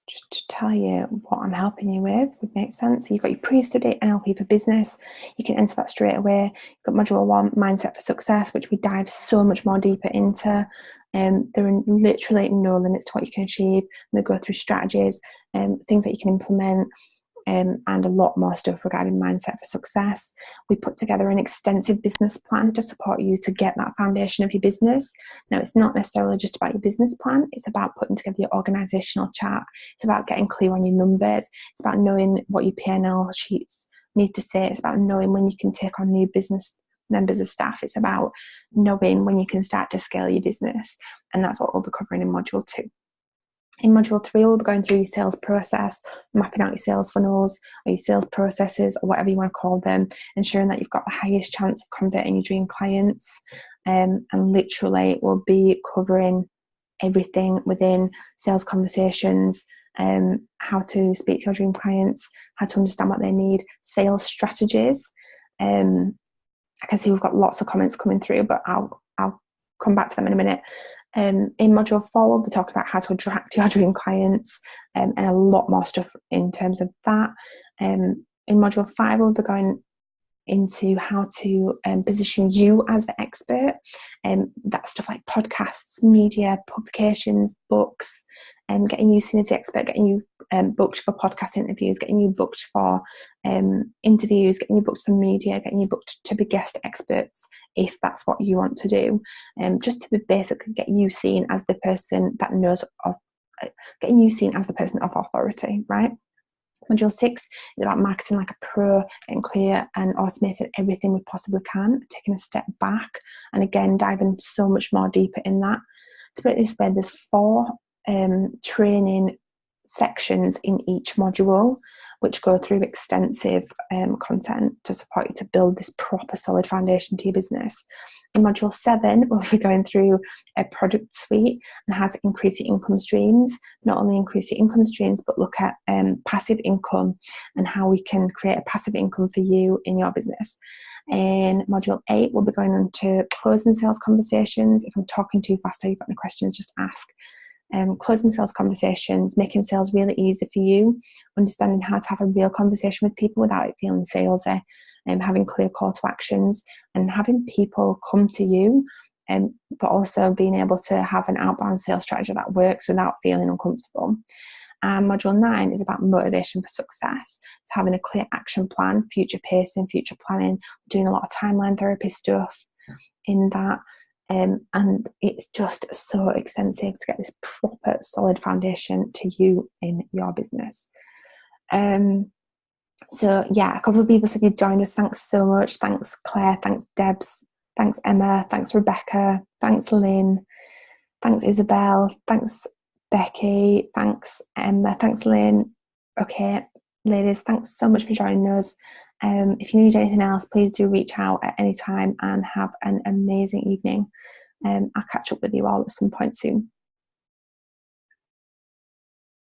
Just to tell you what I'm helping you with would make sense. So you've got your pre-study NLP for Business. You can enter that straight away. You've got module 1, Mindset for Success, which we dive so much more deeper into. There are literally no limits to what you can achieve. We go through strategies, things that you can implement, and a lot more stuff regarding Mindset for Success. We put together an extensive business plan to support you to get that foundation of your business. Now, it's not necessarily just about your business plan. It's about putting together your organizational chart. It's about getting clear on your numbers. It's about knowing what your P&L sheets need to say. It's about knowing when you can take on new business members of staff. It's about knowing when you can start to scale your business. And that's what we'll be covering in module 2. In module 3, we'll be going through your sales process, mapping out your sales funnels or your sales processes or whatever you want to call them, ensuring that you've got the highest chance of converting your dream clients. And literally we'll be covering everything within sales conversations, how to speak to your dream clients, how to understand what they need, sales strategies. I can see we've got lots of comments coming through, but I'll come back to them in a minute. In module 4, we'll be talking about how to attract your dream clients, and a lot more stuff in terms of that. In module 5, we'll be going into how to position you as the expert. That's stuff like podcasts, media, publications, books, getting you seen as the expert, getting you booked for podcast interviews, getting you booked for interviews, getting you booked for media, getting you booked to be guest experts if that's what you want to do. Just to basically get you seen as the person that knows of, getting you seen as the person of authority, right? Module 6 is about marketing like a pro, getting clear and automating everything we possibly can, taking a step back, and again diving so much more deeper in that. To put it this way, there's 4 training sections in each module, which go through extensive content to support you to build this proper solid foundation to your business. In module 7, we'll be going through a product suite and how to increase your income streams. Not only increase your income streams, but look at passive income and how we can create a passive income for you in your business. In module 8, we'll be going on to closing sales conversations. If I'm talking too fast or you've got any questions, just ask. Closing sales conversations, making sales really easy for you, understanding how to have a real conversation with people without it feeling salesy, having clear call to actions, and having people come to you, but also being able to have an outbound sales strategy that works without feeling uncomfortable. And module 9 is about motivation for success. It's having a clear action plan, future pacing, future planning, doing a lot of timeline therapy stuff in that. And it's just so extensive to get this proper solid foundation to you in your business. So yeah, a couple of people said you joined us. Thanks so much. Thanks Claire, thanks Debs, thanks Emma, thanks Rebecca, thanks Lynn, thanks Isabel, thanks Becky, thanks Emma, thanks Lynn. Okay, ladies, thanks so much for joining us. If you need anything else, please do reach out at any time and have an amazing evening. I'll catch up with you all at some point soon.